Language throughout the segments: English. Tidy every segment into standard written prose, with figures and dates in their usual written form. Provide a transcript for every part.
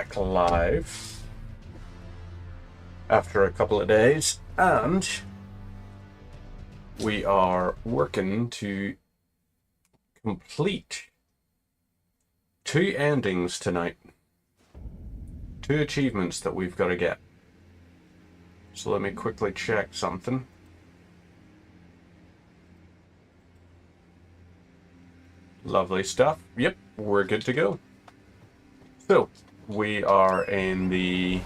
back live after a couple of days, and we are working to complete 2 endings tonight. 2 achievements that we've got to get. So let me quickly check something. Lovely stuff. Yep, we're good to go. So, we are in the,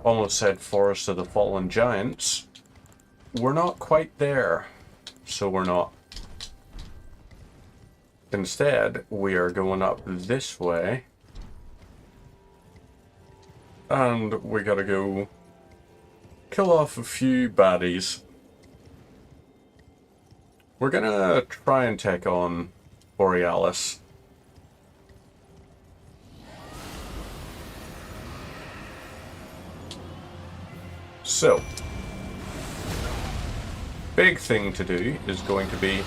almost said Forest of the Fallen Giants. We're not quite there, so we're not. Instead, we are going up this way. And we gotta go kill off a few baddies. We're gonna try and take on Borealis. So, big thing to do is going to be,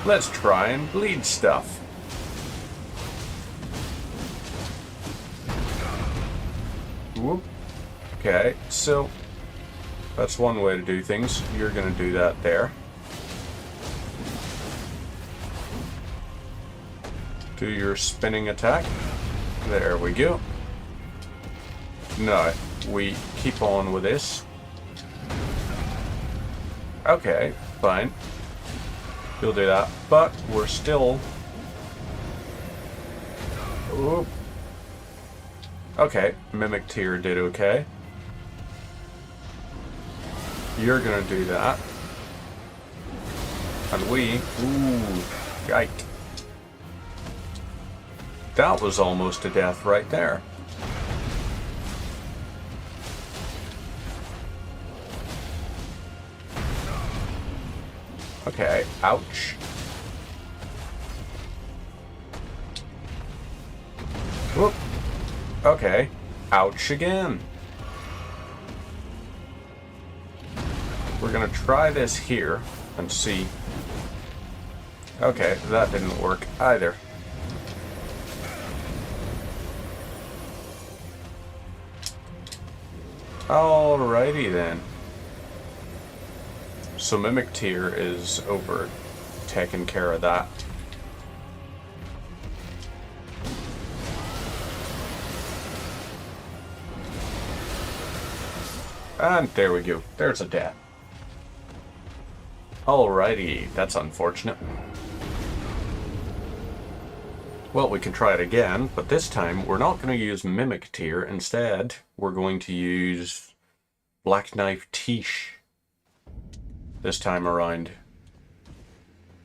let's try and bleed stuff. Whoop. Okay, so that's one way to do things. You're gonna do that there. Do your spinning attack. There we go. No, we keep on with this. Okay, fine. You'll do that, but we're still... Oop. Okay, Mimic Tier did okay. You're gonna do that. And we... Ooh, yike. That was almost a death right there. Okay, ouch. Whoop. Okay, ouch again. We're gonna try this here and see. Okay, that didn't work either. Alrighty then. So Mimic Tier is over, taking care of that. And there we go. There's a death. Alrighty, that's unfortunate. Well, we can try it again, but this time we're not going to use Mimic Tier. Instead, we're going to use Black Knife Tiche this time around.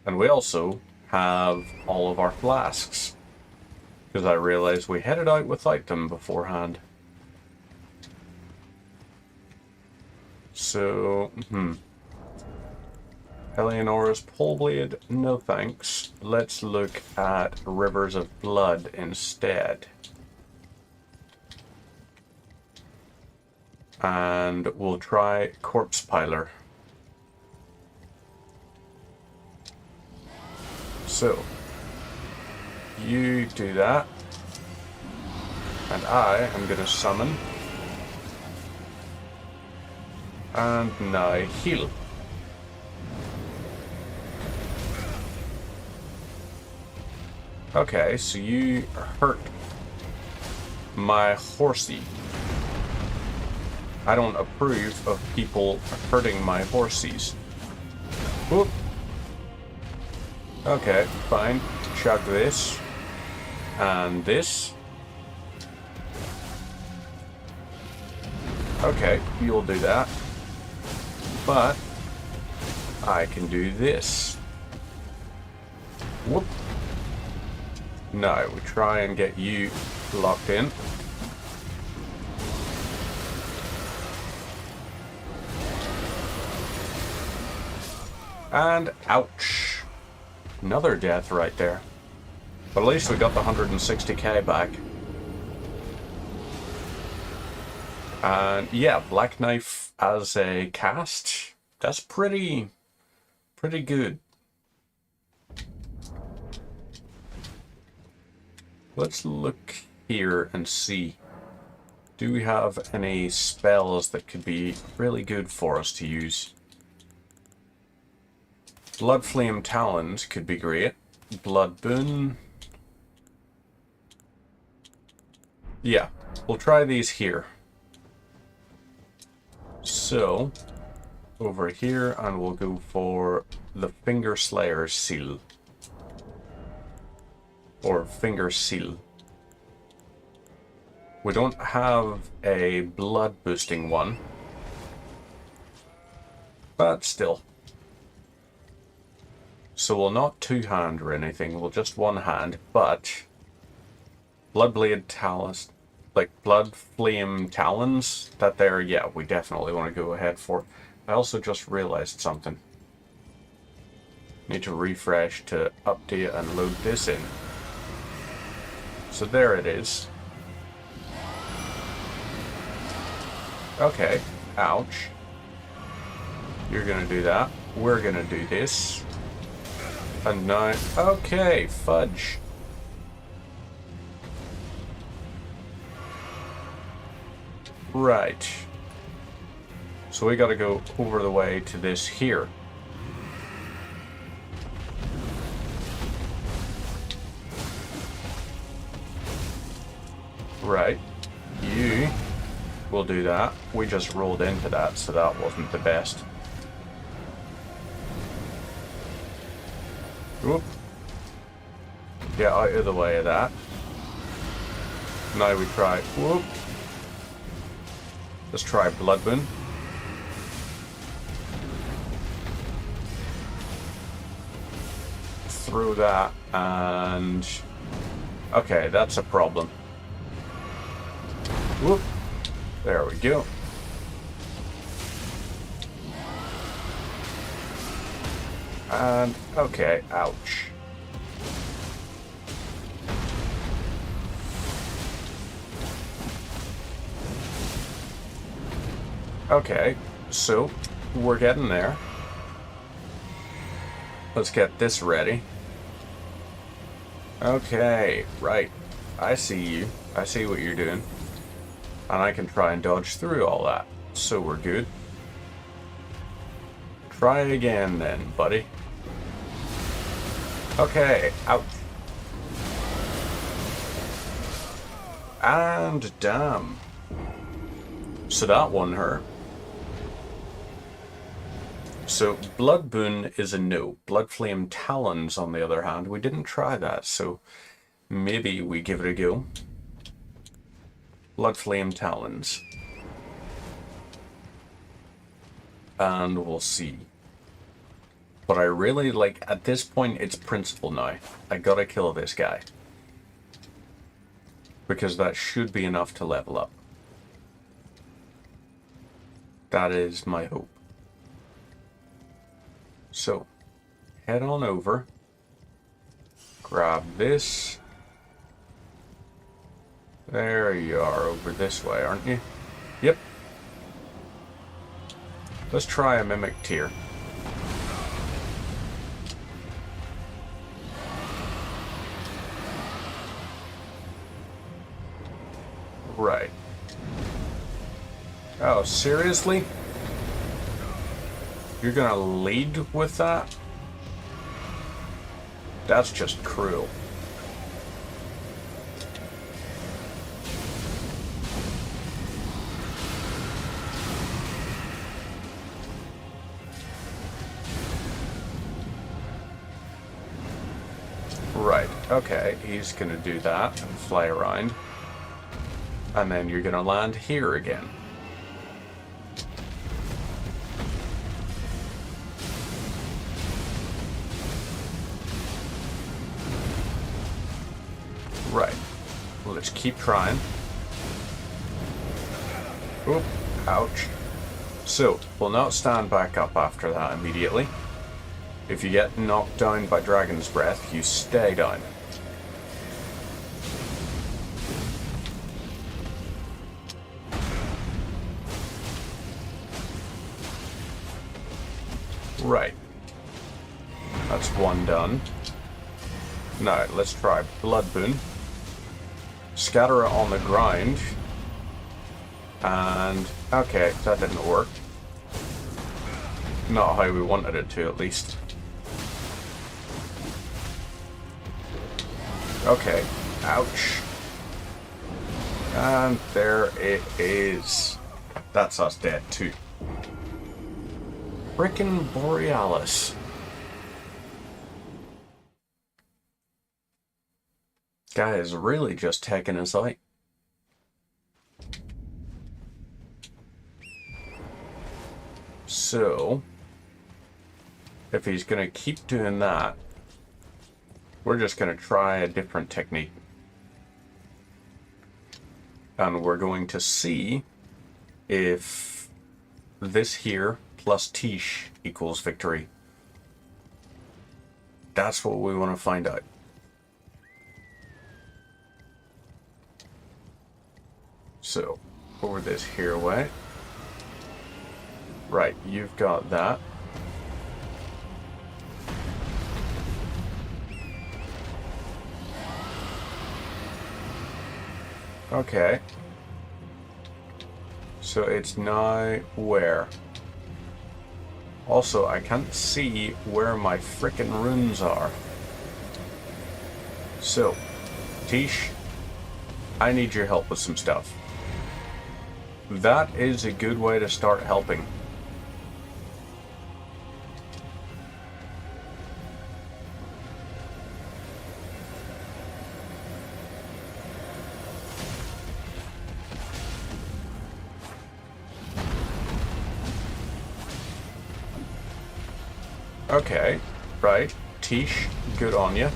And we also have all of our flasks, because I realized we headed out without them beforehand. So, Eleonora's Poleblade, no thanks. Let's look at Rivers of Blood instead. And we'll try Corpse Piler. So, you do that. And I am going to summon. And now heal. Okay, so you hurt my horsey. I don't approve of people hurting my horsies. Whoop. Okay, fine. Chug this. And this. Okay, you'll do that. But I can do this. Whoop. Now we try and get you locked in. And ouch. Another death right there. But at least we got the 160k back. And yeah, Black Knife as a cast, that's pretty good. Let's look here and see. Do we have any spells that could be really good for us to use? Blood Flame Talons could be great. Blood Boon. Yeah, we'll try these here. So, over here, and we'll go for the Finger Slayer's Seal. Or Finger Seal. We don't have a blood boosting one. But still. So we'll not two-hand or anything, we'll just one-hand, but Bloodblade Talons, like Blood Flame Talons, that there, yeah, we definitely want to go ahead for. I also just realized something. Need to refresh to update and load this in. So there it is. Okay, ouch. You're gonna do that. We're gonna do this. And now, okay, fudge. Right. So we gotta go over the way to this here. Right. You will do that. We just rolled into that, so that wasn't the best. Whoop. Get out of the way of that. Now we try. Whoop. Let's try Blood Boon. Through that, and okay, that's a problem. Whoop. There we go. And okay, ouch. Okay, so we're getting there. Let's get this ready. Okay, right. I see you. I see what you're doing. And I can try and dodge through all that. So we're good. Try again then, buddy. Okay, ouch. And damn. So that one hurt. So Blood Boon is a no. Blood Flame Talons, on the other hand, we didn't try that, so maybe we give it a go. Blood Flame Talons. And we'll see. But I really like, at this point, it's principle now. I gotta kill this guy. Because that should be enough to level up. That is my hope. So, head on over. Grab this. There you are, over this way, aren't you? Yep. Let's try a Mimic Tear. Right. Oh, seriously? You're gonna lead with that? That's just cruel. Right, okay, he's gonna do that and fly around. And then you're gonna land here again. Right. Well, let's keep trying. Oop. Ouch. So, we'll not stand back up after that immediately. If you get knocked down by Dragon's Breath, you stay down. Right. That's one done. Now, let's try Blood Boon. scatter it on the ground. And, okay, that didn't work. Not how we wanted it to, at least. Okay, ouch. And there it is. That's us dead too. Frickin' Borealis. Guy is really just taking us out. So, if he's going to keep doing that, we're just going to try a different technique. And we're going to see if this here plus Tish equals victory. That's what we want to find out. So, over this here way. Right, you've got that. Okay. So it's now where? Also, I can't see where my frickin' runes are. So, Tish, I need your help with some stuff. That is a good way to start helping. Okay, right. Tish, good on you.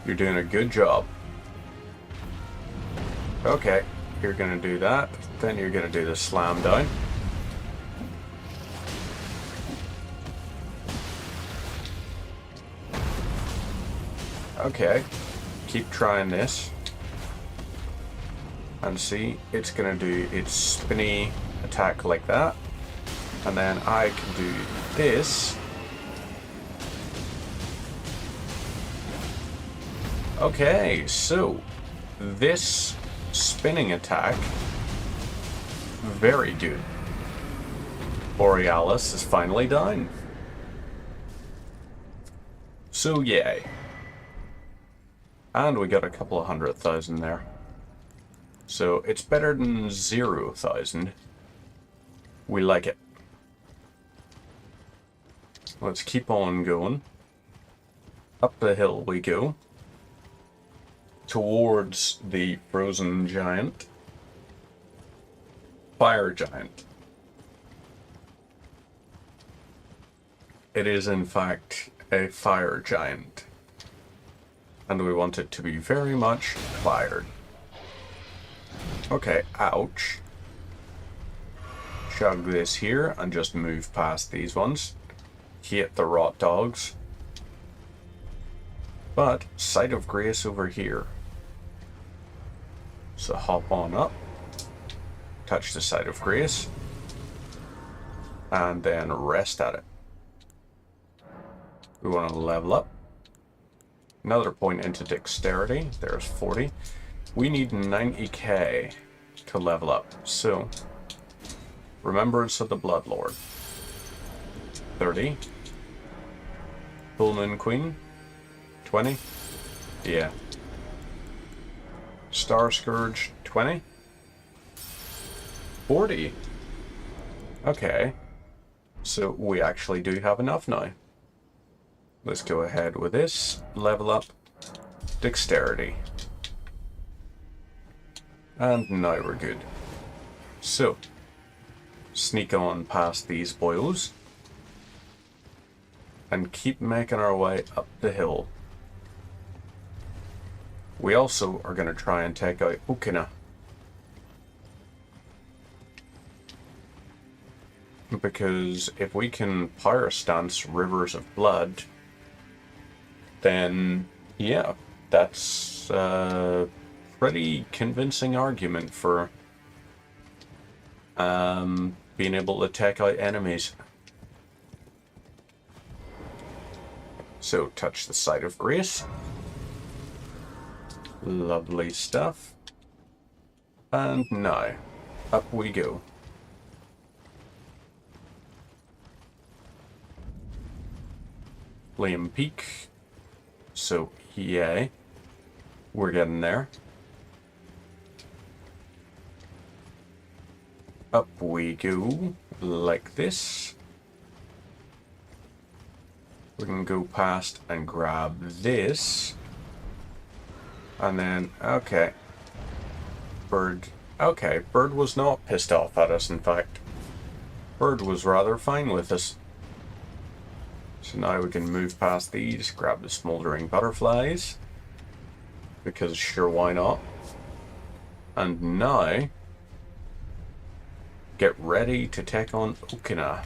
You're doing a good job. Okay, you're gonna do that. Then you're gonna do the slam down. Okay, keep trying this. And see, it's gonna do its spinny attack like that. And then I can do this. Okay, so this spinning attack, very good. Borealis is finally done. So yay. And we got a couple of 100,000 there. So it's better than 0,000. We like it. Let's keep on going. Up the hill we go. Towards the frozen giant. Fire giant. It is in fact a fire giant. And we want it to be very much fired. Okay, ouch. Chug this here and just move past these ones. Hit the rot dogs. But, Sight of Grace over here. So hop on up. Touch the Sight of Grace. And then rest at it. We want to level up. Another point into dexterity. There's 40. We need 90k to level up. So, Remembrance of the Bloodlord. 30. Full Moon Queen. 20. Yeah. Star Scourge. 20. 40. Okay. So we actually do have enough now. Let's go ahead with this. Level up. Dexterity. And now we're good. So, sneak on past these boils. And keep making our way up the hill. We also are going to try and take out Ukina. Because if we can Power Stance Rivers of Blood, then yeah, that's a pretty convincing argument for being able to take out enemies. So touch the Sight of Grace. Lovely stuff. And now, up we go. Flame Peak. So, yay. We're getting there. Up we go, like this. We can go past and grab this. And then, okay. Bird. Okay, Bird was not pissed off at us, in fact. Bird was rather fine with us. So now we can move past these, grab the smoldering butterflies. Because sure, why not? And now, get ready to take on Okina.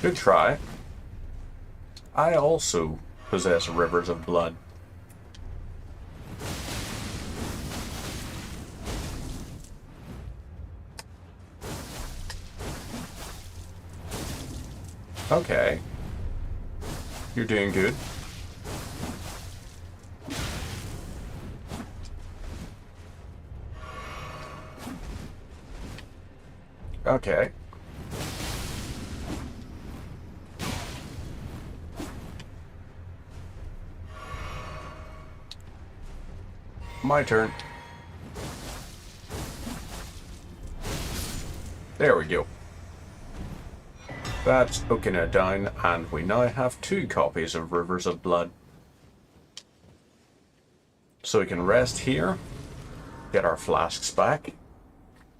Good try. I also possess rivers of blood. Okay. You're doing good. Okay. My turn. There we go. That's Okina down, and we now have 2 copies of Rivers of Blood. So we can rest here, get our flasks back,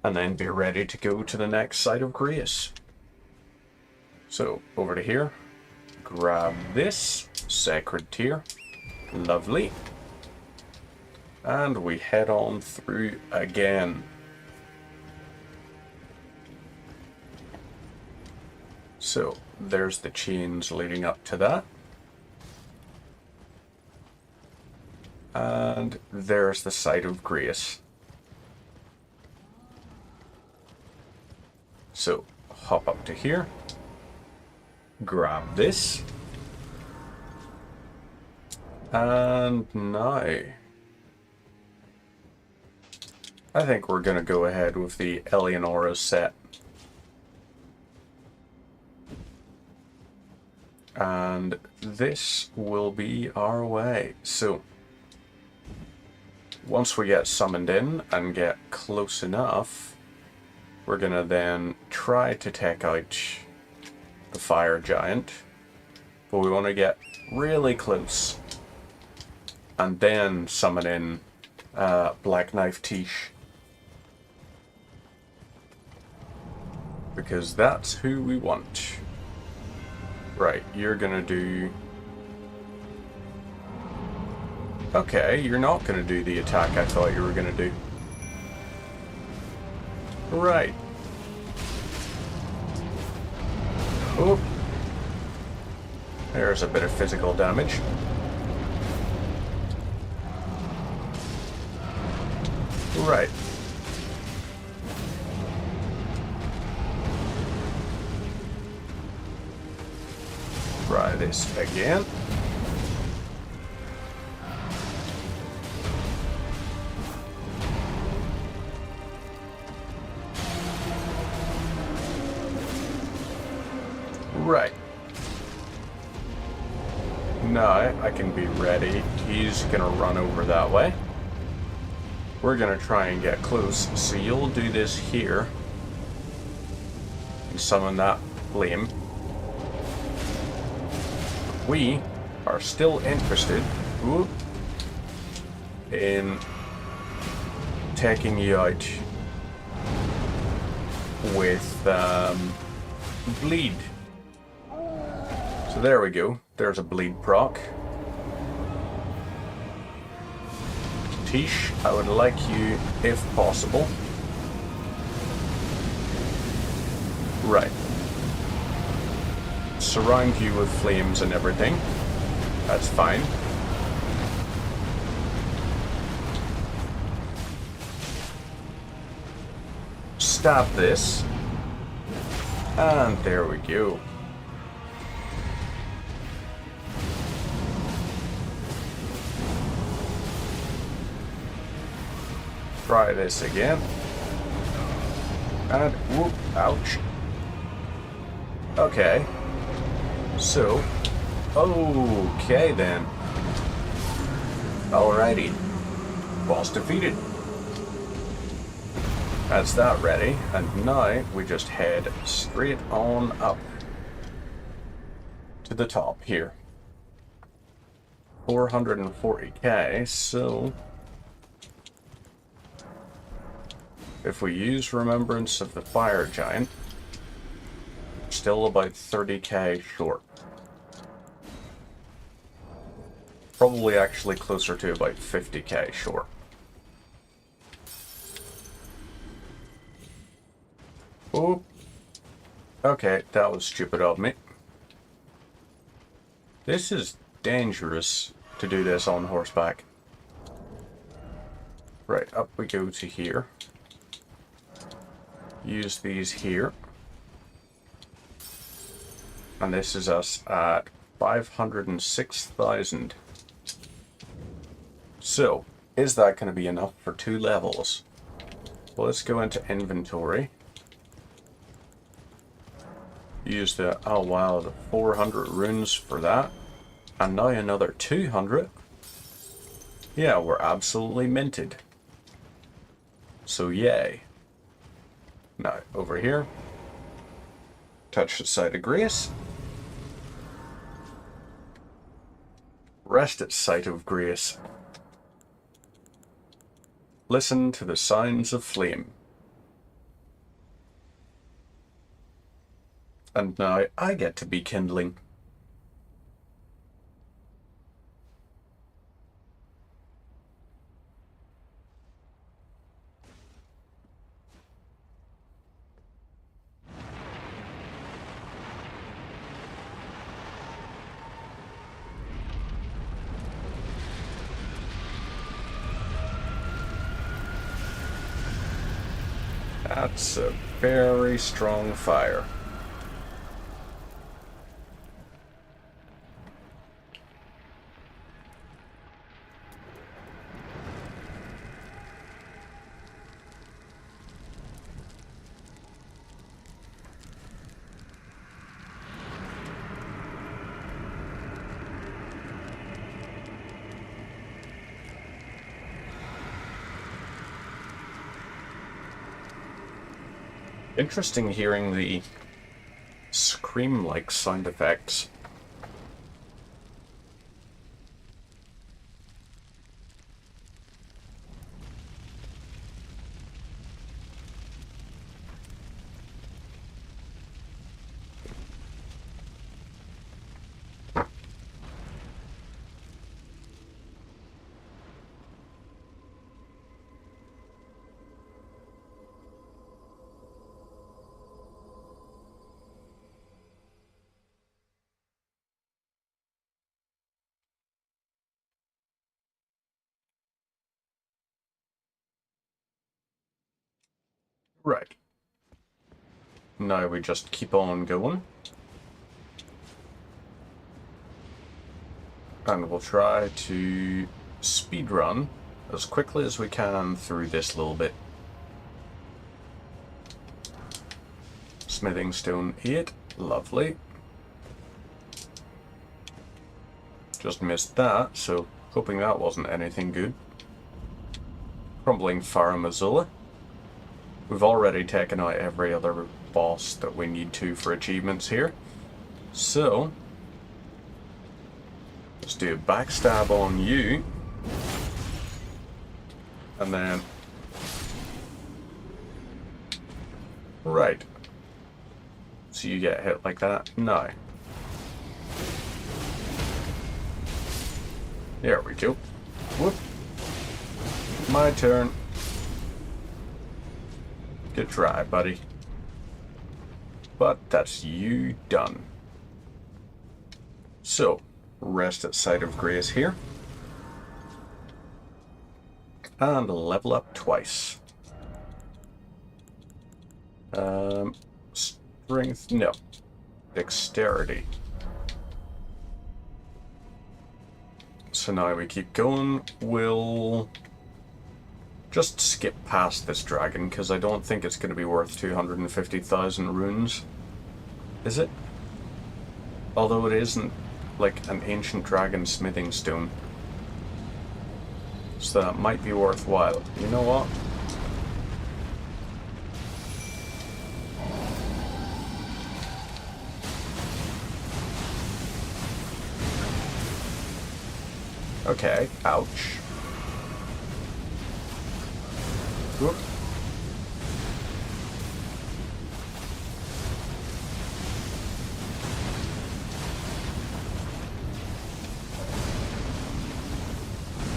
and then be ready to go to the next site of grace. So, over to here, grab this, Sacred Tear, lovely, and we head on through again. So, there's the chains leading up to that. And there's the site of grace. So, hop up to here. Grab this. And now, I think we're going to go ahead with the Eleonora set. And this will be our way. So, once we get summoned in and get close enough, we're going to then try to take out the fire giant. But we want to get really close. And then summon in Black Knife Tish. Because that's who we want. Right, you're gonna do... Okay, you're not gonna do the attack I thought you were gonna do. Right. Oh. There's a bit of physical damage. Right. Try this again. Right. Now I can be ready. He's gonna run over that way. We're gonna try and get close, so you'll do this here. And summon that flame. We are still interested in taking you out with bleed. So there we go. There's a bleed proc. Tish, I would like you, if possible. Right. Surround you with flames and everything. That's fine. stab this. And there we go. Try this again. And whoop, ouch. Okay. So, okay then. Alrighty. Boss defeated. That's that ready, and now we just head straight on up to the top here. 440k, so if we use Remembrance of the Fire Giant, still about 30k short. Probably actually closer to about 50k short. Oop. Okay, that was stupid of me. This is dangerous to do this on horseback. Right, up we go to here. Use these here. And this is us at 506,000. So, is that going to be enough for 2 levels? Well, let's go into inventory. Use the, oh wow, the 400 runes for that. And now another 200. Yeah, we're absolutely minted. So yay. Now, over here. Touch the site of grace. Rest at sight of grace. Listen to the sounds of flame. And now I get to be kindling. That's a very strong fire. Interesting hearing the scream-like sound effects. Right. Now we just keep on going. And we'll try to speedrun as quickly as we can through this little bit. Smithing stone 8, lovely. Just missed that, so hoping that wasn't anything good. Crumbling Faramazola. We've already taken out every other boss that we need to for achievements here. So, let's do a backstab on you. And then... Right. So you get hit like that? No. There we go. Whoop. My turn. Good try, buddy. But that's you done. So, rest at sight of grace here. And level up twice. Strength? No. Dexterity. So now we keep going. We'll just skip past this dragon, because I don't think it's going to be worth 250,000 runes. Is it? Although it isn't like an ancient dragon smithing stone. So that might be worthwhile. You know what? Okay, ouch. Whoop.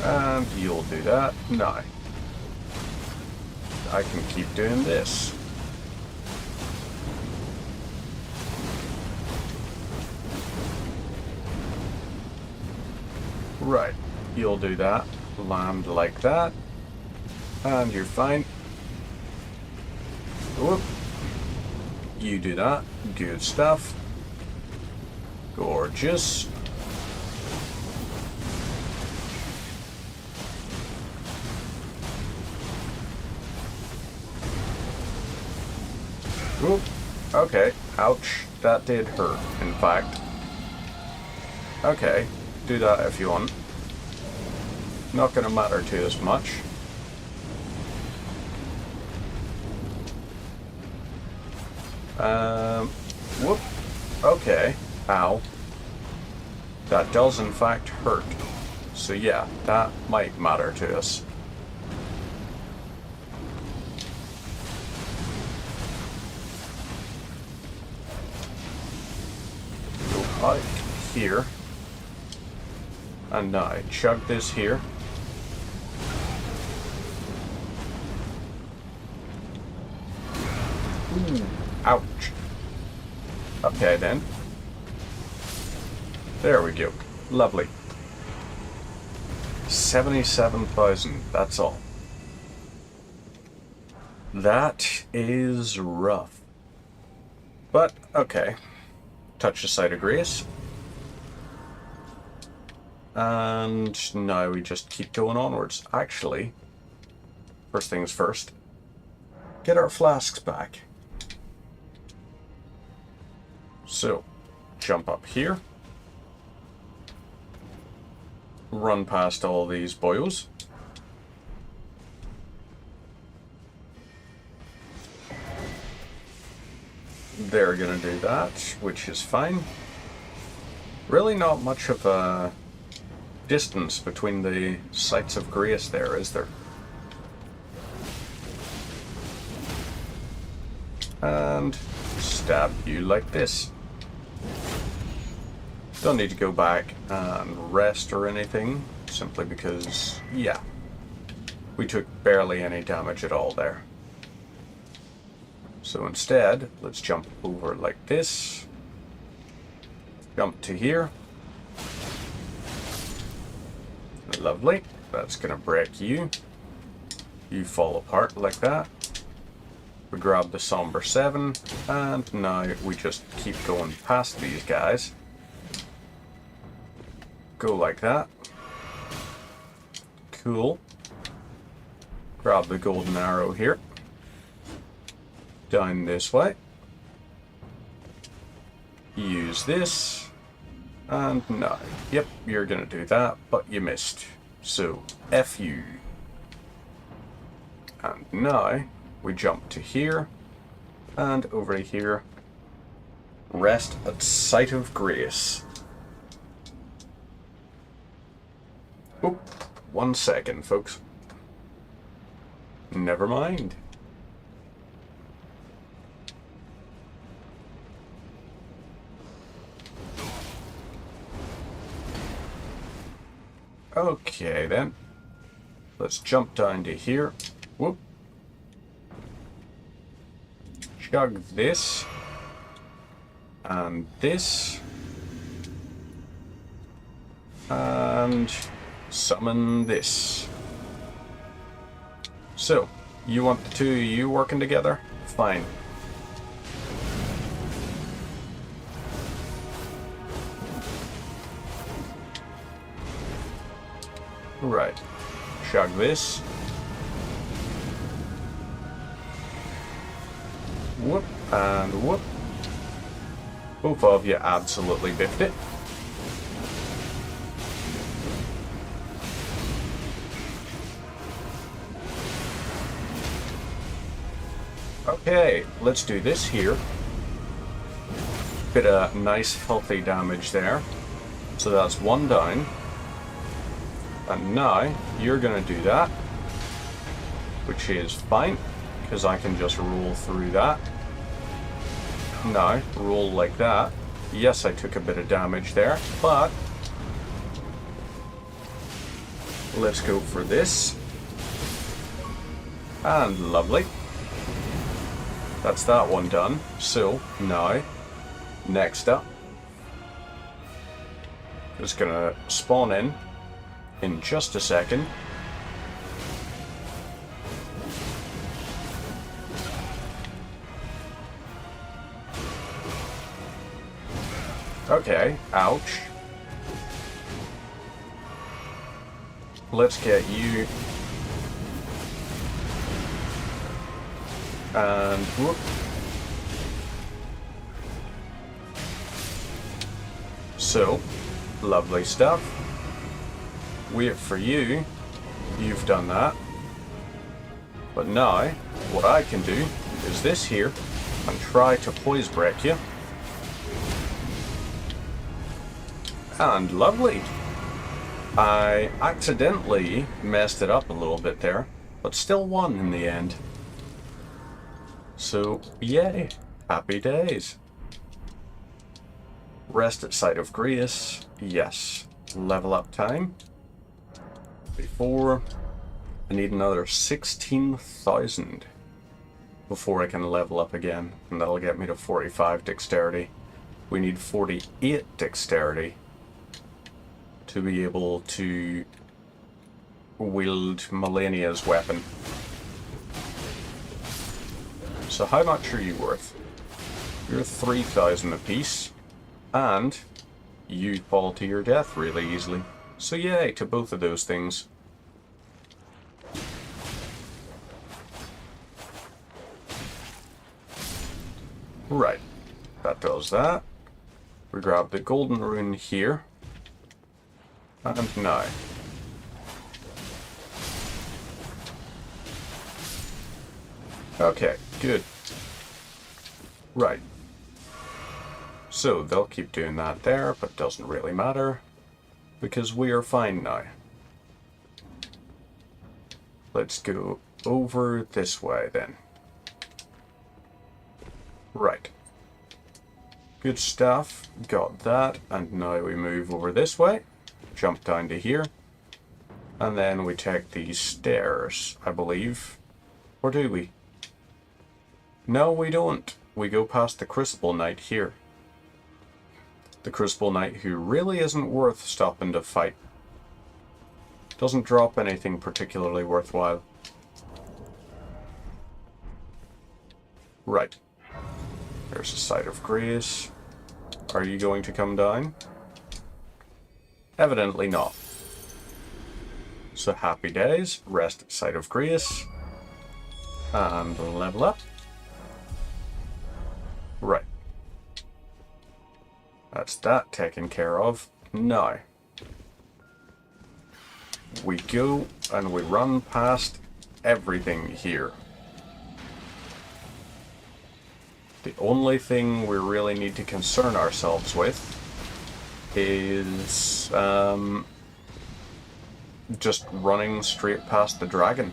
And you'll do that. No. I can keep doing this. Right. You'll do that. Land like that. And you're fine. Whoop. You do that. Good stuff. Gorgeous. Whoop. Okay. Ouch. That did hurt, in fact. Okay. Do that if you want. Not gonna matter to us much. Whoop. Okay. Ow. That does in fact hurt. So yeah, that might matter to us. Go out here. And now chug this here. Ooh, ouch. Okay then. There we go. Lovely. 77,000, that's all. That is rough. But, okay. Touch the site of grace. And now we just keep going onwards. Actually, first things first, get our flasks back. So, jump up here. Run past all these boyos. They're gonna do that, which is fine. Really not much of a distance between the sites of grace there, is there? And stab you like this. Don't need to go back and rest or anything, simply because, yeah, we took barely any damage at all there. So instead, let's jump over like this. Jump to here. Lovely. That's gonna break you. You fall apart like that. We grab the Somber 7, and now we just keep going past these guys. Go like that. Cool. Grab the golden arrow here. Down this way. Use this. And now, yep, you're gonna do that, but you missed. So, F you. And now, we jump to here, and over to here. Rest at Site of Grace. Oop, 1 second, folks. Never mind. Okay then, let's jump down to here. Whoop. Chug this. And this. And summon this. So, you want the two of you working together? Fine. Right. Chug this. Whoop and whoop. Both of you absolutely biffed it. Okay, let's do this here. Bit of nice healthy damage there. So that's one down. And now you're going to do that, which is fine, because I can just roll through that. Now, roll like that. Yes, I took a bit of damage there, but let's go for this. And lovely. That's that one done. So, now, next up, just gonna spawn in just a second. Okay, ouch. Let's get you. And whoop. So, lovely stuff. Wait for you. You've done that. But now, what I can do is this here and try to poise break you. And lovely. I accidentally messed it up a little bit there, but still won in the end. So, yay. Happy days. Rest at Site of Grace. Yes. Level up time. Before, I need another 16,000 before I can level up again, and that'll get me to 45 dexterity. We need 48 dexterity to be able to wield Millennia's weapon. So how much are you worth? You're 3,000 apiece, and you fall to your death really easily. So yay to both of those things. Right, that does that. We grab the golden rune here. And now. Okay, good. Right. So they'll keep doing that there, but doesn't really matter, because we are fine now. Let's go over this way then. Right. Good stuff. Got that, and now we move over this way. Jump down to here. And then we take these stairs, I believe. Or do we? No, we don't. We go past the Crucible Knight here. The Crucible Knight who really isn't worth stopping to fight. Doesn't drop anything particularly worthwhile. Right. There's a Site of Grace. Are you going to come down? Evidently not. So happy days. Rest at Site of Grace. And level up. Right. That's that taken care of. Now, we go and we run past everything here. The only thing we really need to concern ourselves with is just running straight past the dragon.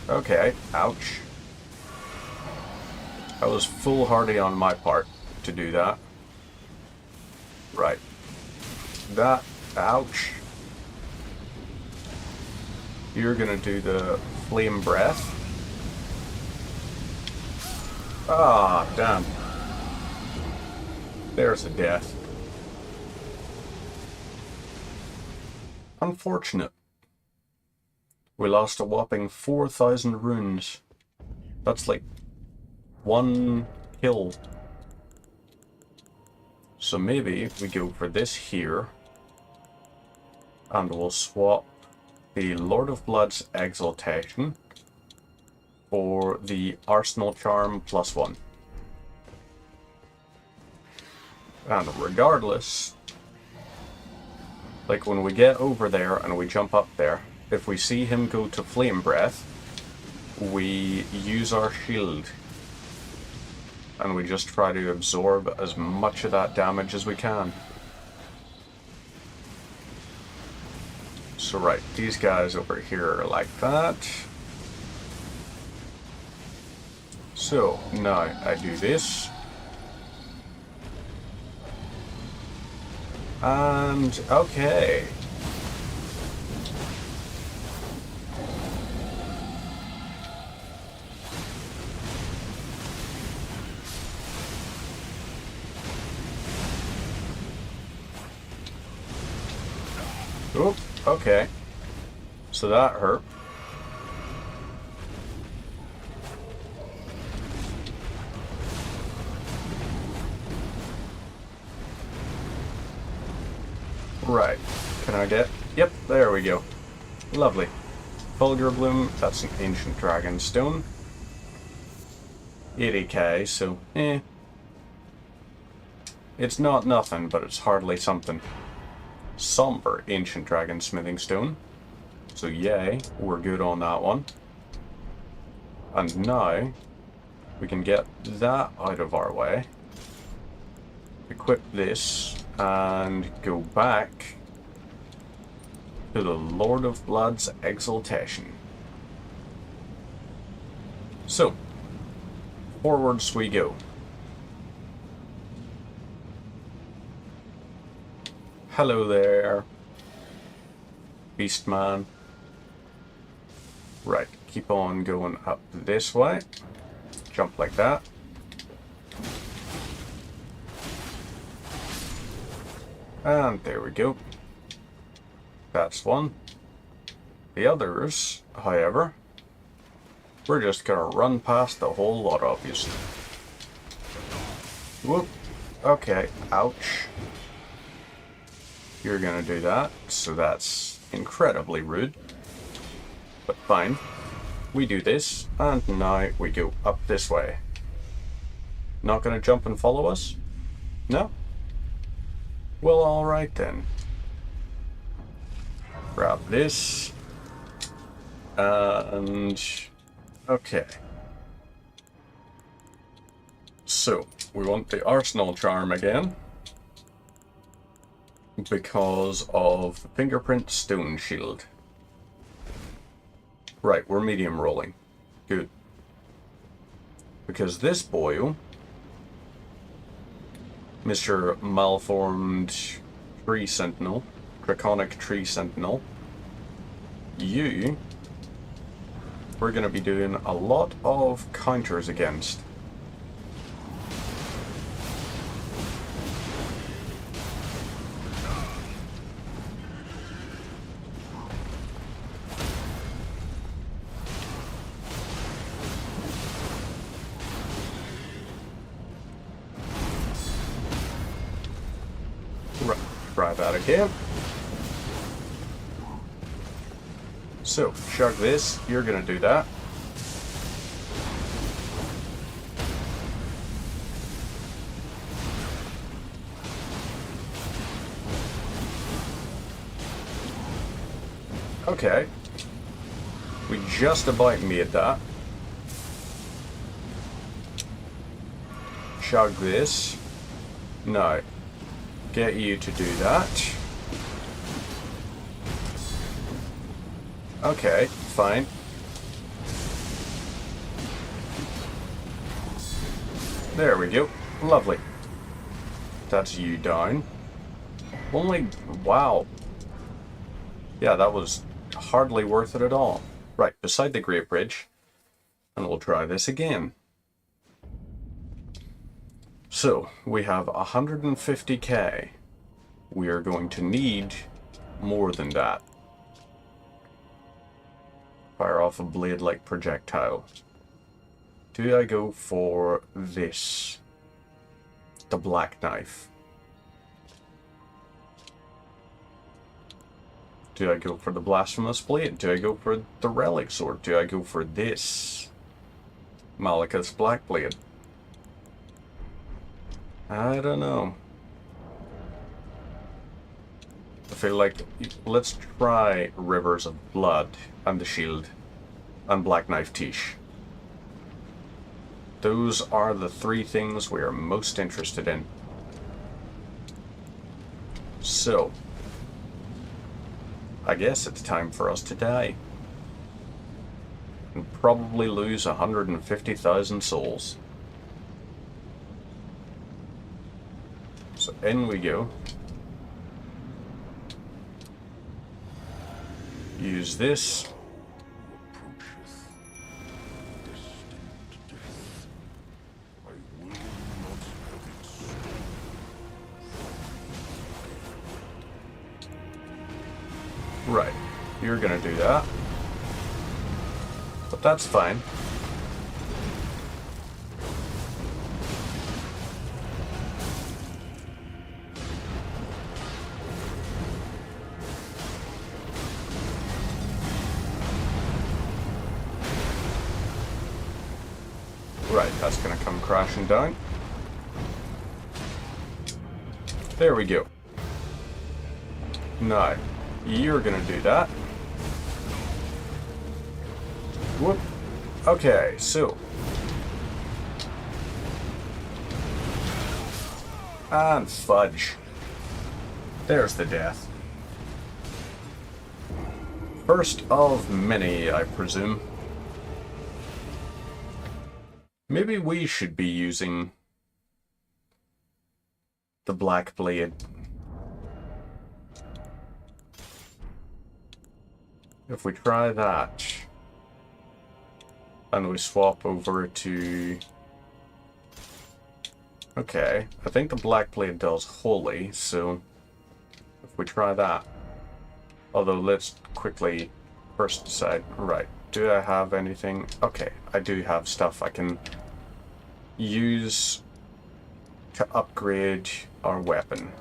Okay, ouch. That was foolhardy on my part to do that. Right. That, ouch. You're gonna do the flame breath. Ah, damn. There's a death. Unfortunate. We lost a whopping 4,000 runes. That's like one kill. So maybe we go for this here. And we'll swap the Lord of Blood's Exaltation for the Arsenal Charm +1. And regardless, like when we get over there and we jump up there, if we see him go to Flame Breath, we use our shield. And we just try to absorb as much of that damage as we can. So right, these guys over here are like that. So now I do this. And okay. Oop, okay. So that hurt. Right. Can I get... Yep, there we go. Lovely. Fulgur Bloom, that's an Ancient Dragon Stone. 80k, so it's not nothing, but it's hardly something. Somber Ancient Dragon Smithing Stone. So yay, we're good on that one. And now, we can get that out of our way. Equip this, and go back to the Lord of Blood's Exaltation. So, forwards we go. Hello there, Beastman. Right, keep on going up this way. Jump like that. And there we go. That's one. The others, however, we're just gonna run past the whole lot, obviously. Whoop. Okay, ouch. You're gonna do that, so that's incredibly rude. But fine. We do this, and now we go up this way. Not gonna jump and follow us? No? Well, alright then. Grab this. And... okay. So, we want the Arsenal Charm again. Because of Fingerprint Stone Shield. Right, we're medium rolling. Good. Because this boy, Mr. Malformed Tree Sentinel, Draconic Tree Sentinel, we're going to be doing a lot of counters against. Try that again. So, chug this, you're gonna do that. Okay. We just about made that. Chug this. No. Get you to do that. Okay, fine. There we go. Lovely. That's you down. Only... wow. Yeah, that was hardly worth it at all. Right, beside the Great Bridge. And we'll try this again. So, we have 150k. We are going to need more than that. Fire off a blade-like projectile. Do I go for this? The Black Knife. Do I go for the Blasphemous Blade? Do I go for the Relic Sword? Do I go for this Malekith's Black Blade? I don't know. I feel like let's try Rivers of Blood and the Shield and Black Knife Tish. Those are the three things we are most interested in. So, I guess it's time for us to die. And probably lose 150,000 souls. So in we go. Use this. Right, you're gonna do that. But that's fine. Right, that's gonna come crashing down. There we go. Now, you're gonna do that. Whoop. Okay, so. And fudge. There's the death. First of many, I presume. Maybe we should be using the Black Blade. If we try that, and we swap over to... Okay, I think the Black Blade does Holy, so if we try that. Although, let's quickly first decide, right, do I have anything? Okay, I do have stuff I can use to upgrade our weapon.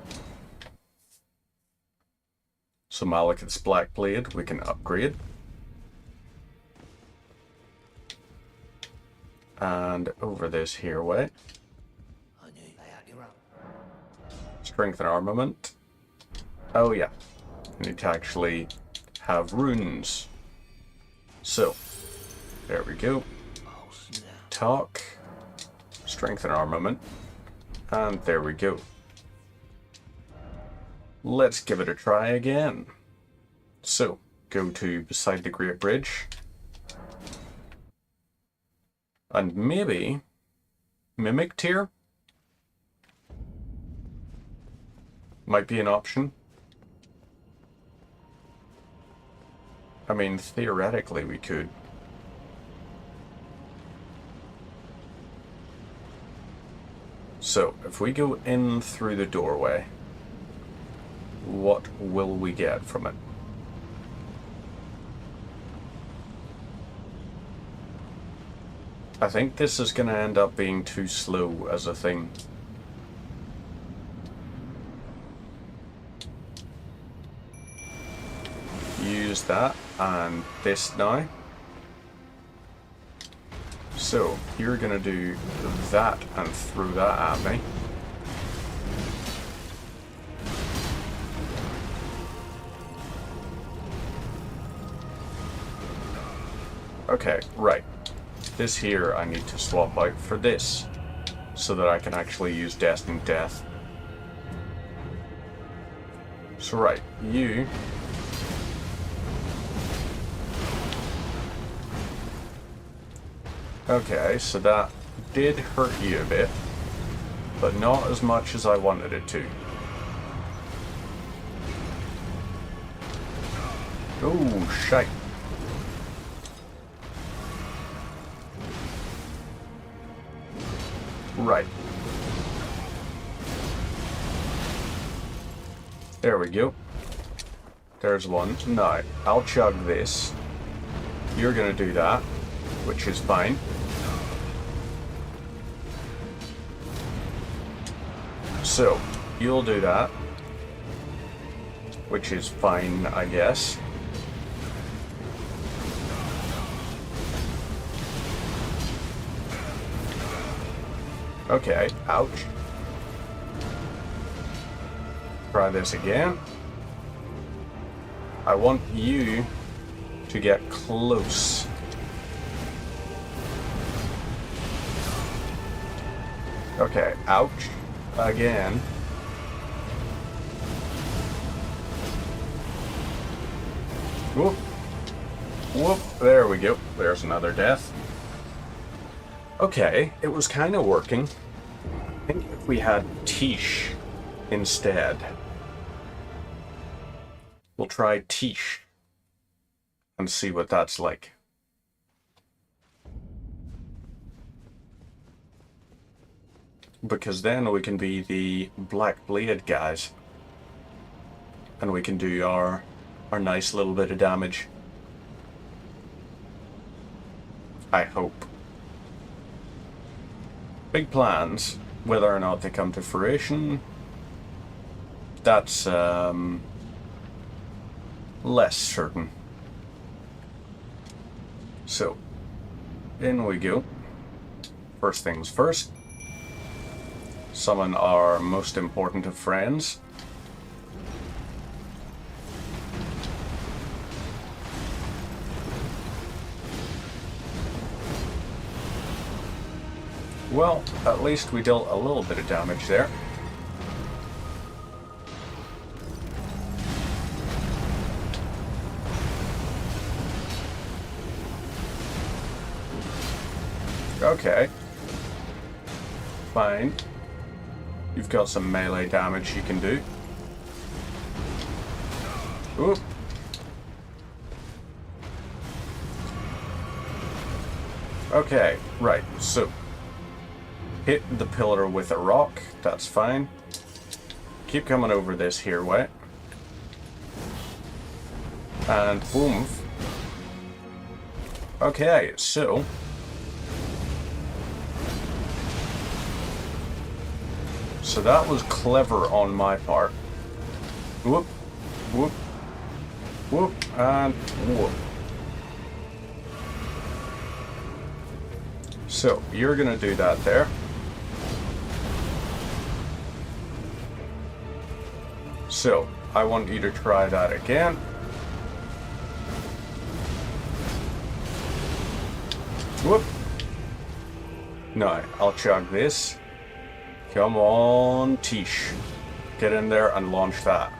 So Malekith's Black Blade we can upgrade. And over this here way. Strength and armament. Oh yeah. I need to actually have runes. So, there we go. Talk. Strength and armament. And there we go. Let's give it a try again. So, go to beside the Great Bridge. And maybe Mimic Tier might be an option. I mean, theoretically we could. So, if we go in through the doorway, what will we get from it? I think this is going to end up being too slow as a thing. Use that and this now. So, you're going to do that and throw that at me. Okay, right. This here I need to swap out for this, so that I can actually use Destined Death. So right, you... Okay, so that did hurt you a bit, but not as much as I wanted it to. Oh, shite. Right. There we go. There's one. Now, I'll chug this. You're gonna do that, which is fine. So, you'll do that. which is fine, I guess. Okay, ouch. Try this again. I want you to get close. Okay, ouch. Again. Whoop. Whoop. There we go. There's another death. Okay, it was kind of working. I think if we had Tish instead. We'll try Tish and see what that's like. Because then we can be the Black Blade guys. And we can do our nice little bit of damage. I hope. Big plans. Whether or not they come to fruition, that's less certain. So, in we go. First things first. Summon our most important of friends. Well, at least we dealt a little bit of damage there. Okay. Fine. You've got some melee damage you can do. Ooh. Okay, right, so hit the pillar with a rock, that's fine. Keep coming over this here way. And boom. Okay, so that was clever on my part. Whoop, whoop, whoop, and whoop. So, you're gonna do that there. So, I want you to try that again. Whoop. No, I'll chug this. Come on, Tish. Get in there and launch that.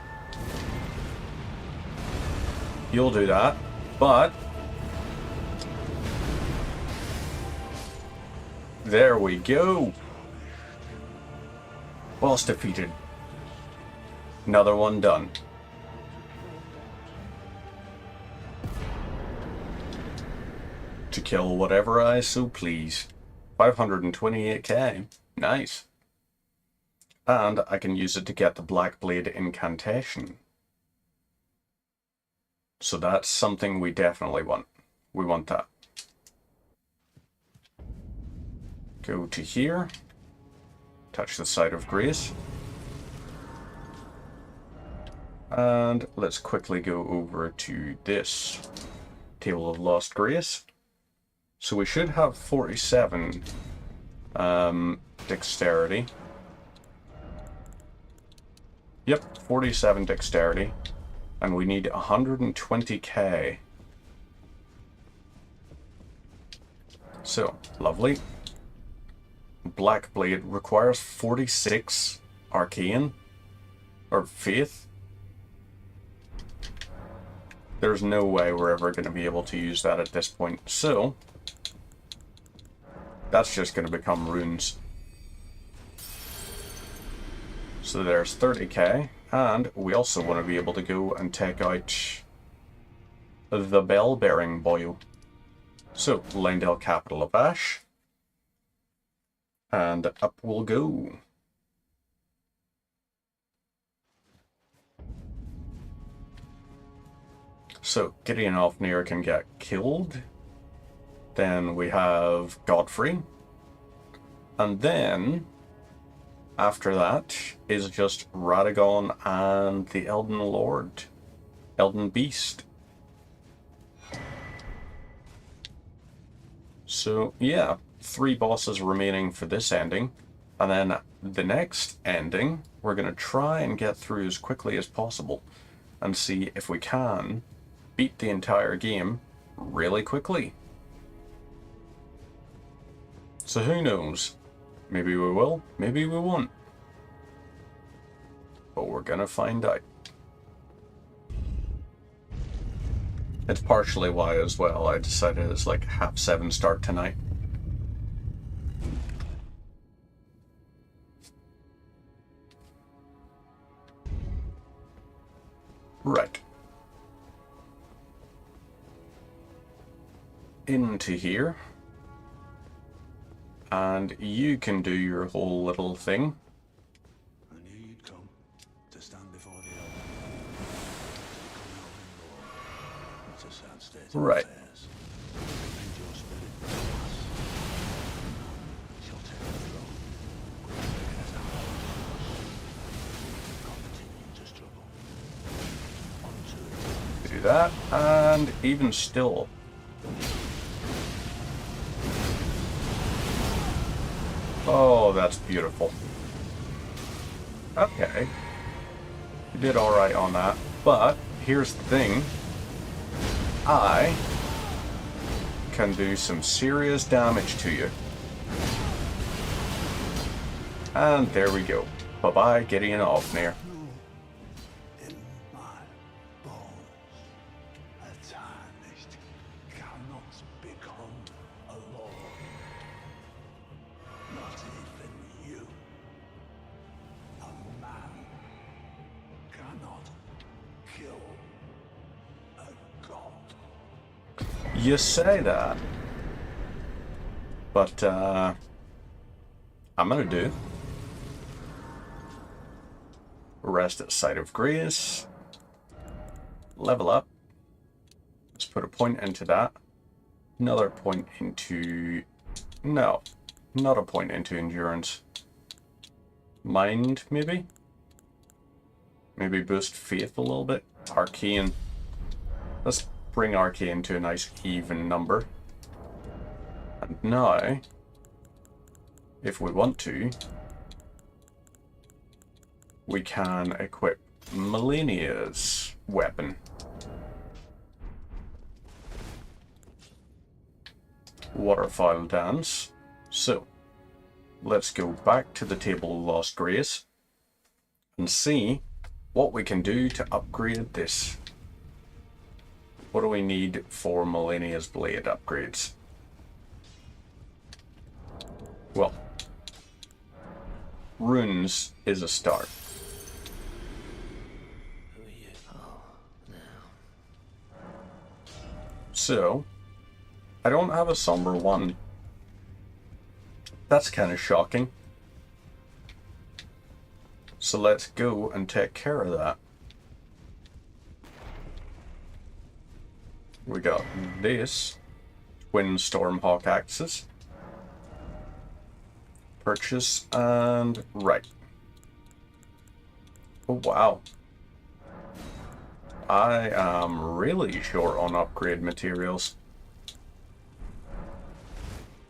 You'll do that, but there we go. Boss defeated. Another one done. To kill whatever I so please. 528k. Nice. And I can use it to get the Black Blade incantation. So that's something we definitely want. We want that. Go to here. Touch the site of grace. And let's quickly go over to this Table of Lost Grace. So we should have 47 dexterity. Yep, 47 dexterity. And we need 120k. So, lovely. Black Blade requires 46 arcane. Or faith. There's no way we're ever going to be able to use that at this point. So, that's just going to become runes. So there's 30k, and we also want to be able to go and take out the bell-bearing boil. So, Leyndell Capital of Ash, and up we'll go. So, Gideon Ofnir can get killed. Then we have Godfrey. And then After that is just Radagon and the Elden Beast. So yeah, 3 bosses remaining for this ending. And then the next ending, we're going to try and get through as quickly as possible and see if we can beat the entire game really quickly. So who knows? Maybe we will, maybe we won't. But we're gonna find out. It's partially why as well I decided it's like 7:30 start tonight. Right. Into here. And you can do your whole little thing. I knew you'd come to stand before the Elden. It's a sad state of Right. affairs. Revenge your spirit pass. She'll take the throne. As our continue to struggle. On to it. Do that, and even still. Oh, that's beautiful. Okay. You did alright on that. But, here's the thing. I can do some serious damage to you. And there we go. Bye-bye, Gideon Ofnir. In my bones, a tarnished cannot become a lord. Not even you. A man cannot kill a god. You say that. But, I'm gonna do. Rest at Site of Grace. Level up. Let's put a point into that. Another point into... No. Not a point into Endurance. Mind, maybe? Maybe boost Faith a little bit. Arcane. Let's bring Arcane to a nice even number. And now, if we want to, we can equip Melania's weapon. Waterfowl Dance. So, let's go back to the Table of Lost Grace and see what we can do to upgrade this. What do we need for Melania's blade upgrades? Well, runes is a start. So, I don't have a Somber one. That's kind of shocking. So let's go and take care of that. We got this. Twin Stormhawk axes. Purchase and right. Oh wow. I am really short on upgrade materials.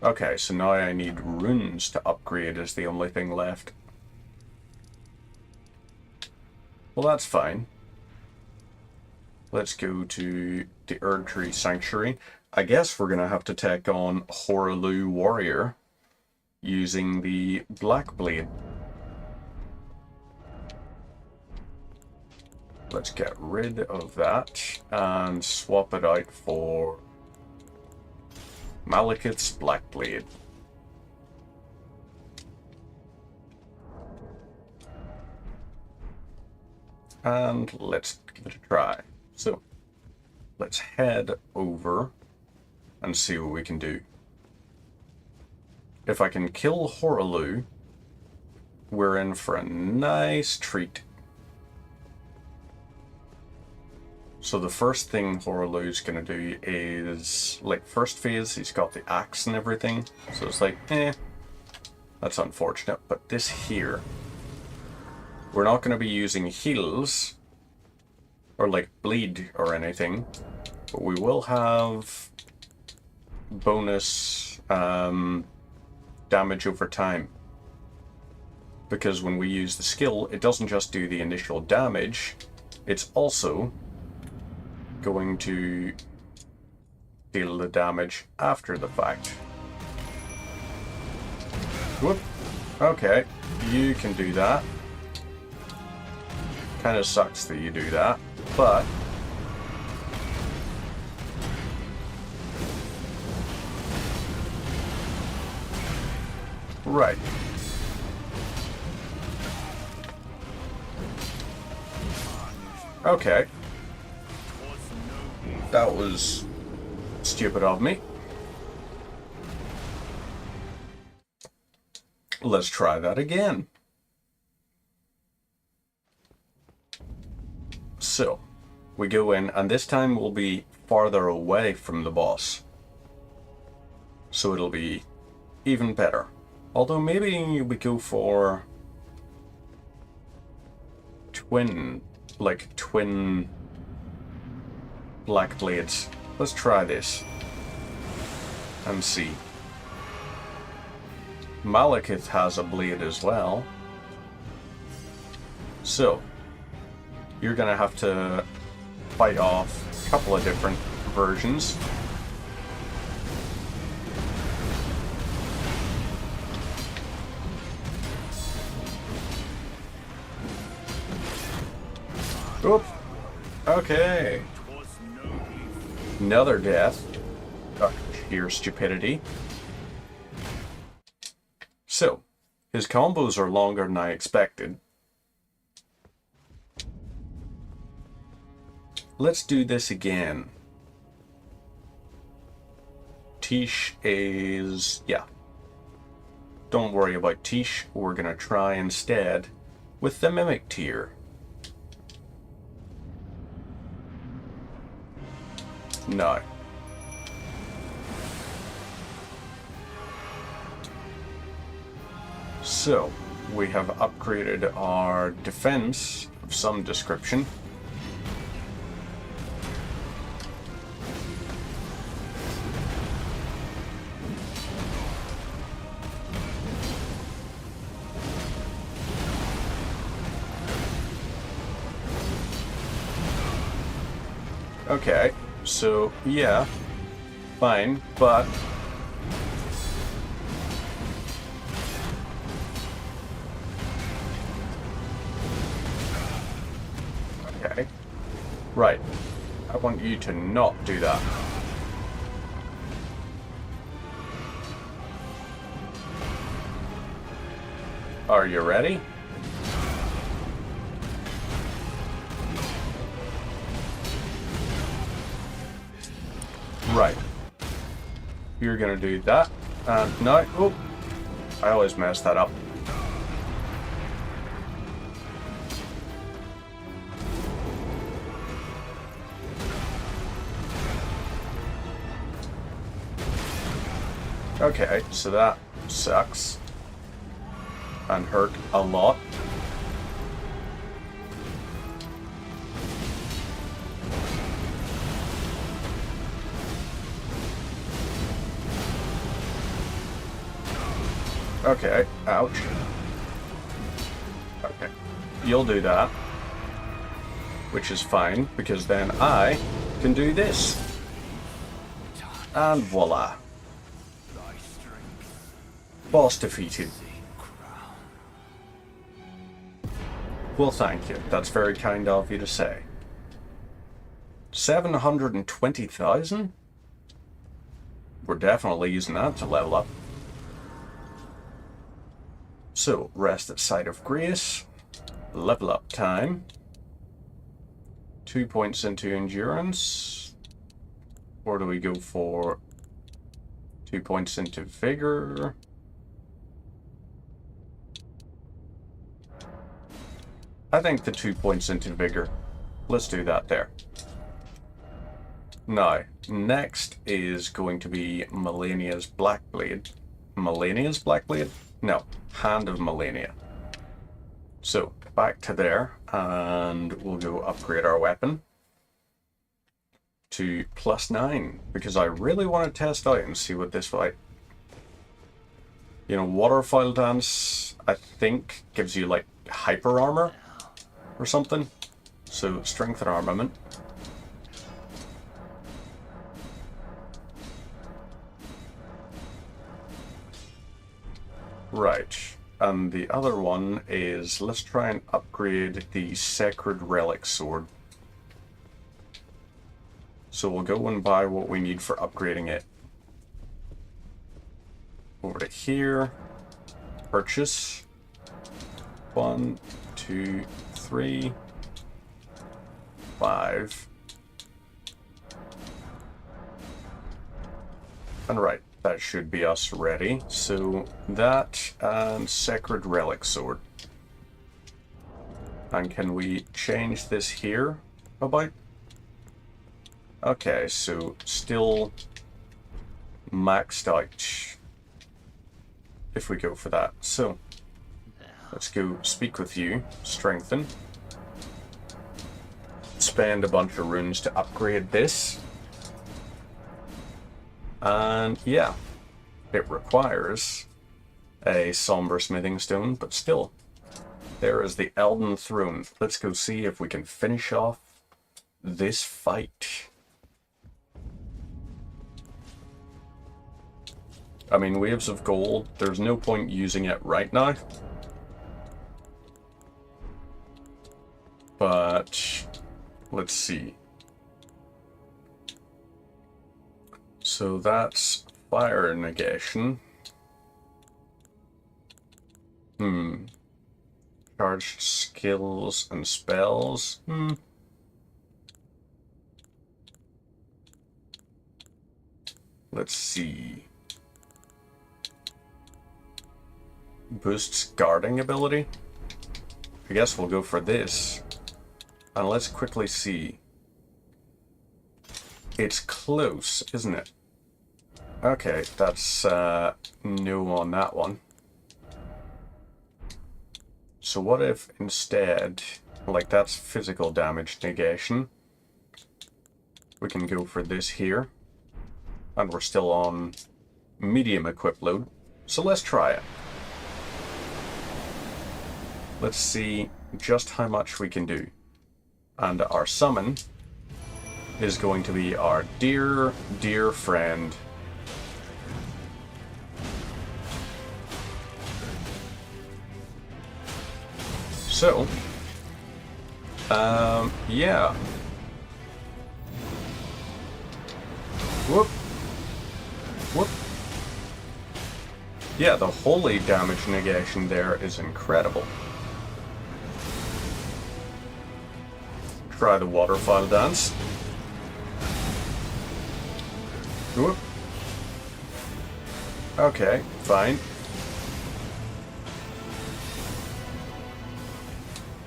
Okay, so now I need runes to upgrade is the only thing left. Well, that's fine. Let's go to the Erdtree Sanctuary. I guess we're going to have to take on Horalu Warrior using the Black Blade. Let's get rid of that and swap it out for Malekith's Black Blade. And let's give it a try. So, let's head over and see what we can do. If I can kill Horalu, we're in for a nice treat. So the first thing Horalu's gonna do is, like, first phase, he's got the axe and everything. So it's like, that's unfortunate. But this here, We're not going to be using heals or like bleed or anything, but we will have bonus damage over time. Because when we use the skill, it doesn't just do the initial damage, it's also going to deal the damage after the fact. Whoop. Okay, you can do that. Kind of sucks that you do that, but right. Okay. That was stupid of me. Let's try that again. So, we go in, and this time we'll be farther away from the boss. So it'll be even better. Although maybe we go for twin black blades. Let's try this and see. Malekith has a blade as well. So, you're gonna have to fight off a couple of different versions. Oop. Okay. Another death. Sheer stupidity. So, his combos are longer than I expected. Let's do this again. Tish is... yeah. Don't worry about Tish. We're gonna try instead with the Mimic tier. No. So, we have upgraded our defense of some description. Okay, so yeah, fine, but okay, right. I want you to not do that. Are you ready? Right. You're gonna do that. And no. Oh, I always mess that up. Okay, so that sucks. And hurt a lot. Okay, ouch. Okay, you'll do that. Which is fine, because then I can do this. And voila. Boss defeated. Well, thank you. That's very kind of you to say. 720,000? We're definitely using that to level up. So, rest at Site of Grace. Level up time. 2 points into Endurance. Or do we go for 2 points into Vigor? I think the 2 points into Vigor. Let's do that there. Now, next is going to be Malenia's Blackblade. Malenia's Blackblade? No, Hand of Malenia. So, back to there, and we'll go upgrade our weapon to +9, because I really want to test out and see what this like. You know, Waterfowl Dance, I think, gives you like hyper armor or something. So, strength and armament. Right. And the other one is, let's try and upgrade the Sacred Relic Sword. So we'll go and buy what we need for upgrading it. Over to here. Purchase. 1, 2, 3, 5. And right, that should be us ready. So that and Sacred Relic Sword. And can we change this here about? Okay, so still maxed out if we go for that. So let's go speak with you, strengthen. Spend a bunch of runes to upgrade this. And yeah, it requires a somber smithing stone, but still, there is the Elden Throne. Let's go see if we can finish off this fight. I mean, waves of gold, there's no point using it right now. But let's see. So that's fire negation. Charged skills and spells. Let's see. Boosts guarding ability. I guess we'll go for this. And let's quickly see. It's close, isn't it? Okay, that's no on that one. So what if instead, like that's physical damage negation, we can go for this here. And we're still on medium equip load. So let's try it. Let's see just how much we can do. And our summon is going to be our dear, dear friend. So, yeah. Whoop. Whoop. Yeah, the holy damage negation there is incredible. Try the Waterfowl Dance. Whoop. Okay, fine.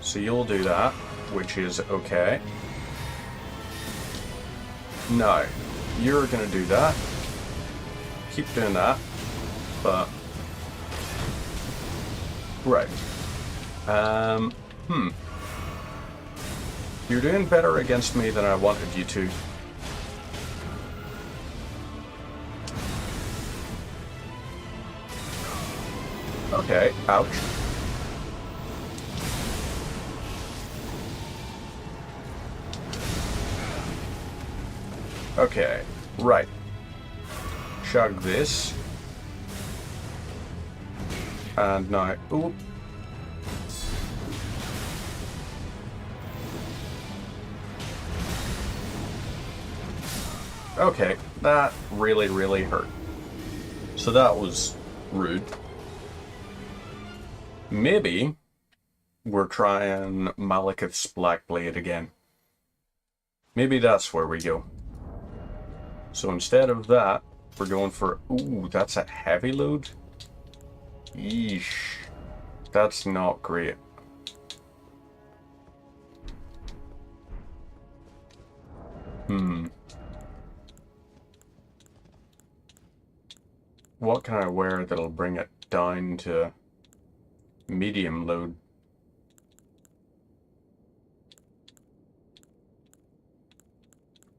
So you'll do that, which is okay. No, you're gonna do that. Keep doing that, but... Right. You're doing better against me than I wanted you to. Okay, ouch. Okay, right. Chug this. And now, oop. Okay, that really, really hurt. So that was rude. Maybe we're trying Malekith's Black Blade again. Maybe that's where we go. So instead of that, we're going for... Ooh, that's a heavy load? Yeesh. That's not great. What can I wear that'll bring it down to medium load?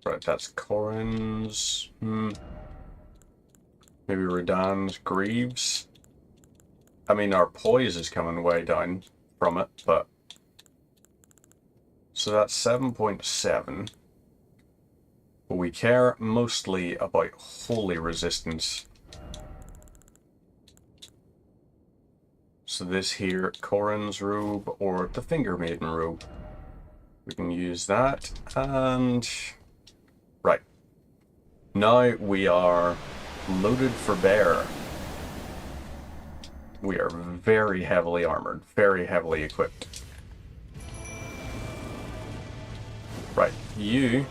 Right, that's Corin's. Maybe Radan's Greaves. I mean, our poise is coming way down from it, but... So that's 7.7. But we care mostly about holy resistance. So this here, Corin's robe or the Finger Maiden robe. We can use that, and... Right. Now we are loaded for bear. We are very heavily armored, very heavily equipped. Right, you,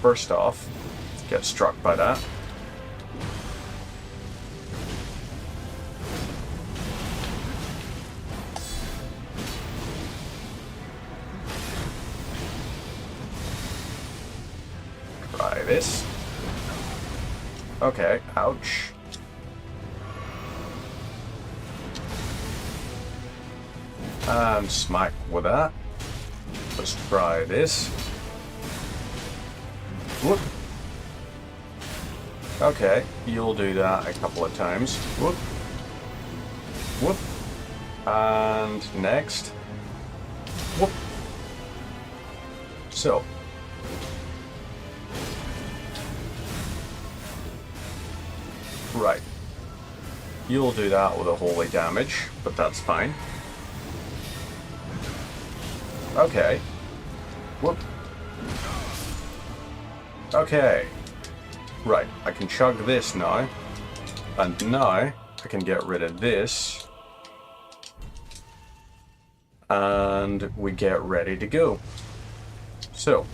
first off, get struck by that. Try this. Okay, ouch. And smack with that. Let's try this. Whoop. Okay, you'll do that a couple of times. Whoop. Whoop. And next. Whoop. So. Right. You'll do that with a holy damage, but that's fine. Okay. Whoop. Okay. Right, I can chug this now. And now I can get rid of this. And we get ready to go. So.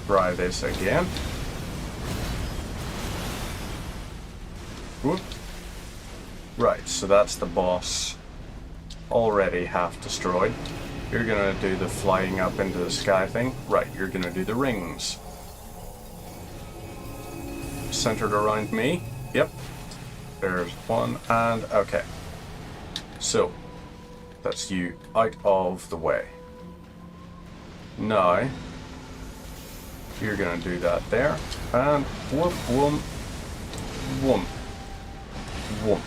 Try this again. Whoop. Right, so that's the boss already half destroyed. You're gonna do the flying up into the sky thing. Right, you're gonna do the rings. Centered around me. Yep. There's one, and okay. So, that's you out of the way. Now, you're gonna do that there, and whoop, whoop, whoop, whoop.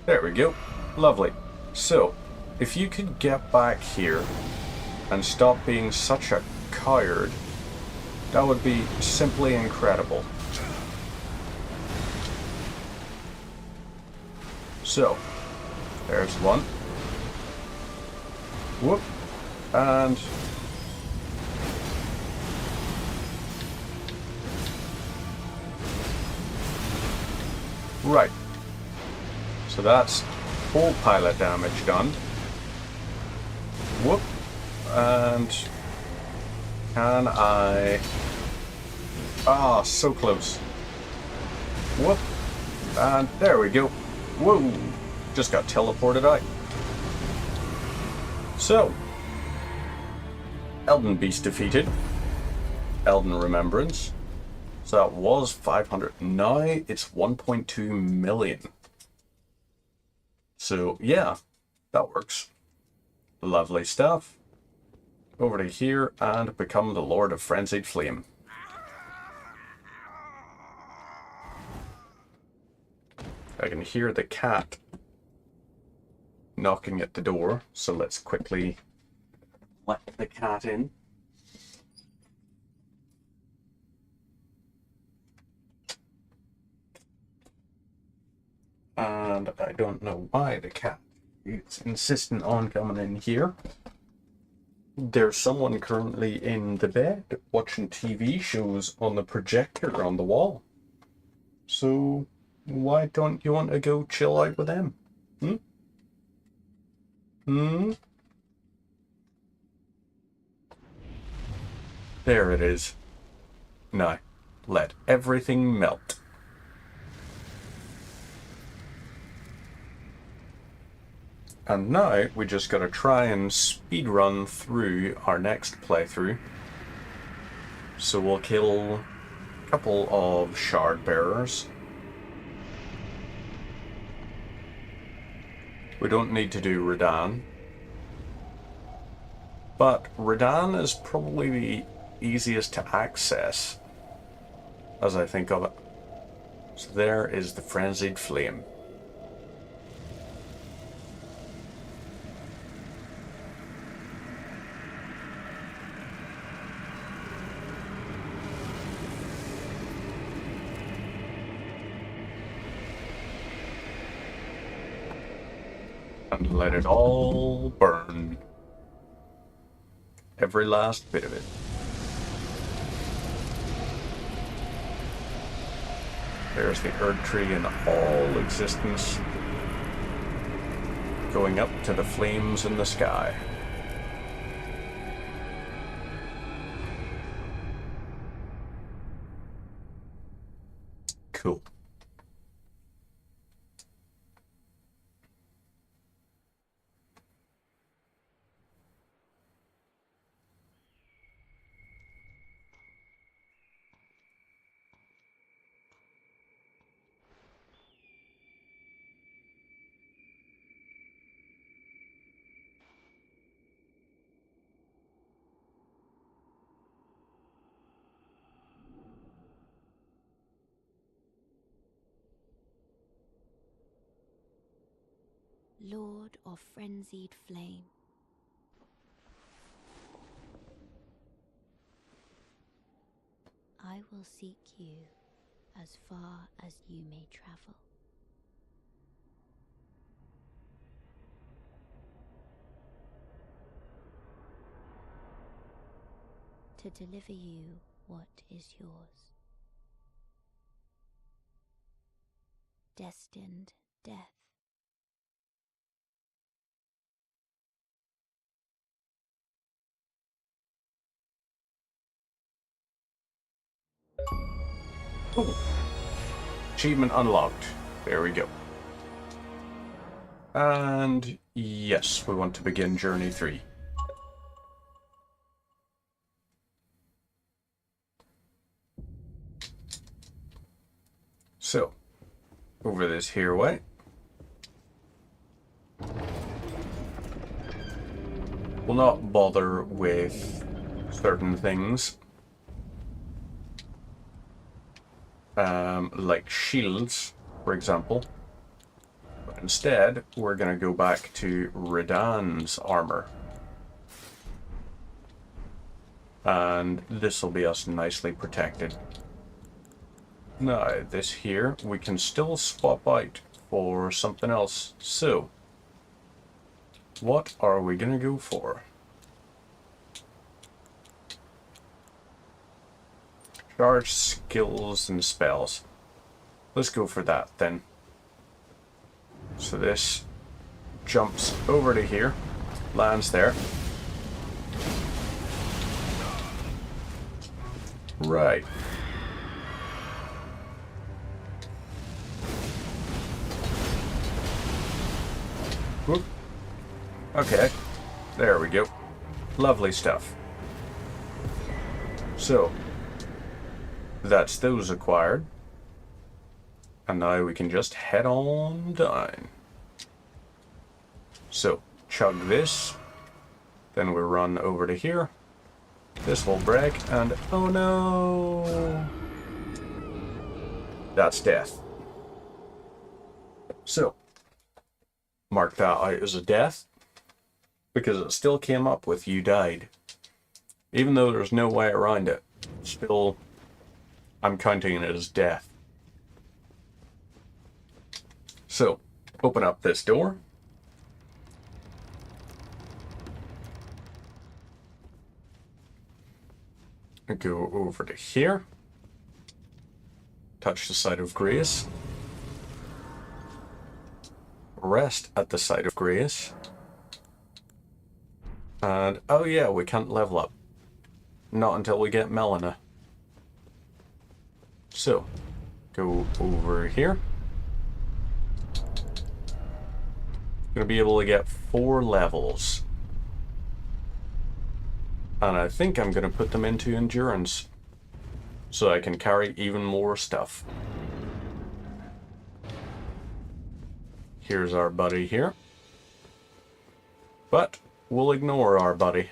There we go. Lovely. So, if you could get back here and stop being such a coward, that would be simply incredible. So, there's one. Whoop. And... Right. So that's full pilot damage done. Whoop. And can I... Ah, so close. Whoop. And there we go. Whoa. Just got teleported out. So. Elden Beast defeated. Elden Remembrance. So that was 500. Now it's 1.2 million. So yeah, that works. Lovely stuff. Over to here and become the Lord of Frenzied Flame. I can hear the cat knocking at the door, so let's quickly let the cat in. And I don't know why the cat is insistent on coming in here. There's someone currently in the bed watching TV shows on the projector on the wall. So why don't you want to go chill out with them? Hmm? Hmm? There it is. Now, let everything melt. And now we just gotta try and speed run through our next playthrough. So we'll kill a couple of shard bearers. We don't need to do Radan. But Redan is probably the easiest to access, as I think of it. So there is the Frenzied Flame. And let it all burn. Every last bit of it. There's the Erd Tree in all existence, going up to the flames in the sky. Cool. Lord of frenzied flame. I will seek you as far as you may travel. To deliver you what is yours. Destined death. Cool. Achievement unlocked. There we go. And yes, we want to begin Journey 3. So, over this here way. We'll not bother with certain things. Like shields, for example. But instead, we're going to go back to Redan's armor. And this will be us nicely protected. Now, this here, we can still swap out for something else. So, what are we going to go for? Charge skills and spells. Let's go for that then. So this jumps over to here, lands there. Right. Whoop. Okay, there we go. Lovely stuff. So, that's those acquired. And now we can just head on down. So, chug this. Then we run over to here. This will break, and oh no! That's death. So, mark that out as a death, because it still came up with you died. Even though there's no way around it, still, I'm counting it as death. So, open up this door. Go over to here. Touch the site of grace. Rest at the site of grace. And, oh yeah, we can't level up. Not until we get Melina. So, go over here. Gonna be able to get 4 levels. And I think I'm gonna put them into endurance, so I can carry even more stuff. Here's our buddy here. But we'll ignore our buddy.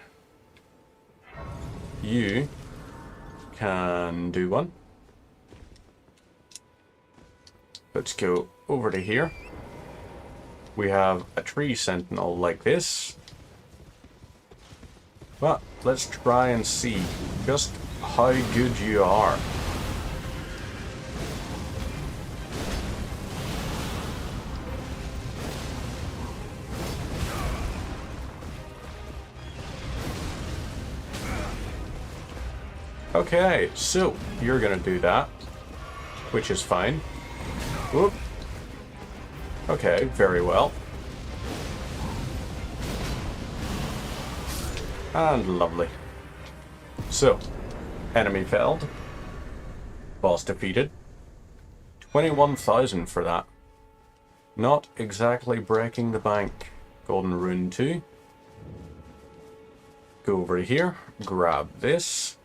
You can do one. Let's go over to here. We have a tree sentinel like this. But let's try and see just how good you are. Okay, so you're gonna do that, which is fine. Whoop. Okay, very well. And lovely. So, enemy felled. Boss defeated. 21,000 for that. Not exactly breaking the bank. Golden Rune 2. Go over here, grab this.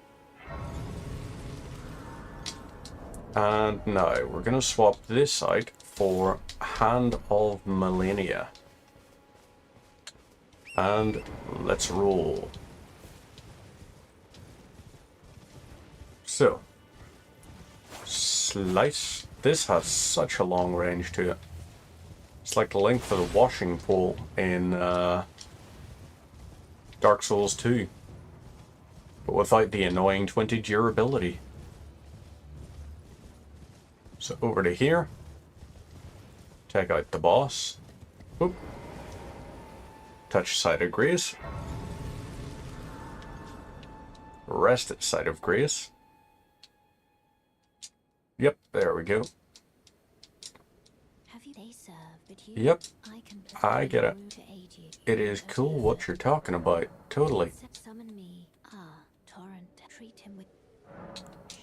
And now we're going to swap this out for Hand of Millennia. And let's roll. So, slice. This has such a long range to it. It's like the length of the washing pole in Dark Souls 2. But without the annoying 20 durability. So over to here. Take out the boss. Oop. Touch Site of Grace. Rest at Site of Grace. Yep, there we go. Yep, I get it. It is cool what you're talking about. Totally.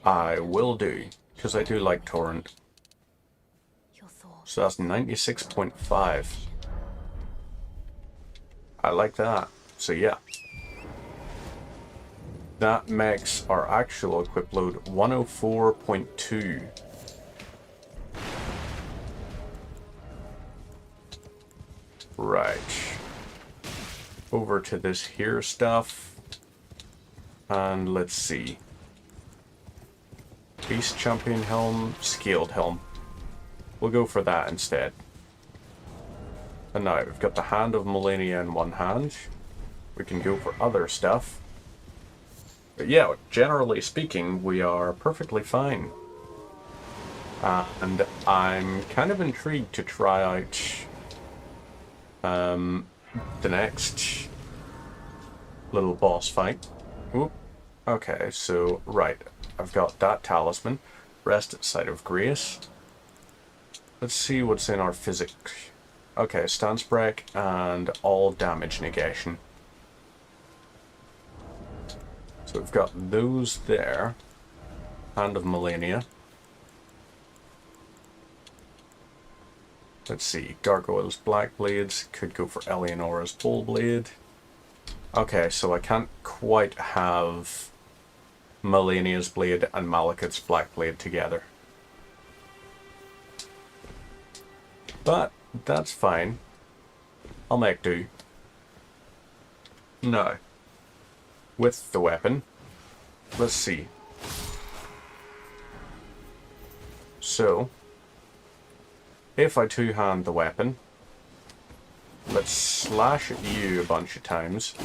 I will do, because I do like Torrent. So that's 96.5. I like that. So yeah. That makes our actual equip load 104.2. Right. Over to this here stuff. And let's see. Beast Champion Helm, Scaled Helm. We'll go for that instead. And now we've got the Hand of Millennia in one hand. We can go for other stuff. But yeah, generally speaking, we are perfectly fine. And I'm kind of intrigued to try out the next little boss fight. Oop. Okay, so, right. I've got that talisman. Rest at Site of Grace. Let's see what's in our physics. Okay, stance break and all damage negation. So we've got those there. Hand of Millennia. Let's see. Gargoyle's Black Blades. Could go for Eleonora's Bull Blade. Okay, so I can't quite have Millennia's Blade and Malekith's Black Blade together. But that's fine. I'll make do. No. With the weapon. Let's see. So, if I two-hand the weapon, let's slash at you a bunch of times.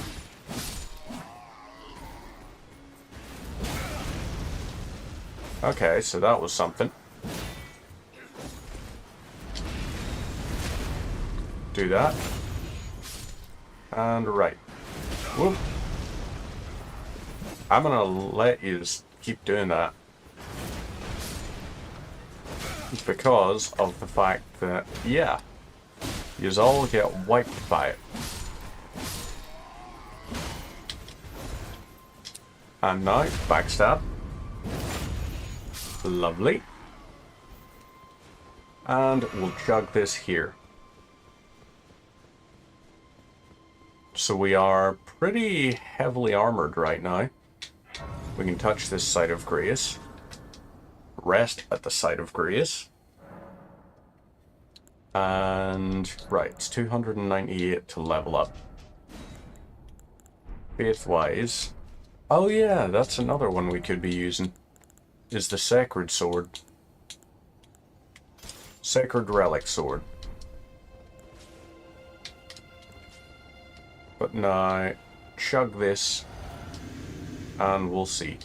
Okay, so that was something. Do that. And right. Whoop. I'm gonna let you just keep doing that. Because of the fact that, yeah, yous all get wiped by it. And now, backstab. Lovely. And we'll chug this here. So we are pretty heavily armored right now. We can touch this Site of Grace. Rest at the Site of Grace. And, right, it's 298 to level up. Faith-wise, Oh yeah, that's another one we could be using. Is the Sacred Sword. Sacred Relic Sword. But now, chug this, and we'll see.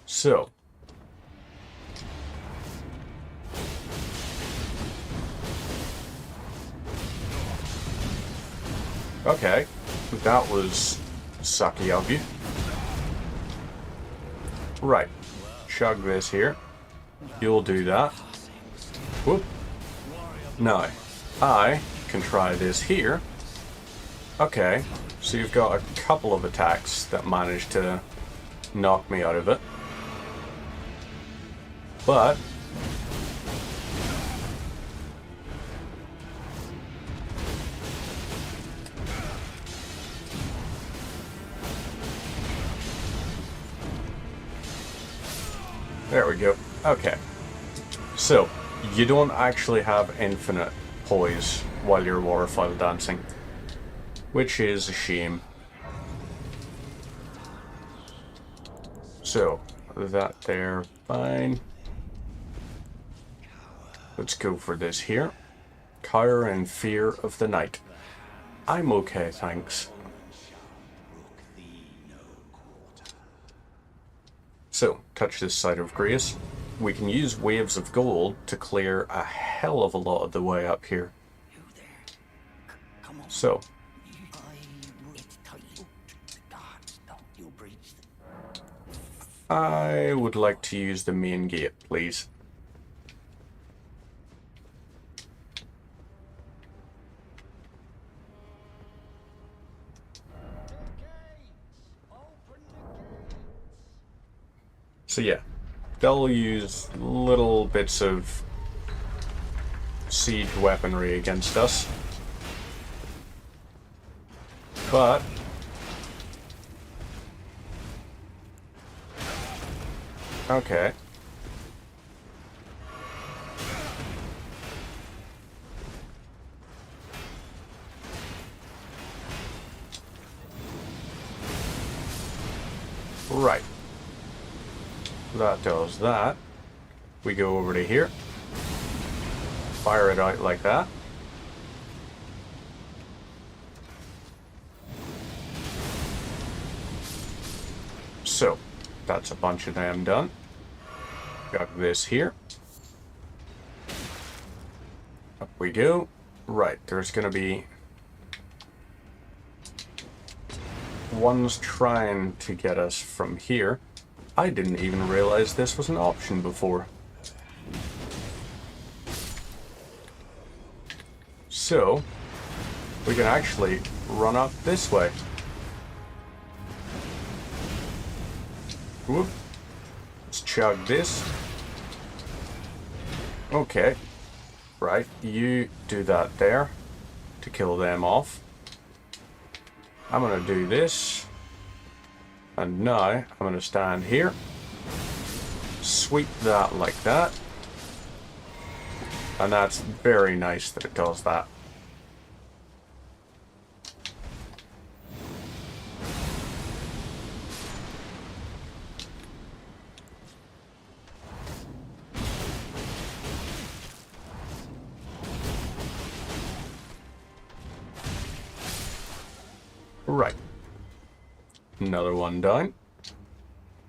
So. Okay, that was sucky of you. Right, chug this here. You'll do that. Whoop. Now, I can try this here. Okay, so you've got a couple of attacks that managed to knock me out of it. But there we go. Okay. So, you don't actually have infinite poise while you're waterfowl dancing, which is a shame. So, that there, fine. Let's go for this here. Cower in fear of the night. I'm okay, thanks. So, touch this side of grace. We can use waves of gold to clear a hell of a lot of the way up here. So, I would like to use the main gate, please. So yeah, they'll use little bits of siege weaponry against us. But okay. Right. That does that. We go over to here. Fire it out like that. So, that's a bunch of them done. Got this here. Up we go. Right, there's gonna be ones trying to get us from here. I didn't even realize this was an option before. So, we can actually run up this way. Whoop. Let's chug this. Okay. Right, you do that there to kill them off. I'm gonna do this. And now, I'm going to stand here, sweep that like that, and that's very nice that it does that. Right. Another one down.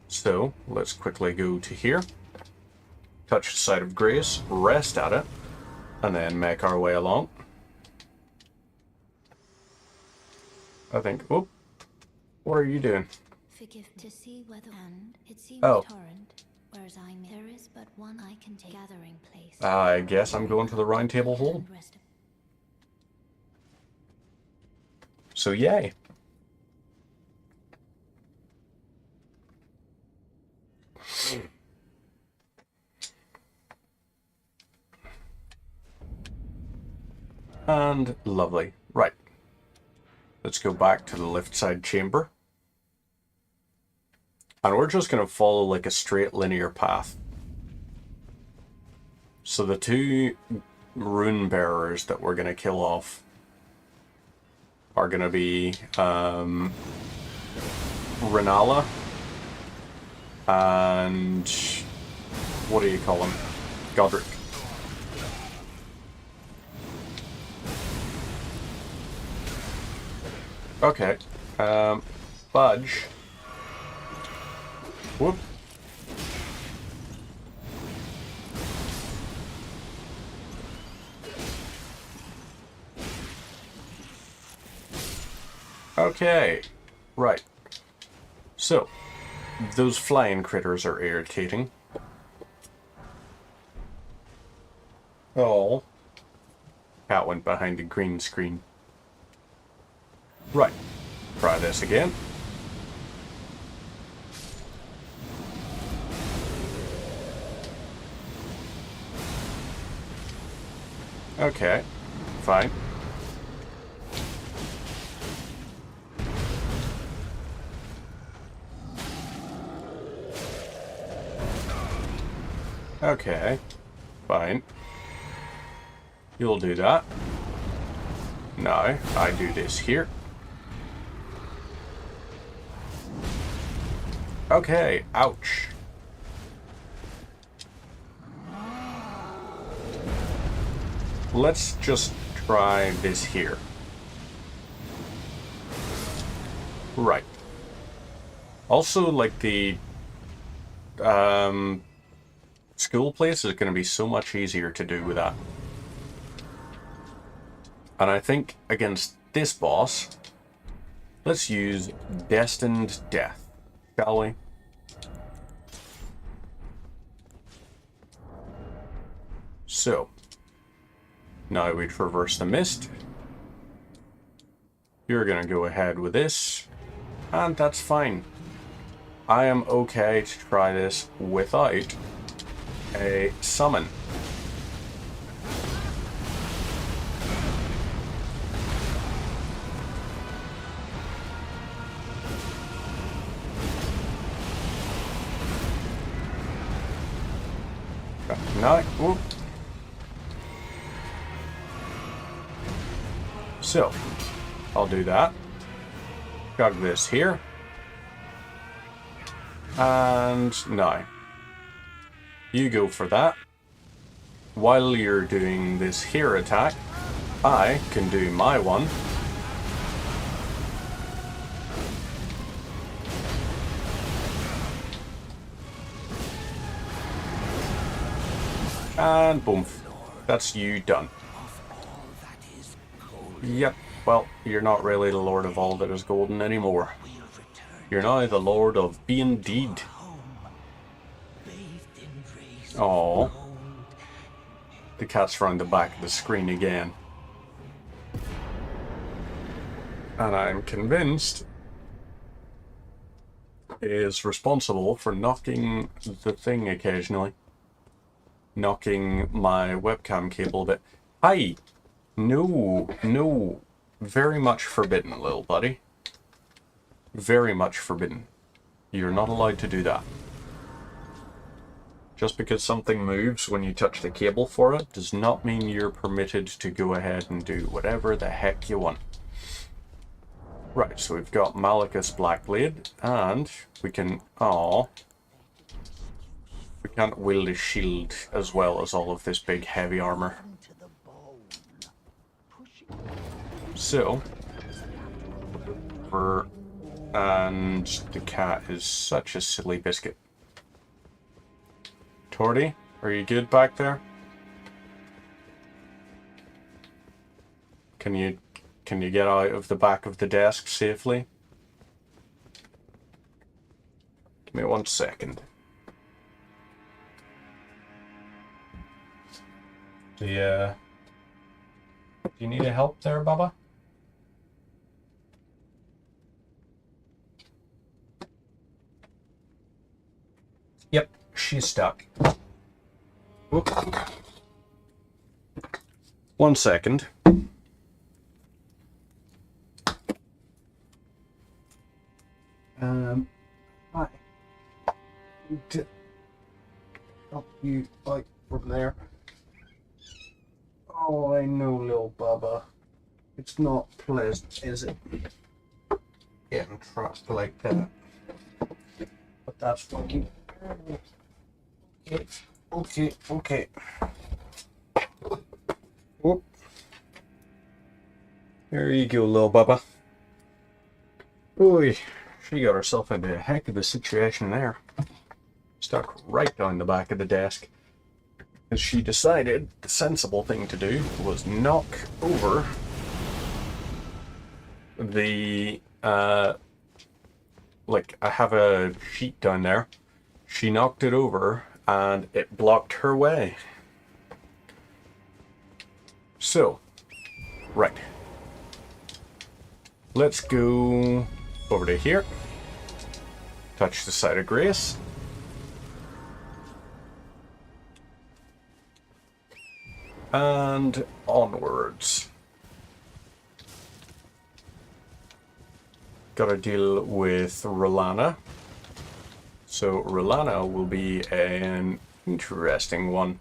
So, let's quickly go to here. Touch the side of grace, rest at it, and then make our way along. I think, oh, what are you doing? Forgive to see whether and it seems Oh. torrent, whereas there is but one I can take gathering place. I guess I'm going to the round table hall. So yay. And lovely. Right. Let's go back to the left side chamber. And we're just going to follow like a straight linear path. So the two rune bearers that we're going to kill off are going to be Renala and what do you call him? Godric. Okay. Budge. Whoop. Okay. Right. So, those flying critters are irritating. Oh. Cat went behind the green screen. Right. Try this again. Okay. Fine. Okay. Fine. You'll do that. Now, I do this here. Okay, ouch. Let's just try this here. Right. Also, like the school place is going to be so much easier to do with that. And I think against this boss, let's use Destined Death, shall we? So, now we traverse the mist. You're going to go ahead with this, and that's fine. I am okay to try this without a summon. No, whoop. So, I'll do that. Chug this here. And now, you go for that. While you're doing this here attack, I can do my one. And boom. That's you done. Yep, well, you're not really the Lord of all that is golden anymore. You're now the Lord of being deed. Oh, the cat's round the back of the screen again. And I'm convinced is responsible for knocking the thing occasionally. Knocking my webcam cable a bit. Hi! No, no. Very much forbidden, little buddy. Very much forbidden. You're not allowed to do that. Just because something moves when you touch the cable for it does not mean you're permitted to go ahead and do whatever the heck you want. Right, so we've got Malachus Blackblade, and we can... Aww. We can't wield a shield as well as all of this big heavy armor. So... And the cat is such a silly biscuit. Torty, are you good back there? Can you get out of the back of the desk safely? Give me 1 second. Do you need a help there, Bubba? Yep, she's stuck. Whoop. 1 second. Hi. Need to help you out from there. Oh, I know, little Bubba. It's not pleasant, is it? Getting trapped like that. That's funky. Okay. Whoop. There you go, little bubba. Oy, she got herself into a heck of a situation there. Stuck right down the back of the desk. As she decided the sensible thing to do was knock over the, like, I have a sheet down there. She knocked it over and it blocked her way. So, right. Let's go over to here. Touch the side of grace. And onwards. Gotta deal with Rolana. So Rolana will be an interesting one.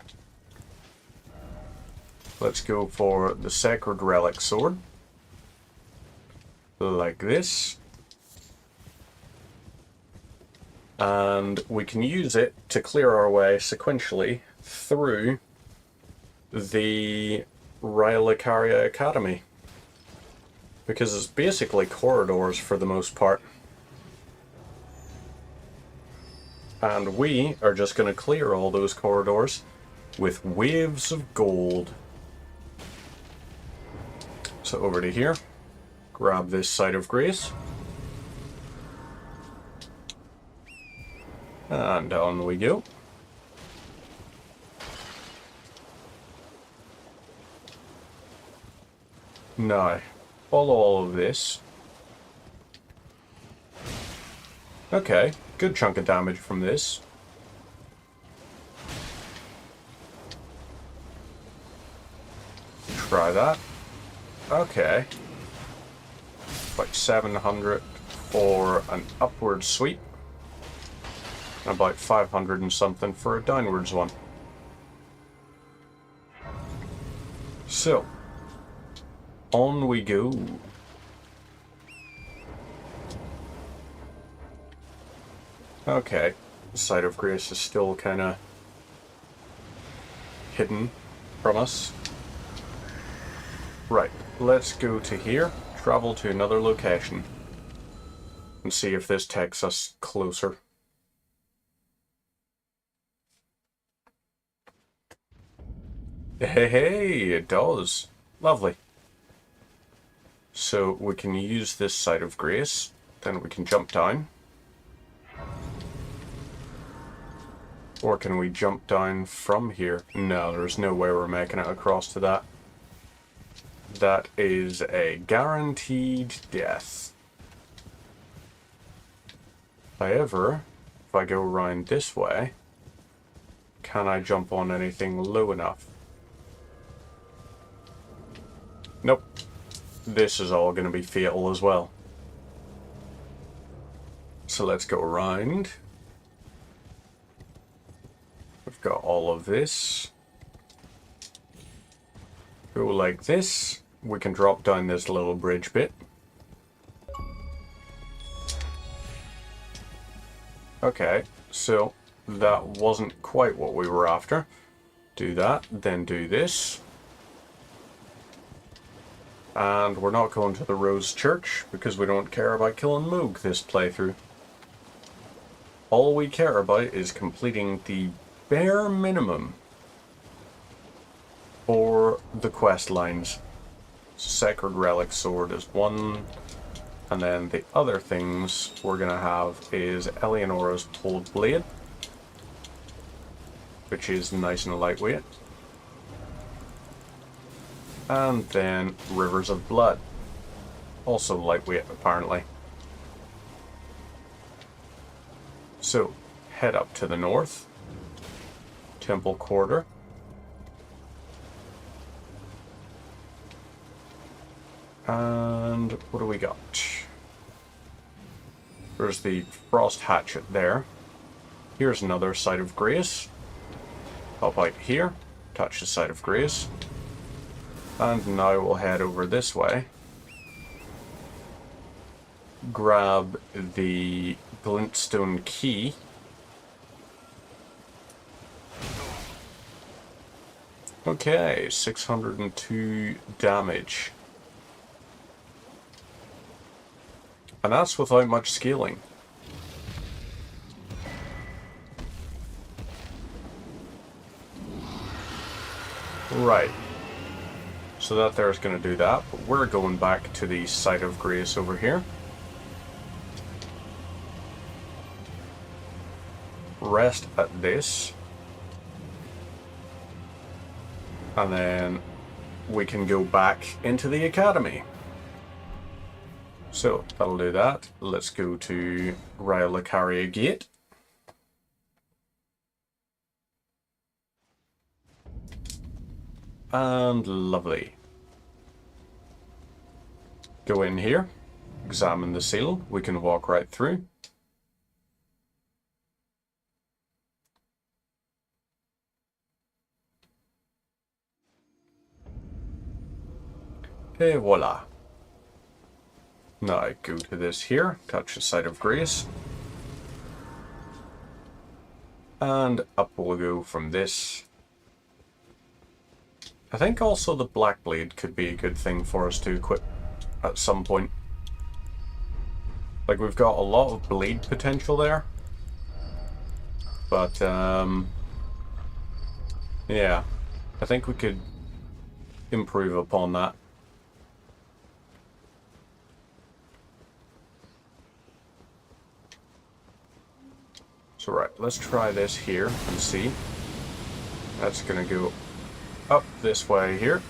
Let's go for the Sacred Relic Sword. Like this. And we can use it to clear our way sequentially through the Rhylicaria Academy. Because it's basically corridors for the most part. And we are just going to clear all those corridors with waves of gold. So over to here. Grab this side of grace. And down we go. Now, follow all of this. Okay, good chunk of damage from this. Try that. Okay. About 700 for an upward sweep. And about 500 and something for a downwards one. So, on we go. Okay, the side of grace is still kind of hidden from us. Right, let's go to here, travel to another location, and see if this takes us closer. Hey, it does. Lovely. So we can use this side of grace, then we can jump down. Or can we jump down from here? No, there's no way we're making it across to that. That is a guaranteed death. However, if I go around this way, can I jump on anything low enough? Nope. This is all going to be fatal as well. So let's go around. We've got all of this. Go like this. We can drop down this little bridge bit. Okay, so that wasn't quite what we were after. Do that, then do this. And we're not going to the Rose Church because we don't care about killing Moog this playthrough. All we care about is completing the bare minimum for the quest lines. Sacred Relic Sword is one, and then the other things we're going to have is Eleonora's Pulled Blade, which is nice and lightweight. And then Rivers of Blood, also lightweight apparently. So, head up to the north, Temple Quarter. And what do we got? There's the Frost Hatchet there. Here's another Site of Grace. Hop out here, touch the Site of Grace. And now we'll head over this way. Grab the Glintstone Key Okay, 602 damage. And that's without much scaling. Right. So that there's going to do that, but we're going back to the Site of Grace over here. Rest at this. And then we can go back into the Academy. So, that'll do that. Let's go to Rhyolaccaria Gate. And lovely. Go in here, examine the seal. We can walk right through. Et voila. Now I go to this here, touch the Site of Grace. And up we'll go from this. I think also the Black Blade could be a good thing for us to equip at some point. Like, we've got a lot of blade potential there. But, yeah. I think we could improve upon that. So right, let's try this here and see. That's gonna go up this way here.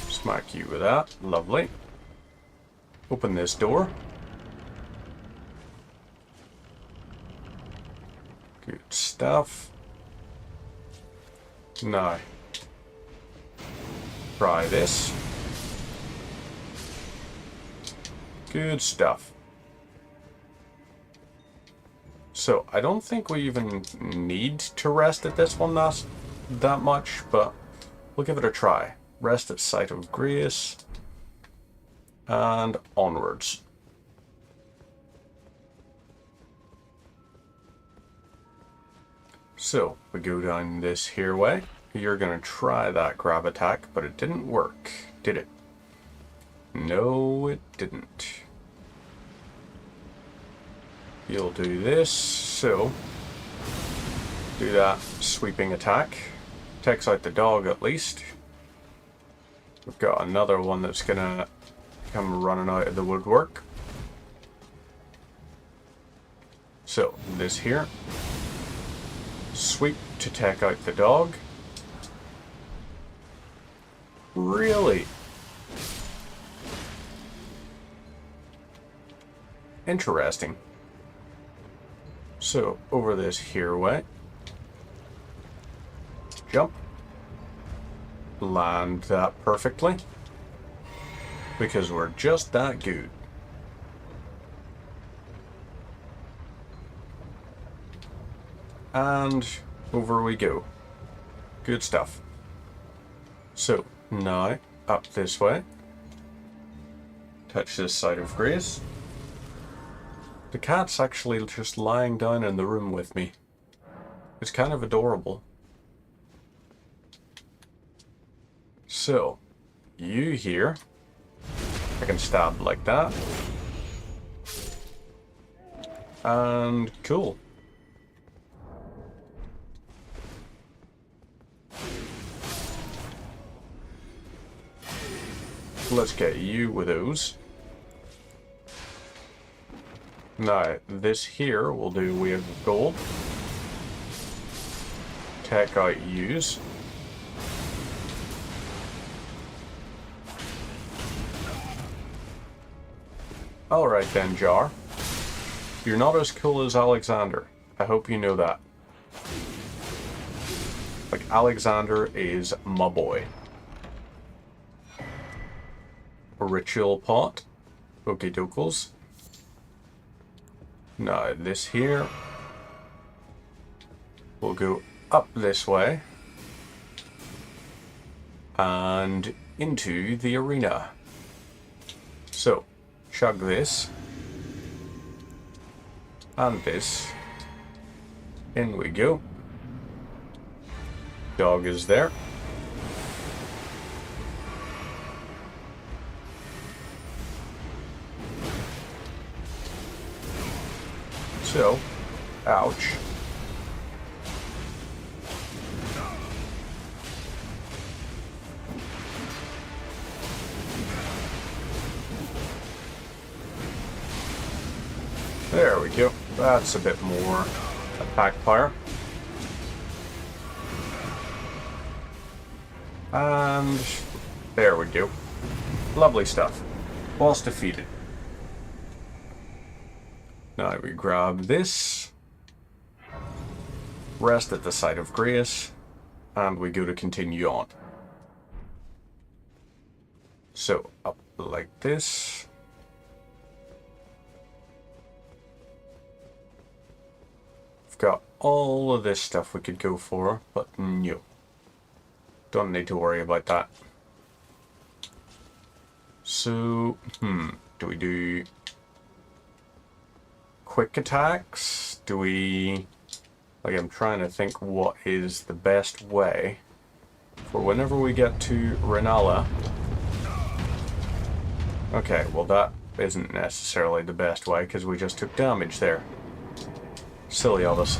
Smack you with that. Lovely. Open this door. Good stuff. Now, try this. Good stuff. So, I don't think we even need to rest at this one that much, but we'll give it a try. Rest at Site of Grace. And onwards. So, we go down this here way. You're gonna try that grab attack, but it didn't work, did it? No, it didn't. You'll do this, so do that sweeping attack. Takes out the dog at least. We've got another one that's gonna come running out of the woodwork. So, this here. Sweep to take out the dog. Really? Interesting. So, over this here way. Jump. Land that perfectly. Because we're just that good. And over we go. Good stuff. So, now, up this way. Touch this Site of Grace. The cat's actually just lying down in the room with me. It's kind of adorable. So, you here. I can stab like that. And cool. Let's get you with those. Now, this here will do Wave of Gold. Take out use. Alright then, Jar. You're not as cool as Alexander. I hope you know that. Like, Alexander is my boy. A ritual pot. Okie dokes. Now, this here will go up this way and into the arena. So, chug this and this In we go. Dog is there. So, ouch. There we go. That's a bit more attack fire. And there we go. Lovely stuff. Boss defeated. Now we grab this, rest at the site of grace, and we go to continue on. So, up like this. We've got all of this stuff we could go for, but no. Don't need to worry about that. So, do we do quick attacks? Do we... Like, I'm trying to think what is the best way for whenever we get to Renala. Okay, well that isn't necessarily the best way because we just took damage there. Silly of us.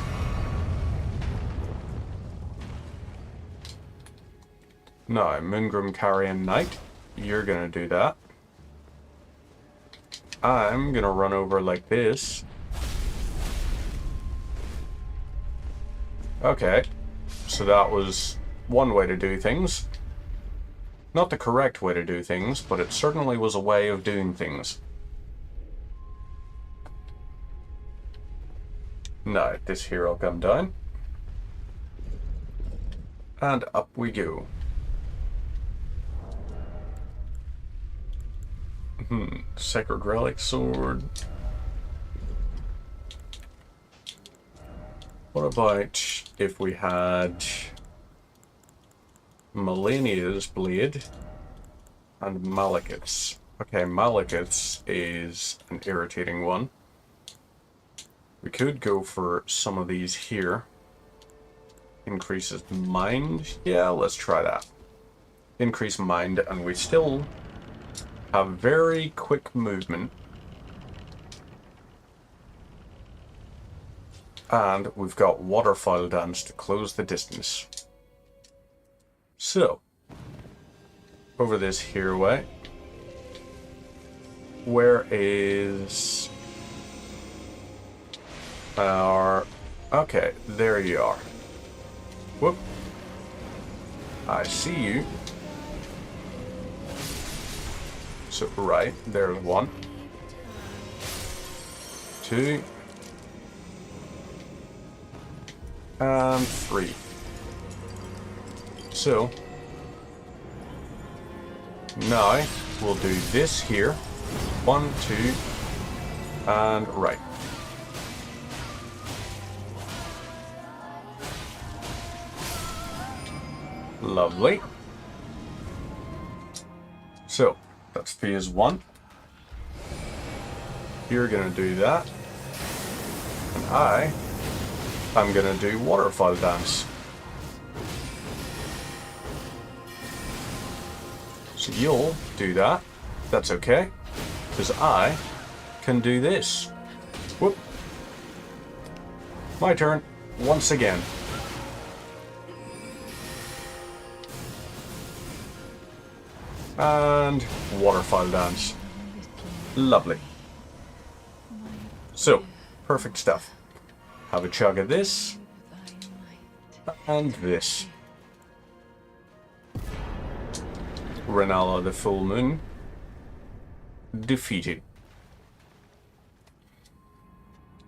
Now, Moongrim Carrion Knight, you're gonna do that. I'm gonna run over like this. Okay, so that was one way to do things. Not the correct way to do things, but it certainly was a way of doing things. Now, this here will come down. And up we go. Sacred Relic Sword. What about if we had Melania's Blade and Malekith's? Okay, Malekith's is an irritating one. We could go for some of these here. Increases mind. Yeah, let's try that. Increase mind, and we still have very quick movement. And we've got Waterfowl Dance to close the distance. So, over this here way. Where is our... Okay, there you are. Whoop. I see you. So, right, there's 1, 2, and 3. So, now we'll do this here. 1, 2, and right. Lovely. So, that's phase 1. You're gonna do that. And I'm gonna do Waterfowl Dance. So you'll do that. That's okay. Because I can do this. Whoop. My turn. Once again. And Waterfowl Dance. Lovely. So, perfect stuff. Have a chug of this. And this. Renala the Full Moon. Defeated.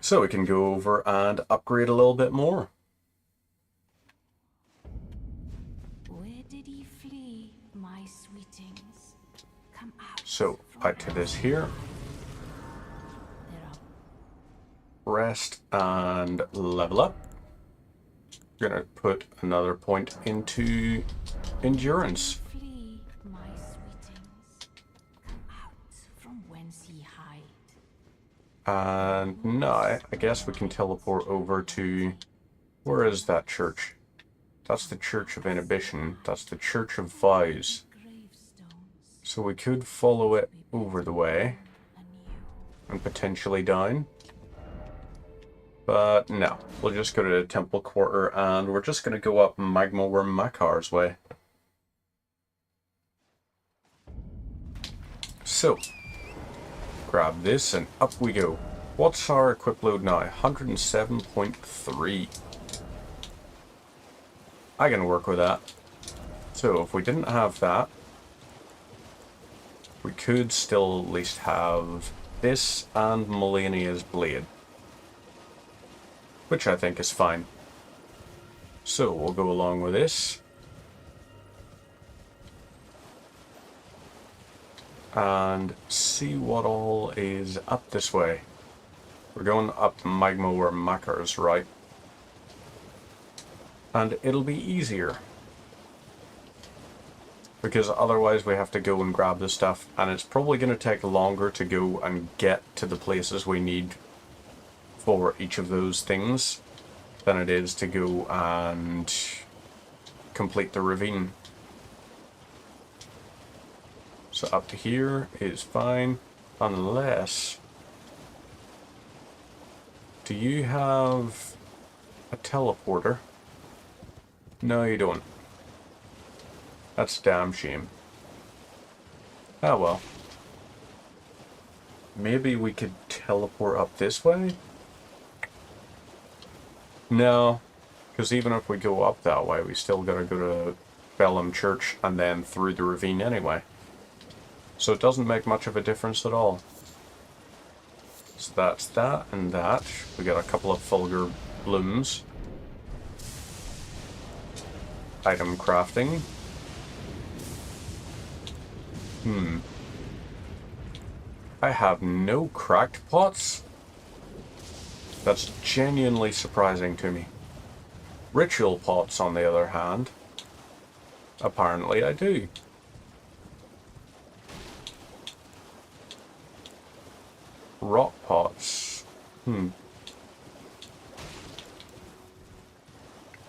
So we can go over and upgrade a little bit more. Where did he flee, my sweetings? Come out. So, back to this here. Rest and level up. We're gonna put another point into endurance. Flee, my sweetings. Come out from whence ye hide. And now, I guess we can teleport over to Where is that church? That's the Church of Inhibition. That's the Church of Vows. Gravestones So we could follow it over the way anew. and potentially down. But no, we'll just go to the Temple Quarter and we're just going to go up Magma Worm Makar's way. So, grab this and up we go. What's our equip load now? 107.3. I can work with that. So if we didn't have that, we could still at least have this and Melania's Blade, which I think is fine. So we'll go along with this. And see what all is up this way. We're going up Magma Worm Makar's, right? And it'll be easier. Because otherwise we have to go and grab the stuff, and it's probably going to take longer to go and get to the places we need for each of those things than it is to go and complete the ravine. So up to here is fine, unless... Do you have a teleporter? No, you don't. That's a damn shame. Ah well. Maybe we could teleport up this way? No, because even if we go up that way, we still gotta go to Bellum Church and then through the ravine anyway. So it doesn't make much of a difference at all. So that's that and that. We got a couple of Fulgur blooms. Item crafting. I have no cracked pots? That's genuinely surprising to me. Ritual pots, on the other hand, apparently I do. Rock pots.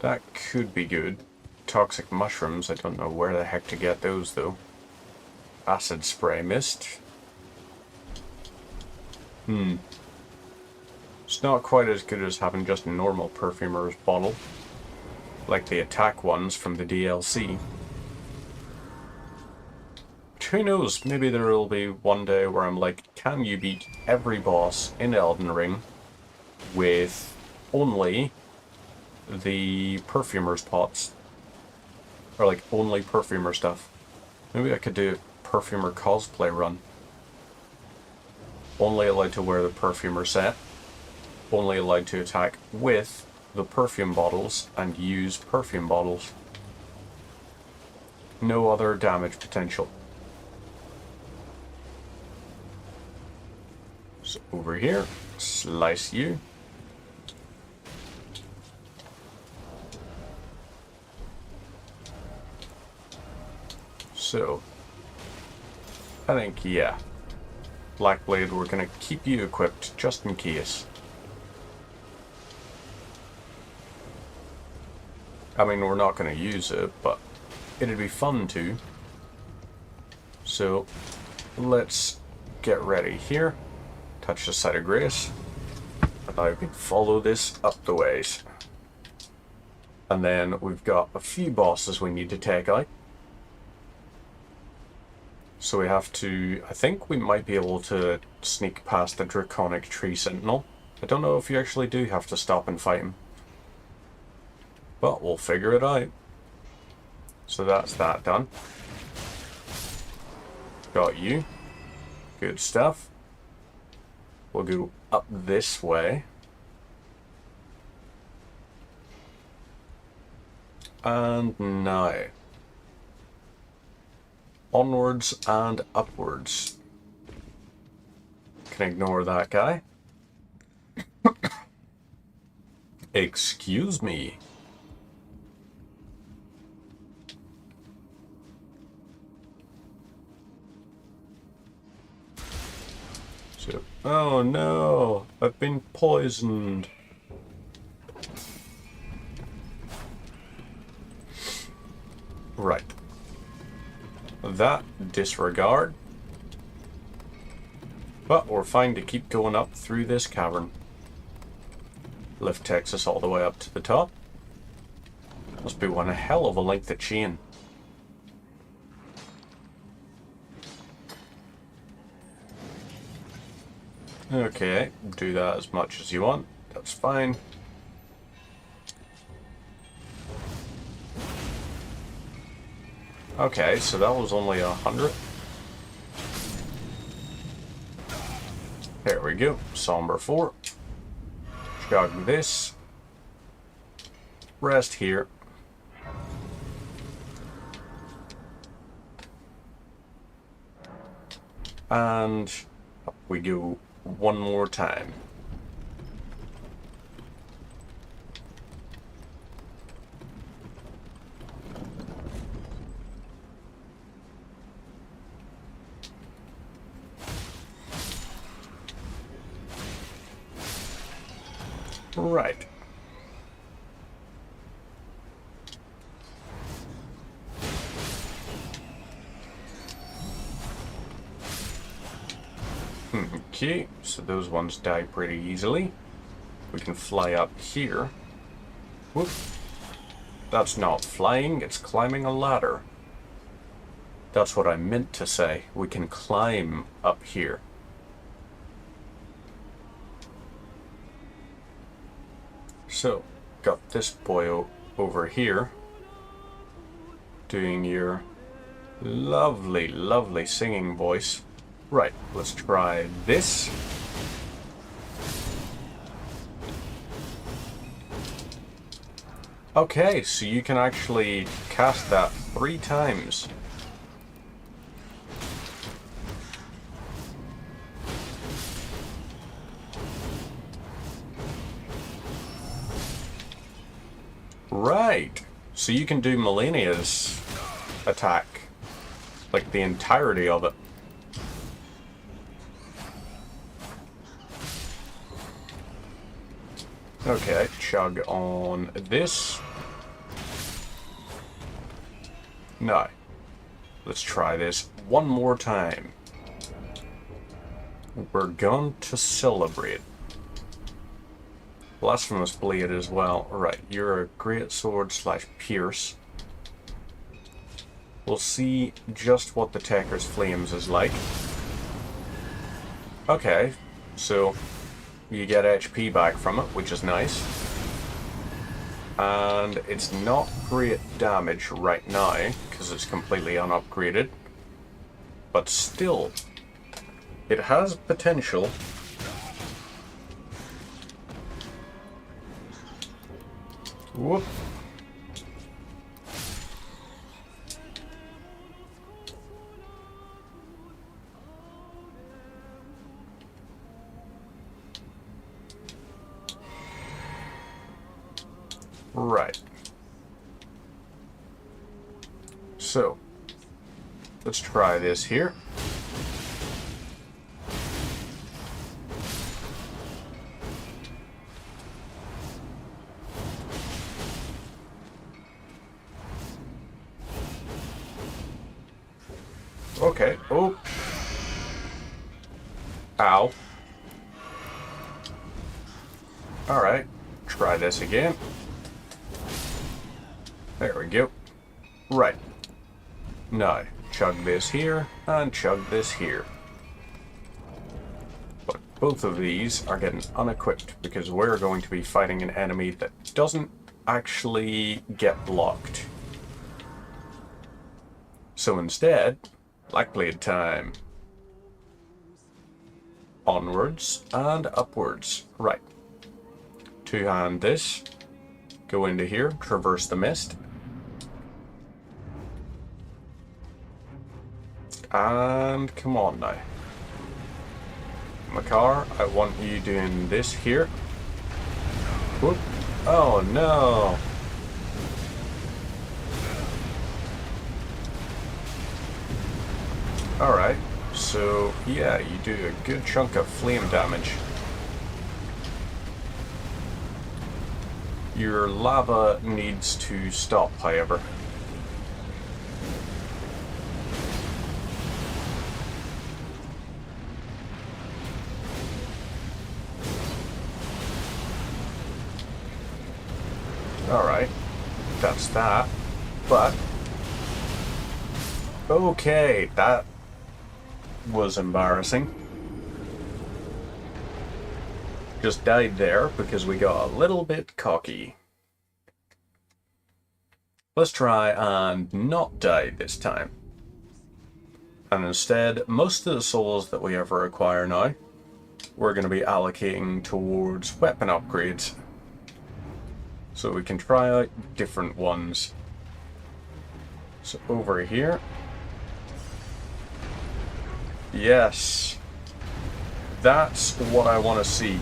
That could be good. Toxic mushrooms, I don't know where the heck to get those though. Acid spray mist. It's not quite as good as having just a normal perfumer's bottle, like the attack ones from the DLC. Who knows, maybe there will be one day where I'm like, can you beat every boss in Elden Ring with only the perfumer's pots? Or like only perfumer stuff. Maybe I could do a perfumer cosplay run. Only allowed to wear the perfumer set. Only allowed to attack with the perfume bottles and use perfume bottles. No other damage potential. So over here, slice you. So, I think, yeah. Blackblade, we're going to keep you equipped just in case. I mean, we're not going to use it, but it'd be fun to. So, let's get ready here. Touch the site of grace. And now we can follow this up the ways. And then we've got a few bosses we need to take out. So we have to, I think we might be able to sneak past the Draconic Tree Sentinel. I don't know if you actually do have to stop and fight him. But we'll figure it out. So that's that done. Got you. Good stuff. We'll go up this way. And now. Onwards and upwards. Can ignore that guy. Excuse me. So, oh no, I've been poisoned. Right. That disregard. But we're fine to keep going up through this cavern. Lift takes us all the way up to the top. Must be one hell of a length of chain. Okay, do that as much as you want. That's fine. Okay, so that was only 100. There we go. Somber 4. Jog this. Rest here. And up we go one more time. Right. Okay, so those ones die pretty easily. We can fly up here. Whoop. That's not flying, it's climbing a ladder. That's what I meant to say. We can climb up here. So, got this boy over here doing your lovely, lovely singing voice. Right, let's try this. Okay, so you can actually cast that 3 times. Right, so you can do Melania's attack, like the entirety of it. Okay, chug on this. No. Let's try this one more time. We're going to celebrate. Blasphemous Blade as well. Right, you're a great sword / pierce. We'll see just what the Taker's Flames is like. Okay, so you get HP back from it, which is nice. And it's not great damage right now, because it's completely unupgraded. But still, it has potential. Whoop. Right. So, let's try this here. Okay. Oh. Ow. Alright. Try this again. There we go. Right. Now, chug this here, and chug this here. But both of these are getting unequipped, because we're going to be fighting an enemy that doesn't actually get blocked. So instead, Blackblade time. Onwards and upwards. Right. Two-hand this. Go into here, traverse the mist. And come on now. Makar, I want you doing this here. Whoop. Oh no. Alright, so yeah, you do a good chunk of flame damage. Your lava needs to stop, however. Alright. That's that. But... okay, that was embarrassing. Just died there because we got a little bit cocky. Let's try and not die this time. And instead, most of the souls that we ever acquire now, we're going to be allocating towards weapon upgrades. So we can try out different ones. So over here. Yes. That's what I want to see.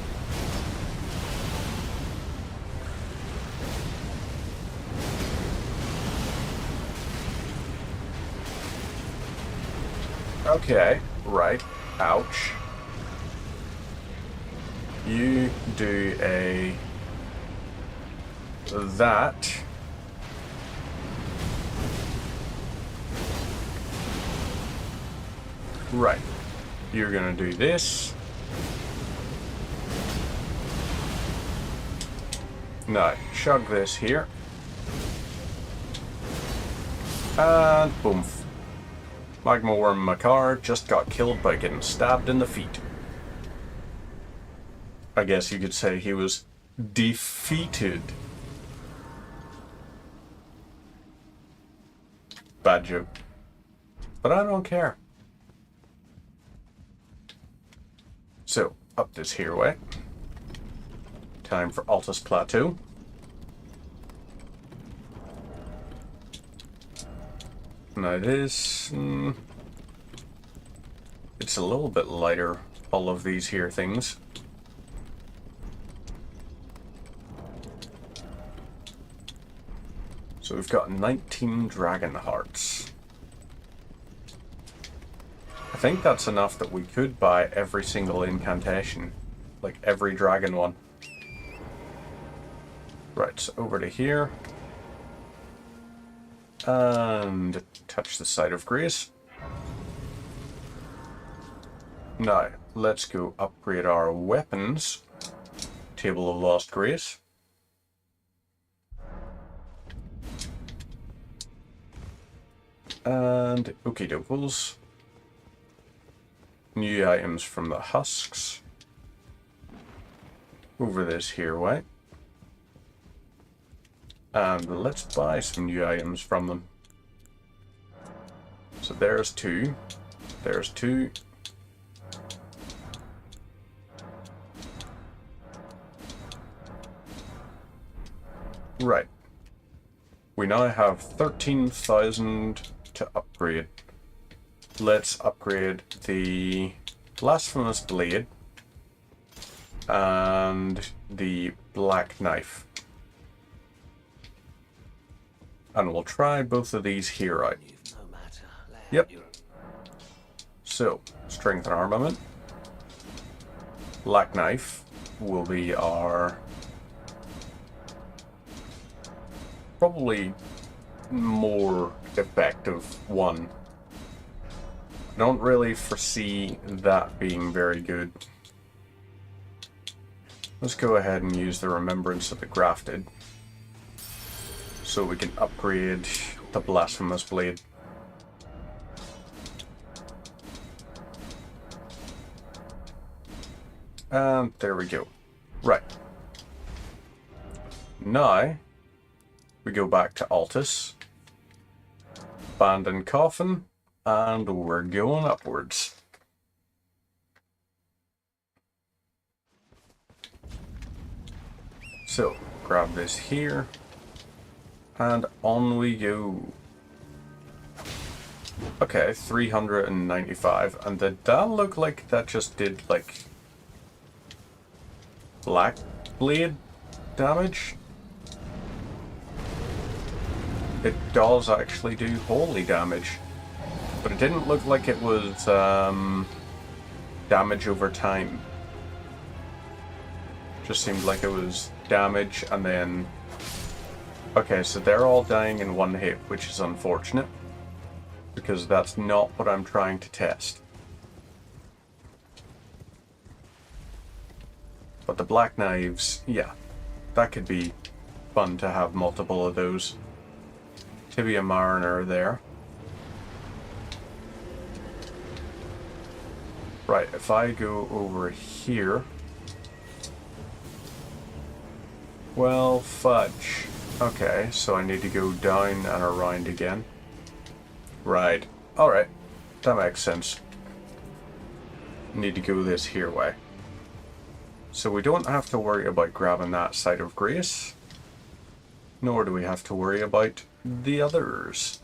Okay, right. Ouch. You do a... that. Right. You're gonna do this. Now, chug this here. And boom. Magma Worm Makar just got killed by getting stabbed in the feet. I guess you could say he was defeated. Bad joke. But I don't care. So, up this here way. Time for Altus Plateau. Now this... it's a little bit lighter, all of these here things. So we've got 19 Dragon Hearts. I think that's enough that we could buy every single incantation. Like every dragon one. Right, so over to here. And touch the site of grace. Now, let's go upgrade our weapons. Table of Lost Grace. And okie dokes. New items from the husks. Over this here way. And let's buy some new items from them. So there's two. There's two. Right. We now have 13,000 to upgrade. Let's upgrade the Blasphemous Blade and the Black Knife. And we'll try both of these here out. Yep. So, strength and armament. Black Knife will be our... probably more effective one. I don't really foresee that being very good. Let's go ahead and use the Remembrance of the Grafted. So we can upgrade the Blasphemous Blade. And there we go. Right. Now, we go back to Altus. Abandoned Coffin. And we're going upwards. So, grab this here. And on we go. Okay, 395. And did that look like that just did, like, Black Blade damage? It does actually do holy damage. But it didn't look like it was damage over time. Just seemed like it was damage and then... Okay, so they're all dying in one hit, which is unfortunate. Because that's not what I'm trying to test. But the Black Knives, yeah, that could be fun to have multiple of those. Tibia Mariner there. Right, if I go over here... Well, fudge. Okay, so I need to go down and around again. Right. Alright. That makes sense. Need to go this here way. So we don't have to worry about grabbing that side of grace. Nor do we have to worry about the others.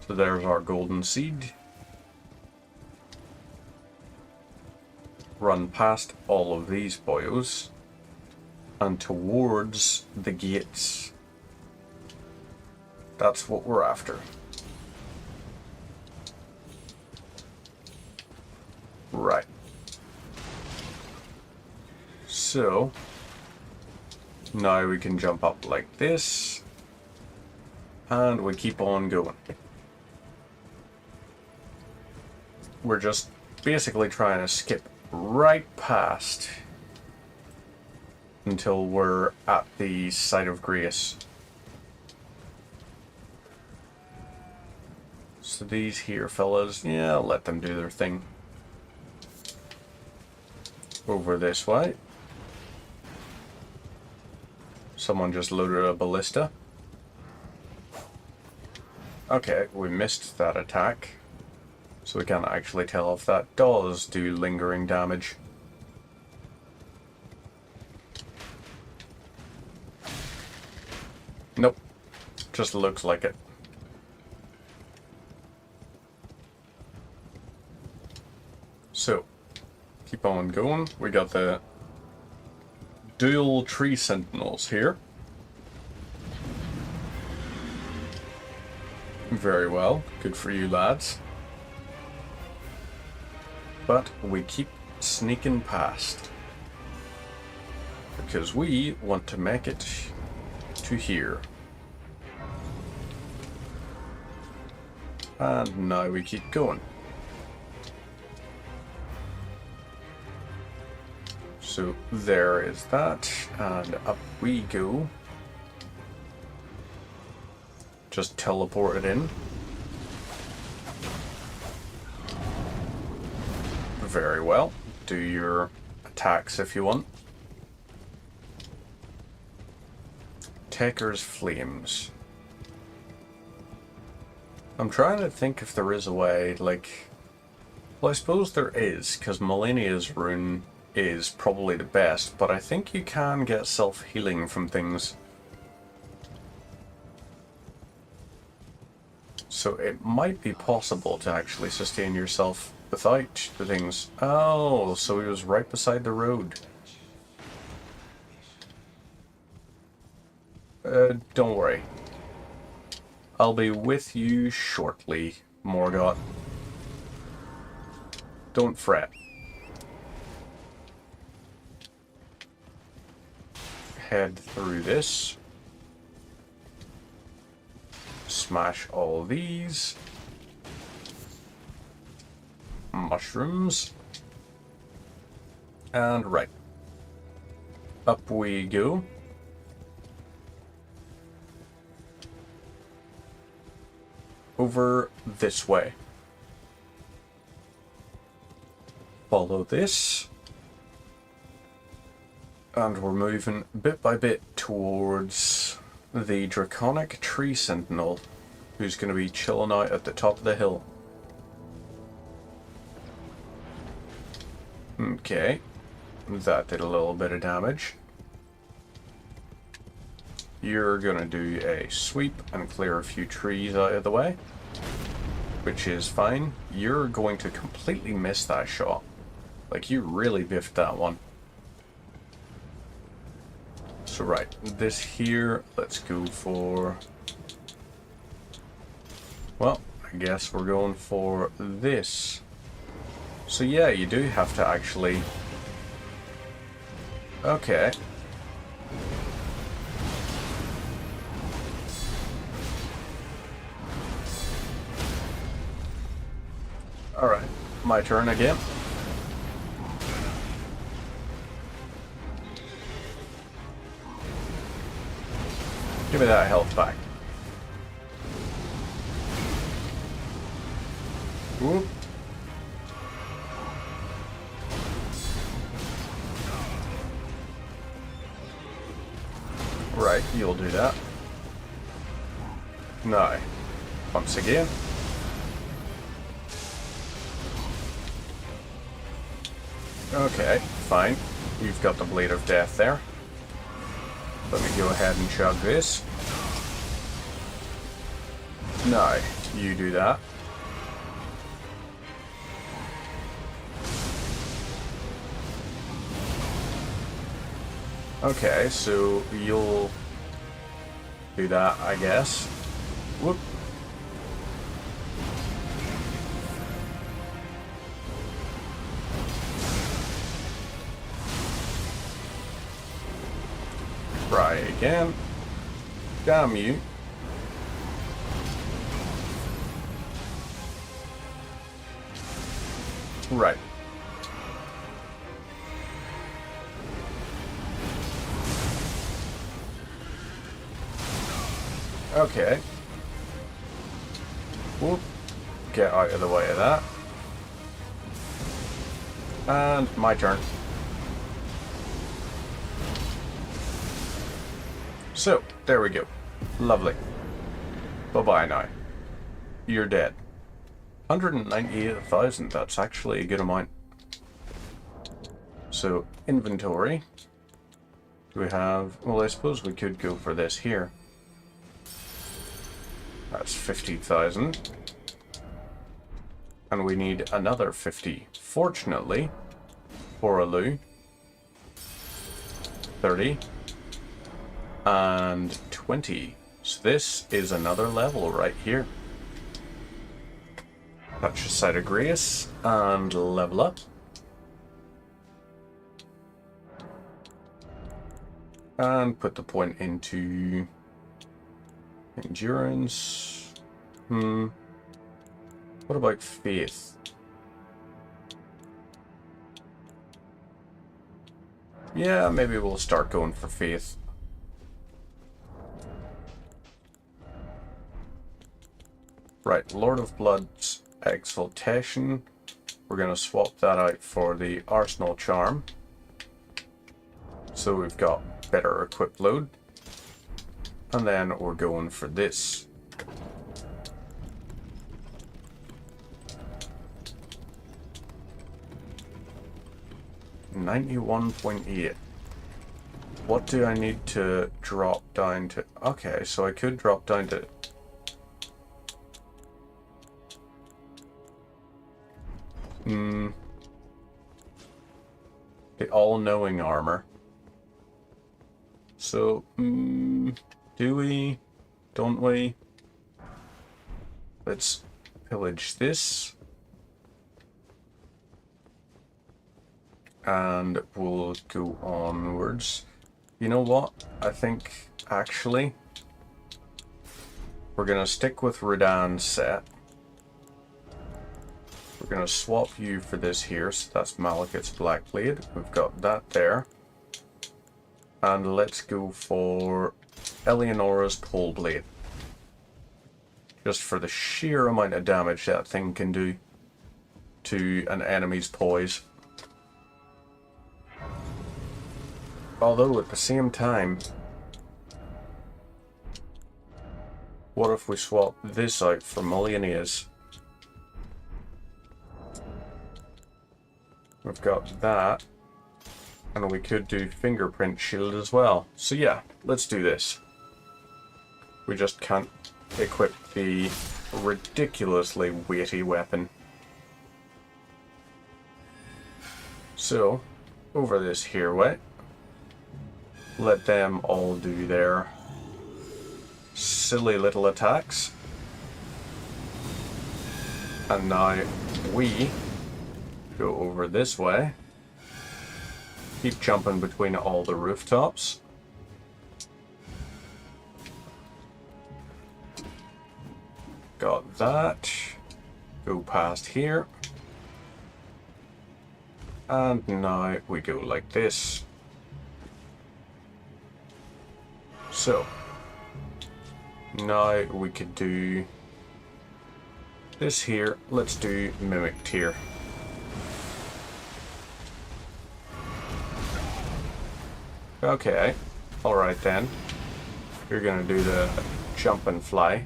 So there's our golden seed. Run past all of these boyos. And towards the gates. That's what we're after. Right. So, now we can jump up like this. And we keep on going. We're just basically trying to skip right past until we're at the site of grace. So these here fellas, yeah, I'll let them do their thing. Over this way. Someone just loaded a ballista. Okay, we missed that attack. So we can't actually tell if that does do lingering damage. Nope. Just looks like it. So, keep on going. We got the dual tree sentinels here. Very well. Good for you, lads. But we keep sneaking past. Because we want to make it to here. And now we keep going. So there is that, and up we go. Just teleport it in. Very well. Do your attacks if you want. Taker's Flames. I'm trying to think if there is a way, like... Well, I suppose there is, because Melania's rune is probably the best, but I think you can get self-healing from things. So it might be possible to actually sustain yourself without the things. Oh, so he was right beside the road. Don't worry. I'll be with you shortly, Morgott. Don't fret. Head through this. Smash all these. Mushrooms. And right. Up we go. Over this way. Follow this. And we're moving bit by bit towards the Draconic Tree Sentinel, who's going to be chilling out at the top of the hill. Okay. That did a little bit of damage. You're going to do a sweep and clear a few trees out of the way, which is fine. You're going to completely miss that shot. Like, you really biffed that one. So right, this here, let's go for... Well, I guess we're going for this. So yeah, you do have to actually... Okay. Alright, my turn again. Give me that health back. Whoop. Right, you'll do that. Now, once again. Okay, fine. You've got the Blade of Death there. Let me go ahead and chug this. Now, you do that. Okay, so you'll do that, I guess. Whoop. Try again. Damn you. Right. Okay. Whoop. Get out of the way of that. And my turn. So, there we go. Lovely. Bye-bye now. You're dead. 198,000, that's actually a good amount. So, inventory. Do we have... Well, I suppose we could go for this here. That's 50,000. And we need another 50. Fortunately, for Alu. 30. And 20. So this is another level right here. Touch a Site of Grace and level up. And put the point into endurance. What about faith? Yeah, maybe we'll start going for faith. Right, Lord of Blood's Exaltation. We're going to swap that out for the Arsenal Charm. So we've got better equip load. And then we're going for this. $91.8. What do I need to drop down to? Okay, so I could drop down to... The all-knowing armor. So, do we? Don't we? Let's pillage this. And we'll go onwards. You know what? I think, actually, we're going to stick with Radan's set. We're going to swap you for this here, so that's Malekith's Blackblade. We've got that there. And let's go for Eleonora's Poleblade. Just for the sheer amount of damage that thing can do to an enemy's poise. Although at the same time, what if we swap this out for Mullioneers? We've got that, and we could do Fingerprint Shield as well. So yeah, let's do this. We just can't equip the ridiculously weighty weapon. So, over this here way. Let them all do their silly little attacks. And now we go over this way. Keep jumping between all the rooftops. Got that. Go past here. And now we go like this. So, Now we could do this here. Let's do Mimic Tier. Okay, alright then. You're gonna do the jump and fly.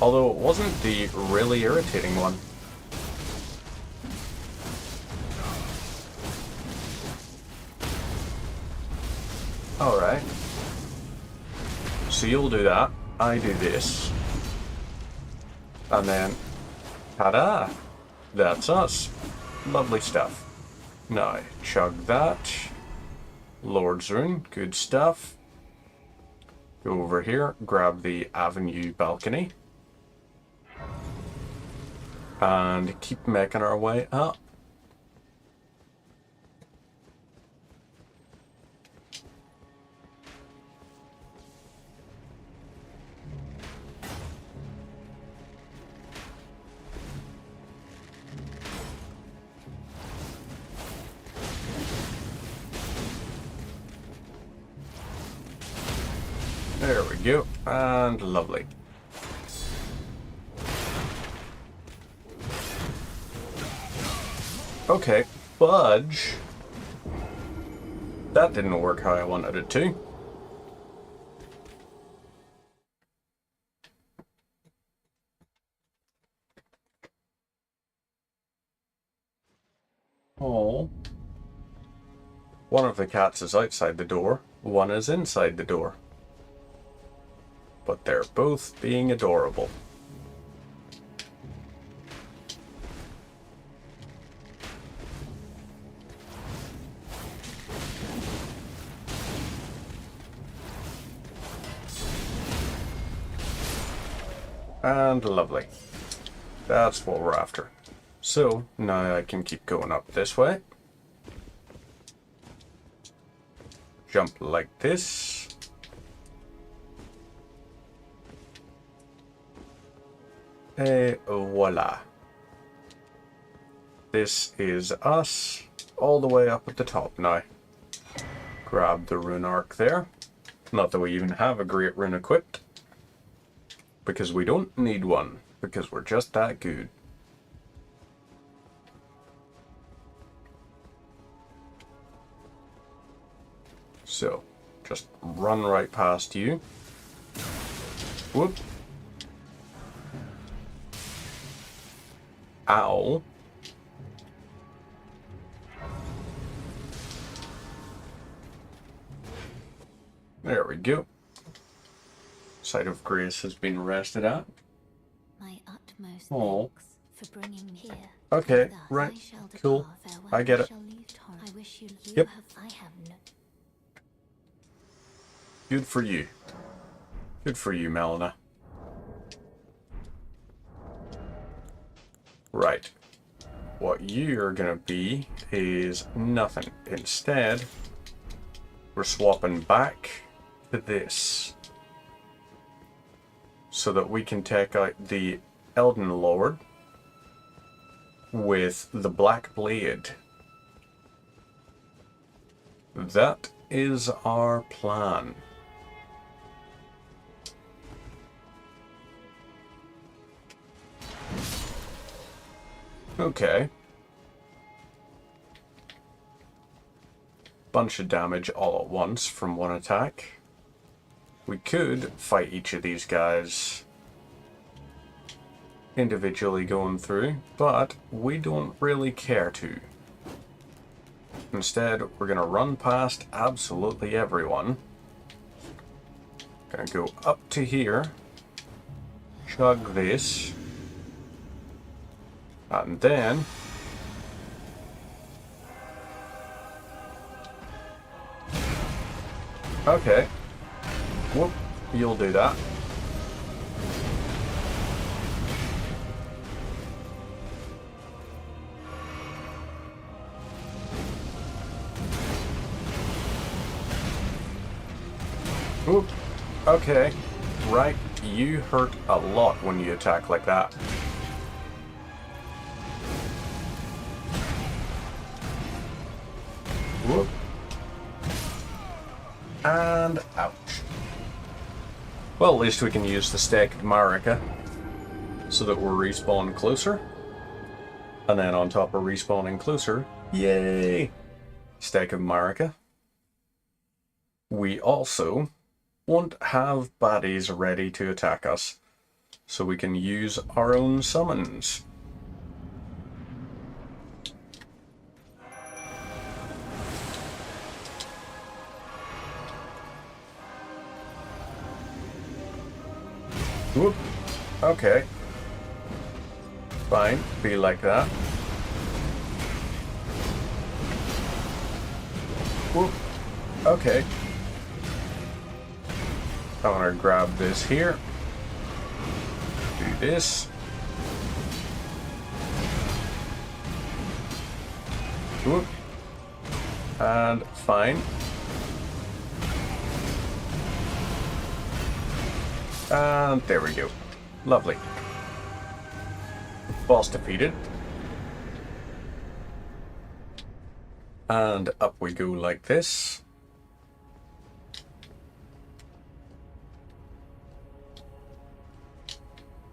Although it wasn't the really irritating one. Alright. So you'll do that. I do this. And then, ta-da! That's us. Lovely stuff. Now, chug that. Lord's Rune, good stuff. Go over here, grab the Avenue balcony. And keep making our way up. There we go, and lovely. Okay, fudge. That didn't work how I wanted it to. Oh. One of the cats is outside the door, one is inside the door. But they're both being adorable. And lovely. That's what we're after. So, now I can keep going up this way. Jump like this. Et voila. This is us all the way up at the top now. Grab the rune arc there. Not that we even have a great rune equipped. Because we don't need one. Because we're just that good. So, just run right past you. Whoop. Ow. There we go. Site of Grace has been rested at. My utmost Oh. thanks for bringing me here. Okay, Thus right, I shall cool. depart, farewell, I get it. shall leave Torrent. I wish you Yep. I have no. Good for you. Good for you, Melina. Right. What you're gonna be is nothing. Instead, we're swapping back to this. So that we can take out the Elden Lord with the Black Blade. That is our plan. Okay. Bunch of damage all at once from one attack. We could fight each of these guys individually going through, but we don't really care to. Instead, we're gonna run past absolutely everyone. Gonna go up to here, chug this, and then okay. Whoop, you'll do that. Whoop, okay. Right, you hurt a lot when you attack like that. Whoop. And ouch. Well, at least we can use the Stake of Marika so that we're respawning closer. And then on top of respawning closer, yay! Stake of Marika. We also won't have baddies ready to attack us, so we can use our own summons. Whoop. Okay. Fine. Be like that. Whoop. Okay. I'm gonna grab this here. Do this. Whoop. And fine. And there we go. Lovely. Boss defeated. And up we go like this.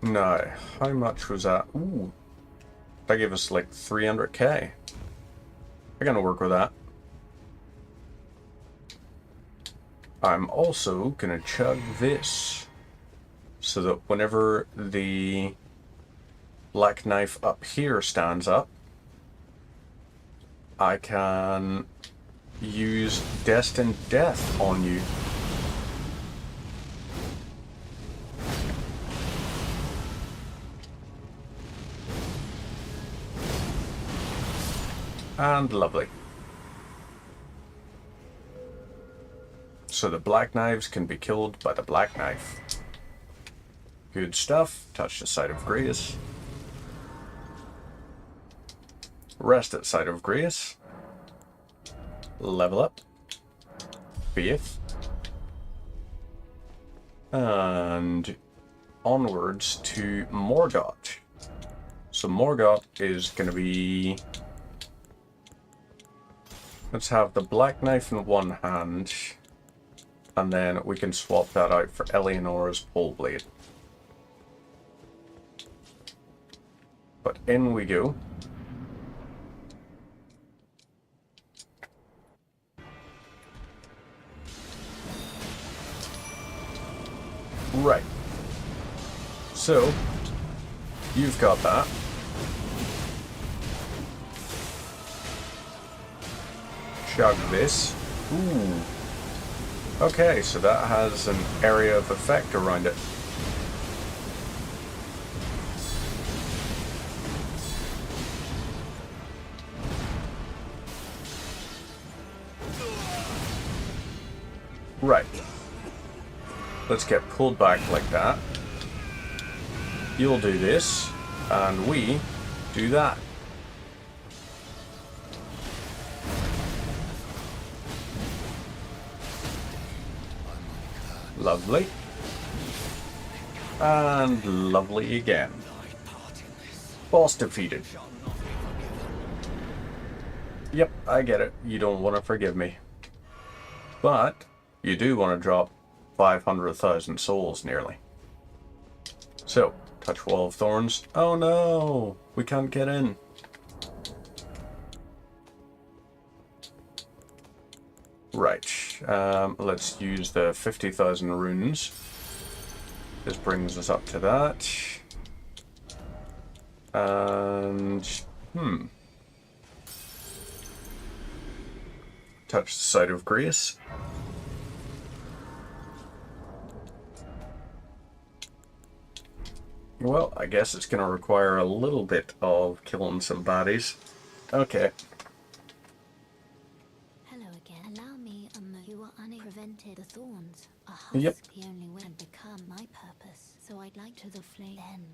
Now, how much was that? Ooh. That gave us like 300k. I'm gonna work with that. I'm also gonna chug this, so that whenever the black knife up here stands up, I can use Destined Death on you. And lovely. So the black knives can be killed by the black knife. Good stuff. Touch the site of grace. Rest at site of grace. Level up. Faith. And onwards to Morgott. So Morgott is going to be... Let's have the black knife in one hand, and then we can swap that out for Eleonora's pole blade. But in we go. Right. So, you've got that. Chug this. Ooh. Okay, so that has an area of effect around it. Right. Let's get pulled back like that. You'll do this, and we do that. Lovely. And lovely again. Boss defeated. Yep, I get it. You don't want to forgive me. But you do want to drop 500,000 souls nearly. So, touch Wall of Thorns. Oh no! We can't get in. Right. Let's use the 50,000 runes. This brings us up to that. And... touch the site of grace. Well, I guess it's going to require a little bit of killing some baddies. Okay. Hello again. Allow me a moment. You are prevented the thorns. A husk, Yep. the only way to become my purpose. So I'd like to the flame then.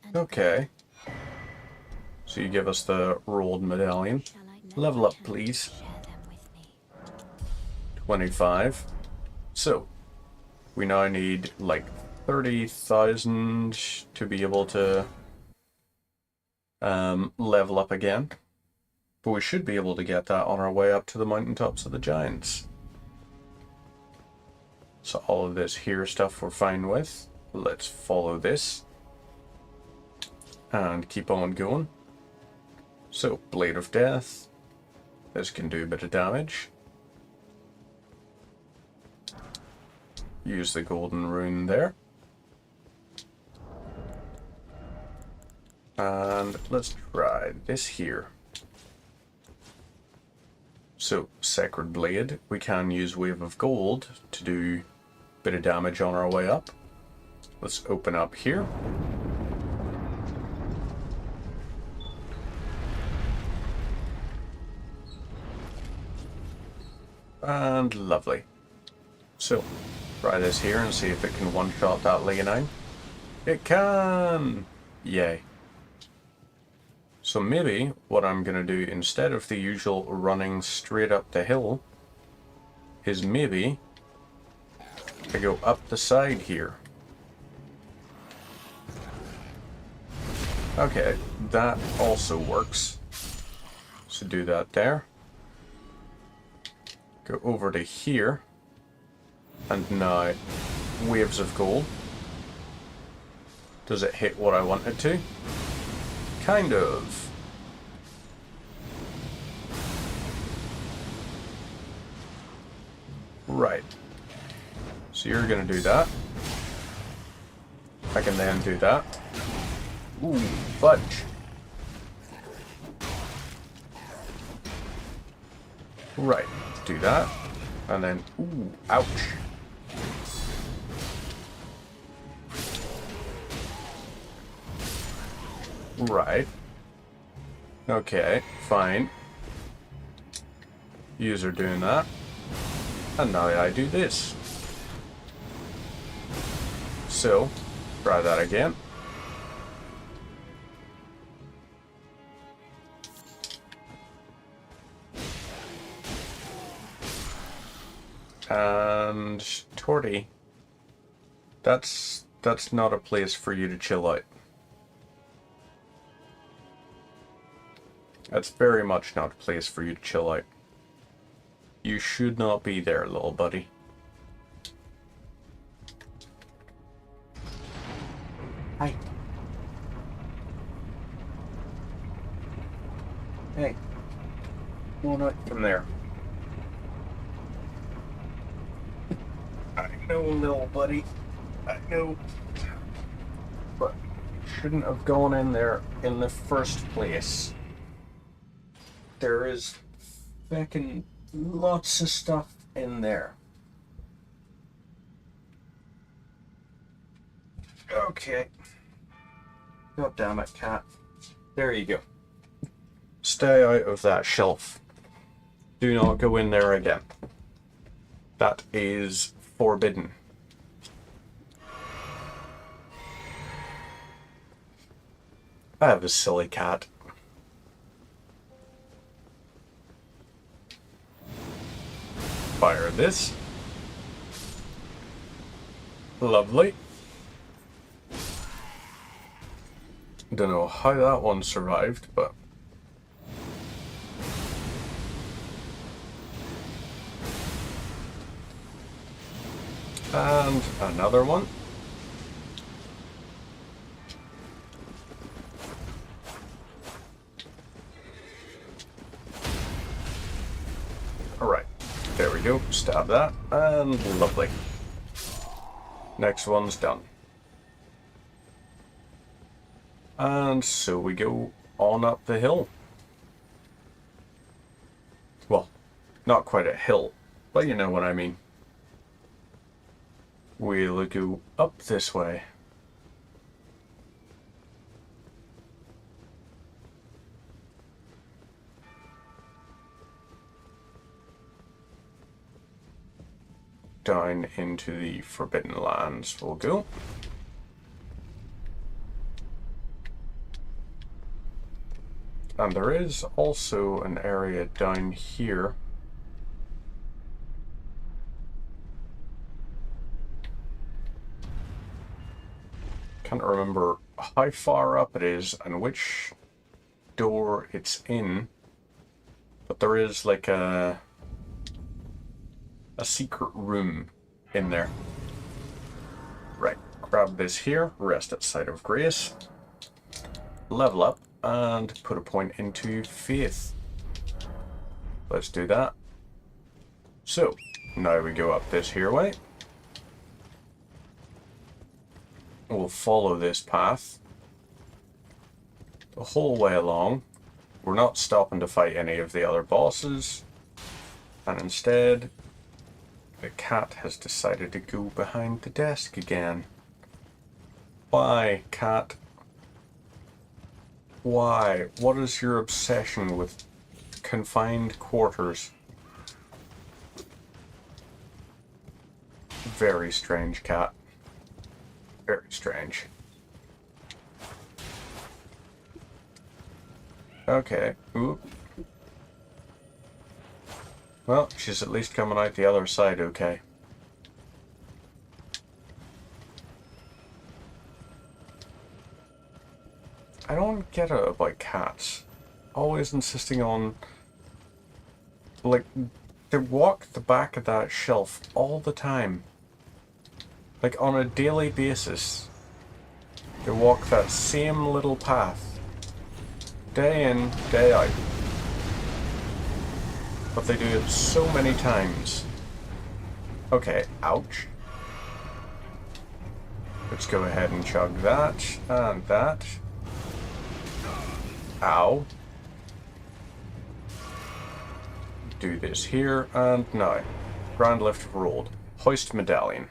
And Okay. So you give us the rolled medallion. shall I Level up, please. share them with me? 25. So, we now need like 30,000 to be able to level up again. But we should be able to get that on our way up to the mountaintops of the giants. So all of this here stuff we're fine with. Let's follow this and keep on going. So, Blade of Death. This can do a bit of damage. Use the golden rune there. And let's try this here. So, Sacred Blade, we can use Wave of Gold to do a bit of damage on our way up. Let's open up here. And lovely. So, try this here and see if it can one-shot that Leonine. It can! Yay. So maybe what I'm going to do instead of the usual running straight up the hill is maybe I go up the side here. Okay, that also works. So do that there. Go over to here. And now, waves of gold. Does it hit what I want it to? Kind of. Right. So you're gonna do that. I can then do that. Ooh, fudge. Right, do that. And then, ooh, ouch. Right. Okay, fine. User doing that. And now I do this. So, try that again. And Torty, that's not a place for you to chill out. That's very much not a place for you to chill out. You should not be there, little buddy. Hi. Hey. Go out from there. I know, little buddy. I know. But shouldn't have gone in there in the first place. There is fucking lots of stuff in there. Okay. God damn it, cat. There you go. Stay out of that shelf. Do not go in there again. That is forbidden. I have a silly cat. Fire this. Lovely. Don't know how that one survived, but... And another one. Alright, there we go. Stab that, and lovely. Next one's done. And so we go on up the hill. Well, not quite a hill, but you know what I mean. We'll go up this way. Down into the Forbidden Lands we'll go. And there is also an area down here. Can't remember how far up it is and which door it's in, but there is like a secret room in there. Right, grab this here, rest at Site of Grace, level up, and put a point into Faith. Let's do that. So, now we go up this here way. We'll follow this path the whole way along. We're not stopping to fight any of the other bosses. And instead, the cat has decided to go behind the desk again. Why, cat? Why? What is your obsession with confined quarters? Very strange, cat. Very strange. Okay. Ooh. Well, she's at least coming out the other side okay. I don't get it about cats. Always insisting on... Like, they walk the back of that shelf all the time. Like, on a daily basis. They walk that same little path. Day in, day out. But they do it so many times. Okay, ouch. Let's go ahead and chug that, and that. Ow. Do this here, and now. Grand lift rolled. Hoist medallion.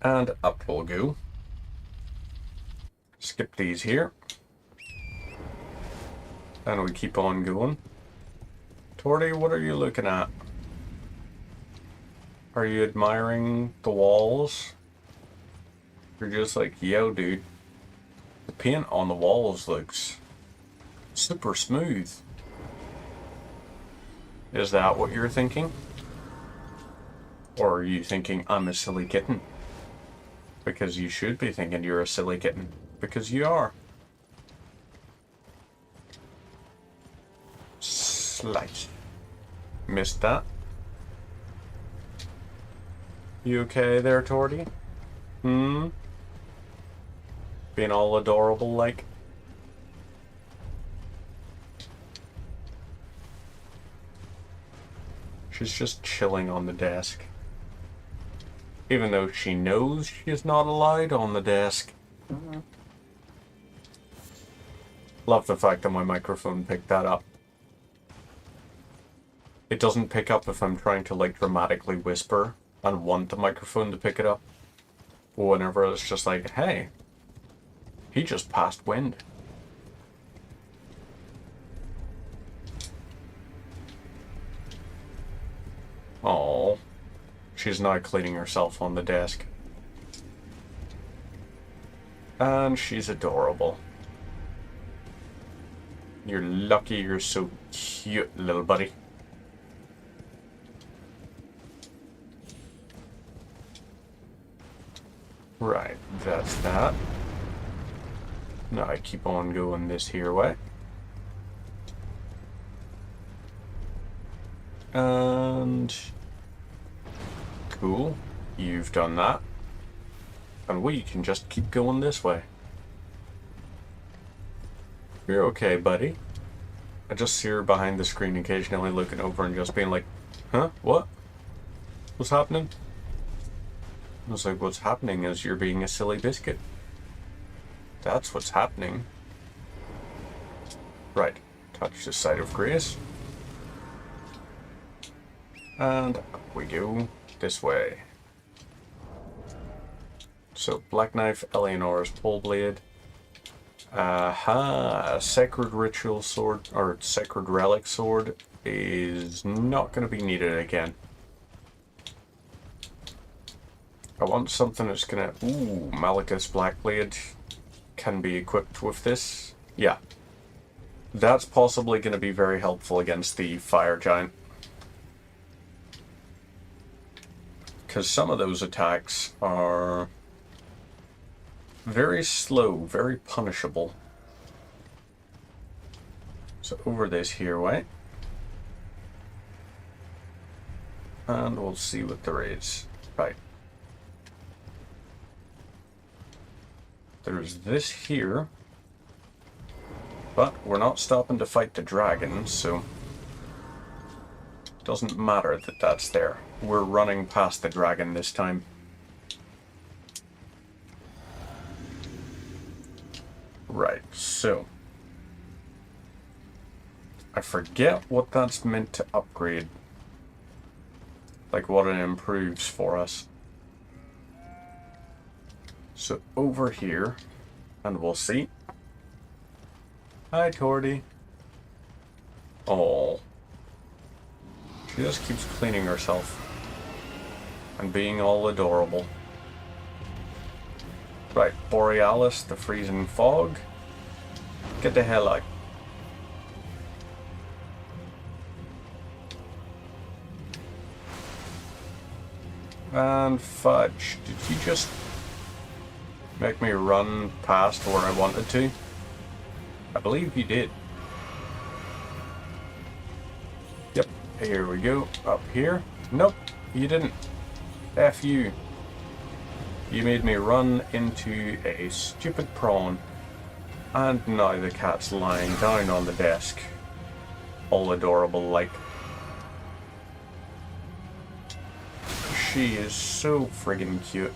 And up we'll go. Skip these here. And we keep on going. Torty, what are you looking at? Are you admiring the walls? You're just like, yo dude. The paint on the walls looks super smooth. Is that what you're thinking? Or are you thinking I'm a silly kitten? Because you should be thinking you're a silly kitten. Because you are. Slice. Missed that. You okay there, Torty? Hmm? Being all adorable like? She's just chilling on the desk. Even though she knows she's not allowed on the desk. Love the fact that my microphone picked that up. It doesn't pick up if I'm trying to like dramatically whisper and want the microphone to pick it up. Whenever it's just like, hey, he just passed wind. Oh, she's now cleaning herself on the desk. And she's adorable. You're lucky you're so cute, little buddy. Right, that's that. Now I keep on going this here way. And... Cool, you've done that. And we can just keep going this way. You're okay, buddy. I just see her behind the screen occasionally looking over and just being like, huh? What? What's happening? I was like, what's happening is you're being a silly biscuit. That's what's happening. Right. Touch the Site of Grace. And up we go this way. So, Black Knife, Eleanor's Pole Blade. Aha! Sacred Ritual Sword, or Sacred Relic Sword, is not going to be needed again. I want something that's going to... Ooh, Malachus Blackblade can be equipped with this. Yeah. That's possibly going to be very helpful against the Fire Giant. Because some of those attacks are very slow, very punishable. So over this here way. And we'll see what there is. Right. There's this here. But we're not stopping to fight the dragon, so it doesn't matter that that's there. We're running past the dragon this time. Right, so I forget what that's meant to upgrade. Like what it improves for us. So over here, and we'll see. Hi, Tordy. Oh. She just keeps cleaning herself. And being all adorable. Right, Borealis, the freezing fog. Get the hell out. And fudge, did you just make me run past where I wanted to? I believe you did. Yep, here we go. Up here. Nope, you didn't. F you. You made me run into a stupid prawn. And now the cat's lying down on the desk. All adorable like. She is so friggin' cute.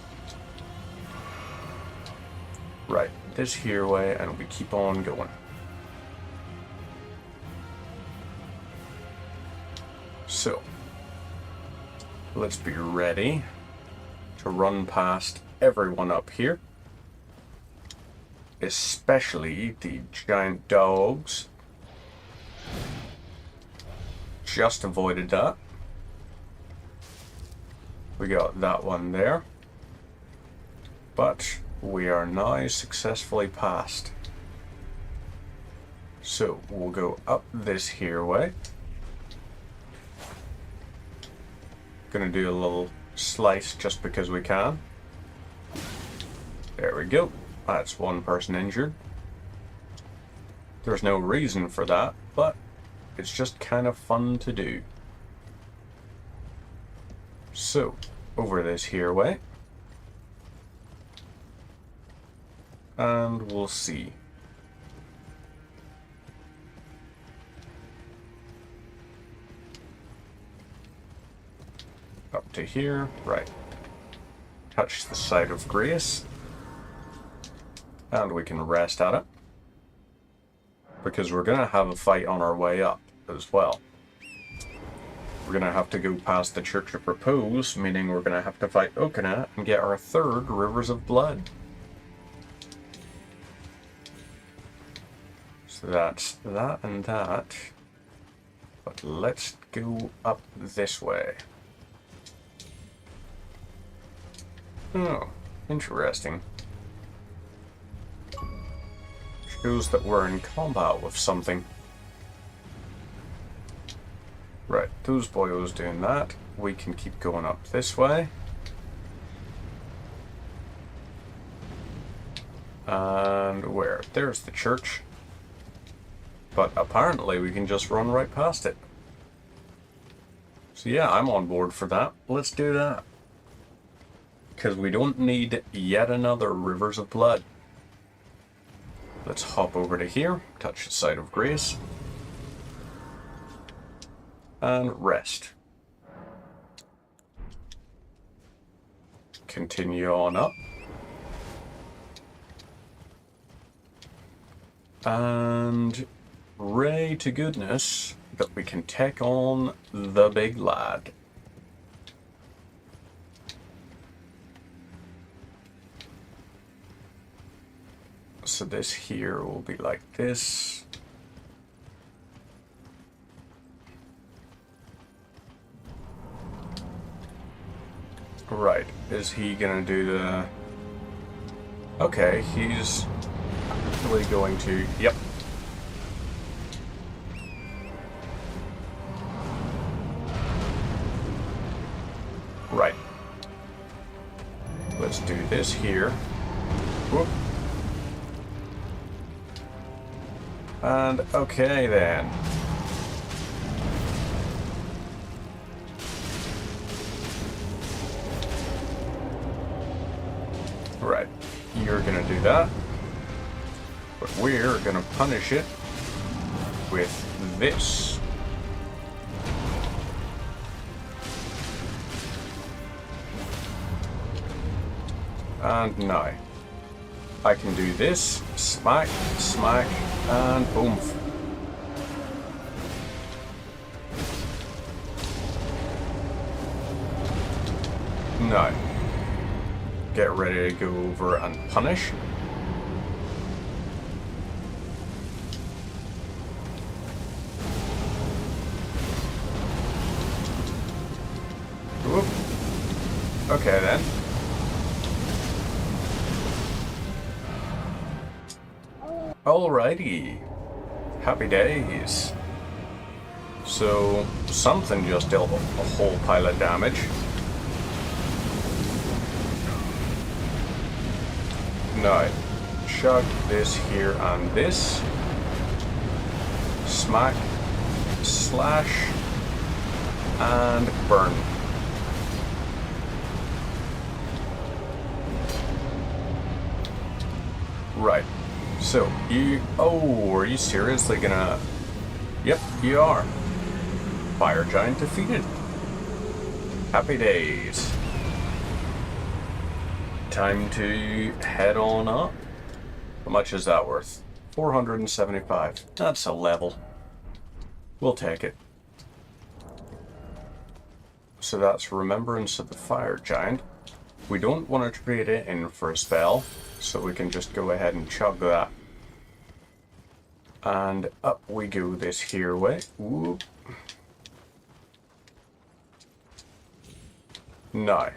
Right, this here way, and we keep on going. So, let's be ready to run past everyone up here. Especially the giant dogs. Just avoided that. We got that one there. But we are now successfully past. So we'll go up this here way. Gonna do a little slice just because we can. There we go. That's one person injured. There's no reason for that, but it's just kind of fun to do. So, over this here way. And we'll see. Up to here, right. Touch the site of grace. And we can rest at it. Because we're going to have a fight on our way up as well. We're going to have to go past the Church of Repose, meaning we're going to have to fight Okina and get our third Rivers of Blood. So that's that and that. But let's go up this way. Oh, interesting. Shows that we're in combat with something. Right, those boyos doing that. We can keep going up this way. And where? There's the church. But apparently we can just run right past it. So yeah, I'm on board for that. Let's do that. Because we don't need yet another Rivers of Blood. Let's hop over to here, touch the site of grace, and rest. Continue on up. And pray to goodness that we can take on the big lad. So this here will be like this. Right, is he gonna do the... Okay, he's actually going to... Yep. Right. Let's do this here. Whoop. And okay then. do that. But we're gonna punish it with this. And now I can do this, smack, smack, and boom. Now, get ready to go over and punish. Whoop. Okay then. Alrighty. Happy days. So, something just dealt a whole pile of damage. Now, chug this here and this. Smack, slash, and burn. Right. So, oh, are you seriously gonna... Yep, you are. Fire Giant defeated. Happy days. Time to head on up. How much is that worth? 475. That's a level. We'll take it. So that's Remembrance of the Fire Giant. We don't want to trade it in for a spell, so we can just go ahead and chug that. And up we go this here way. Whoop. Now,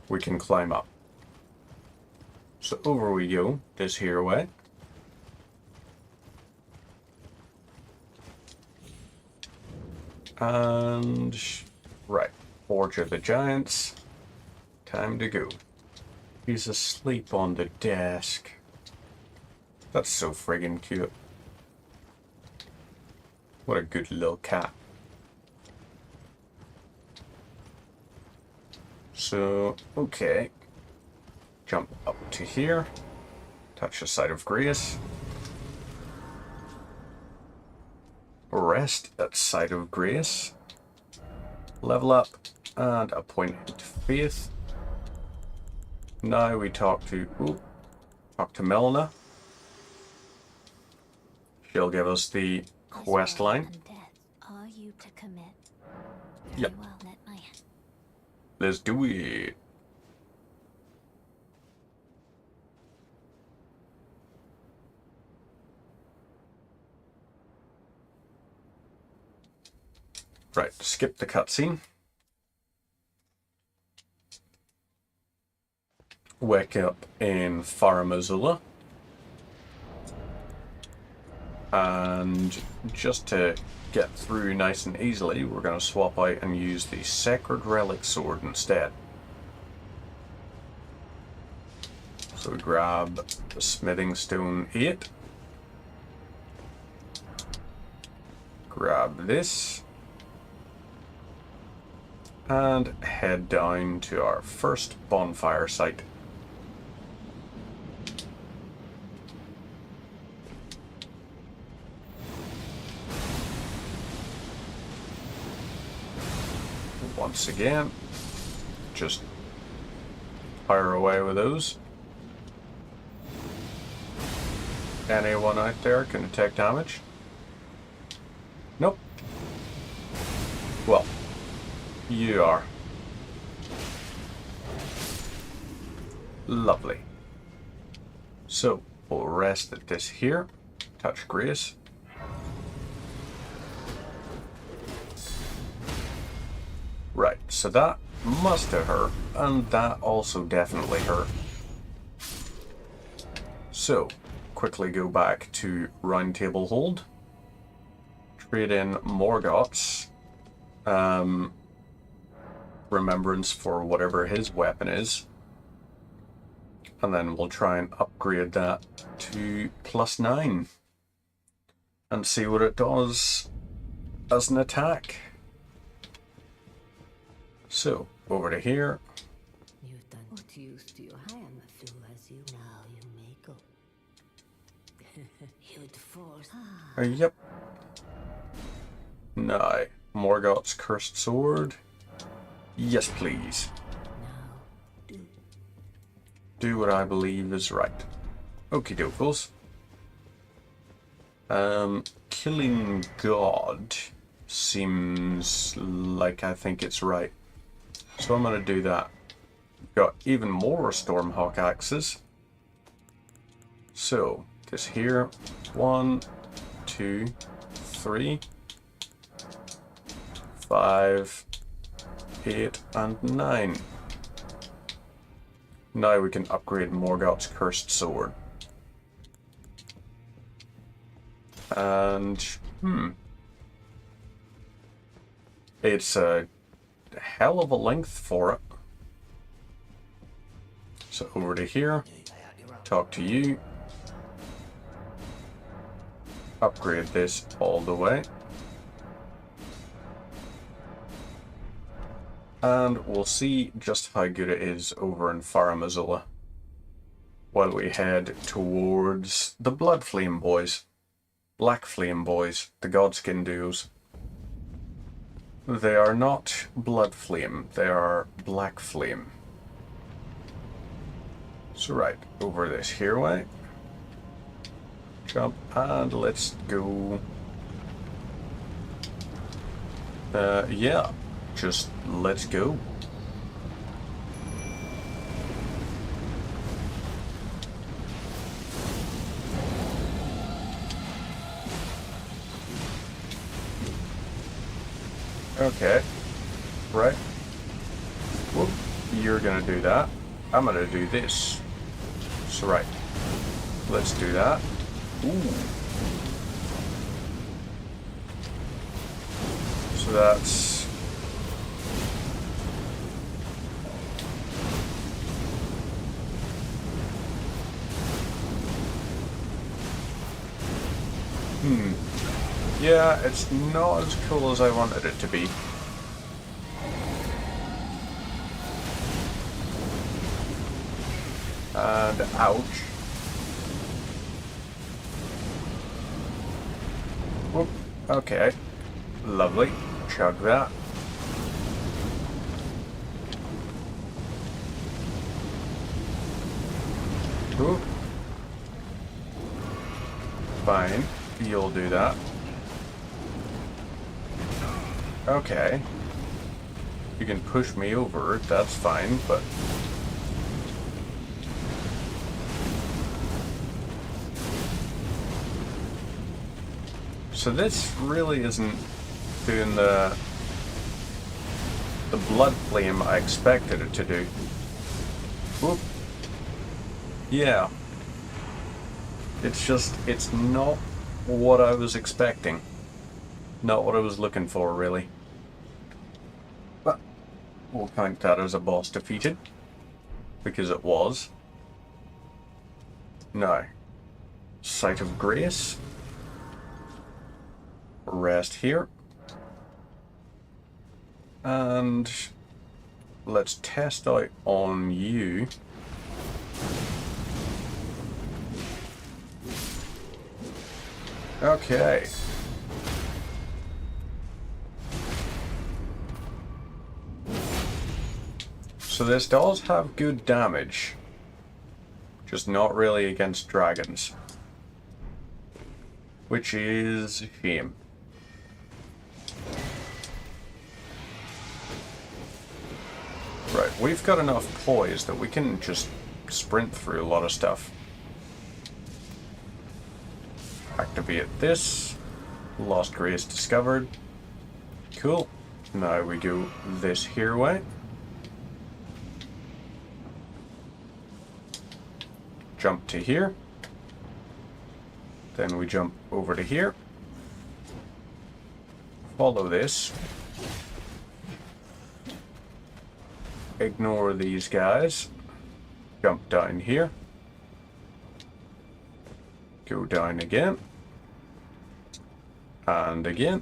we can climb up. So over we go, this here way. And, right, Forge of the Giants. Time to go. He's asleep on the desk. That's so friggin' cute. What a good little cat. So, okay. Jump up to here. Touch the side of Grace. Rest at Side of Grace. Level up and Appointed Faith. Now we talk to Melina. She'll give us the quest line. And death are you to commit? Yep. Very well, let my... Let's do it. Right, skip the cutscene. Wake up in Faramazula. And just to get through nice and easily, we're going to swap out and use the Sacred Relic Sword instead. So we grab the Smithing Stone 8. Grab this. And head down to our first bonfire site. Once again, just fire away with those. Anyone out there can take damage? Nope. Well, you are. Lovely. So, we'll rest at this here. Touch Grace. Right, so that must have hurt, and that also definitely hurt. So, quickly go back to Round Table Hold. Trade in Morgoth's remembrance for whatever his weapon is. And then we'll try and upgrade that to +9. And see what it does as an attack. So, over to here. You've done what use to you. I am a fool as you know. force. Yep. Now, Morgoth's cursed sword. Yes, please. Now, Do what I believe is right. Okie dokes. Killing God seems like I think it's right. So I'm gonna do that. Got even more Stormhawk axes. So, this here. 1, 2, 3, 5, 8, and 9. Now we can upgrade Morgoth's cursed sword. And, it's a hell of a length for it. So over to here, talk to you. Upgrade this all the way. And we'll see just how good it is over in Faramazula while we head towards the Blood Flame boys. Black Flame boys, the Godskin duos. They are not Blood Flame, they are Black Flame. So right, over this here way. Jump, and let's go. Yeah, just let's go. Okay, right. Whoop, you're gonna do that. I'm gonna do this. So right, let's do that. Ooh. So that's... Yeah, it's not as cool as I wanted it to be. And ouch. Whoop. Okay. Lovely. Chug that. Whoop. Fine. You'll do that. Okay. You can push me over, that's fine, but... So this really isn't doing the blood flame I expected it to do. Whoop. Yeah. It's just, it's not what I was expecting. Not what I was looking for, really. But we'll count that as a boss defeated, because it was. Now, Sight of Grace. Rest here. And let's test out on you. Okay. So this does have good damage, just not really against dragons, which is a shame. Right, we've got enough poise that we can just sprint through a lot of stuff. Activate this. Lost Grace discovered. Cool. Now we go this here way. Jump to here. Then we jump over to here. Follow this. Ignore these guys. Jump down here. Go down again. And again.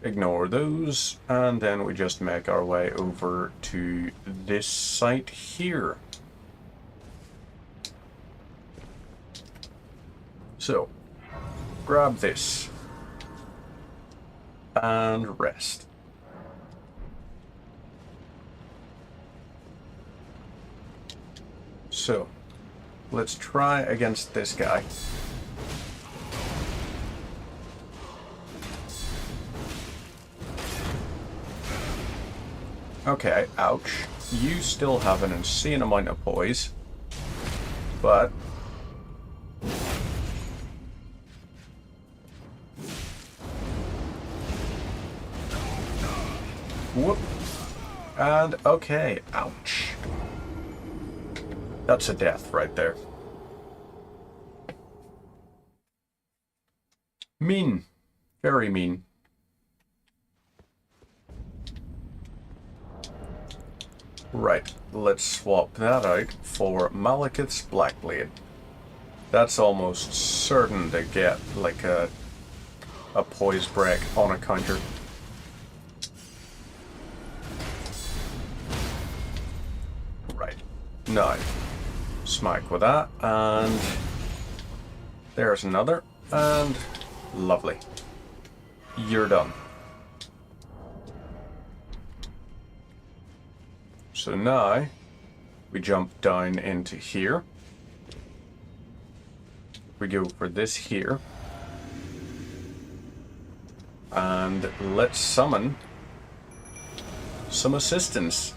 Ignore those. And then we just make our way over to this site here. So, grab this. And rest. So, let's try against this guy. Okay, ouch. You still have an insane amount of poise, but whoop. And okay, ouch. That's a death right there. Mean. Very mean. Right, let's swap that out for Malekith's Blackblade. That's almost certain to get like a poise break on a counter. Right, now smack with that, and there's another, and lovely. You're done. So now we jump down into here. We go for this here. And let's summon some assistance.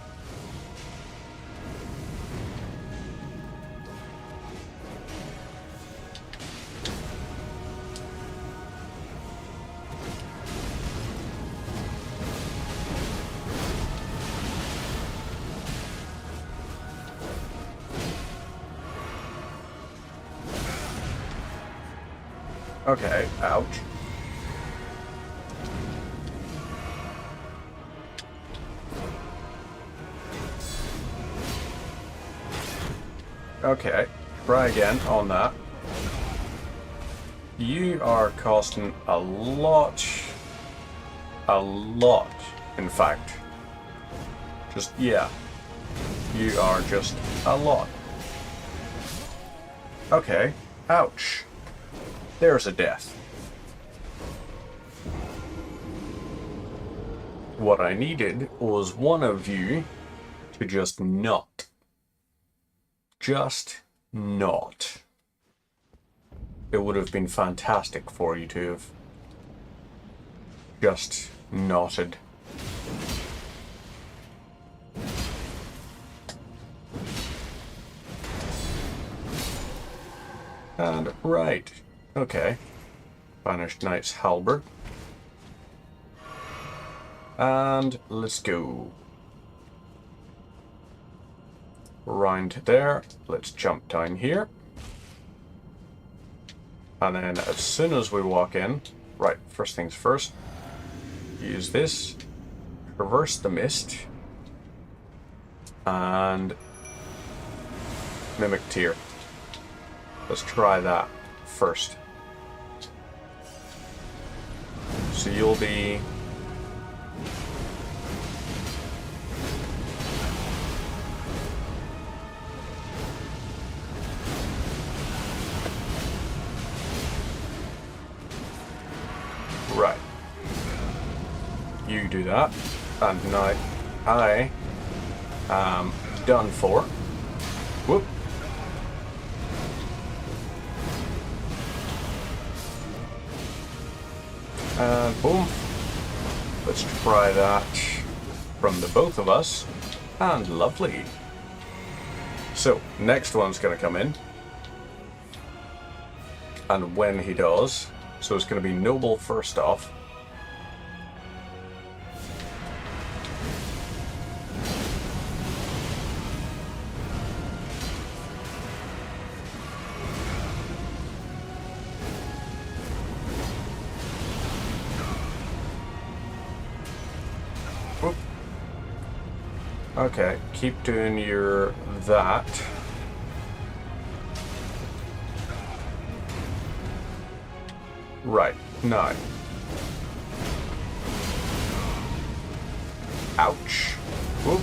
Okay, ouch. Okay, try again on that. You are costing a lot, in fact. Just, yeah. You are just a lot. Okay, ouch. There's a death. What I needed was one of you to just not. Just not. It would have been fantastic for you to have just knotted. And right. Okay. Banished Knight's Halberd. And let's go. Round there. Let's jump down here. And then as soon as we walk in, right, first things first, use this, traverse the mist, and mimic tear. Let's try that first. So you'll be right. You do that, and now I am done for. Whoop. And boom. Let's try that from the both of us. And lovely. So, next one's going to come in. And when he does, so it's going to be Noble first off. Okay, keep doing your that. Right, now. Ouch. Whoop.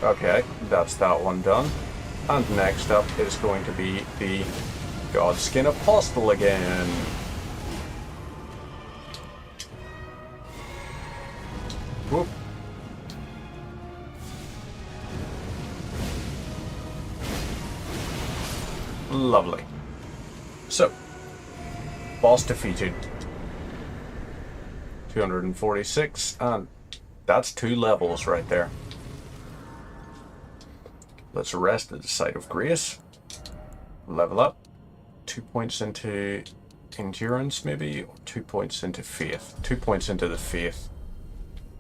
Okay, that's that one done. And next up is going to be the Godskin Apostle again. Whoop. Lovely. So, boss defeated. 246, and that's 2 levels right there. Let's rest at the site of grace. Level up. 2 points into endurance, maybe, or 2 points into faith. 2 points into the faith.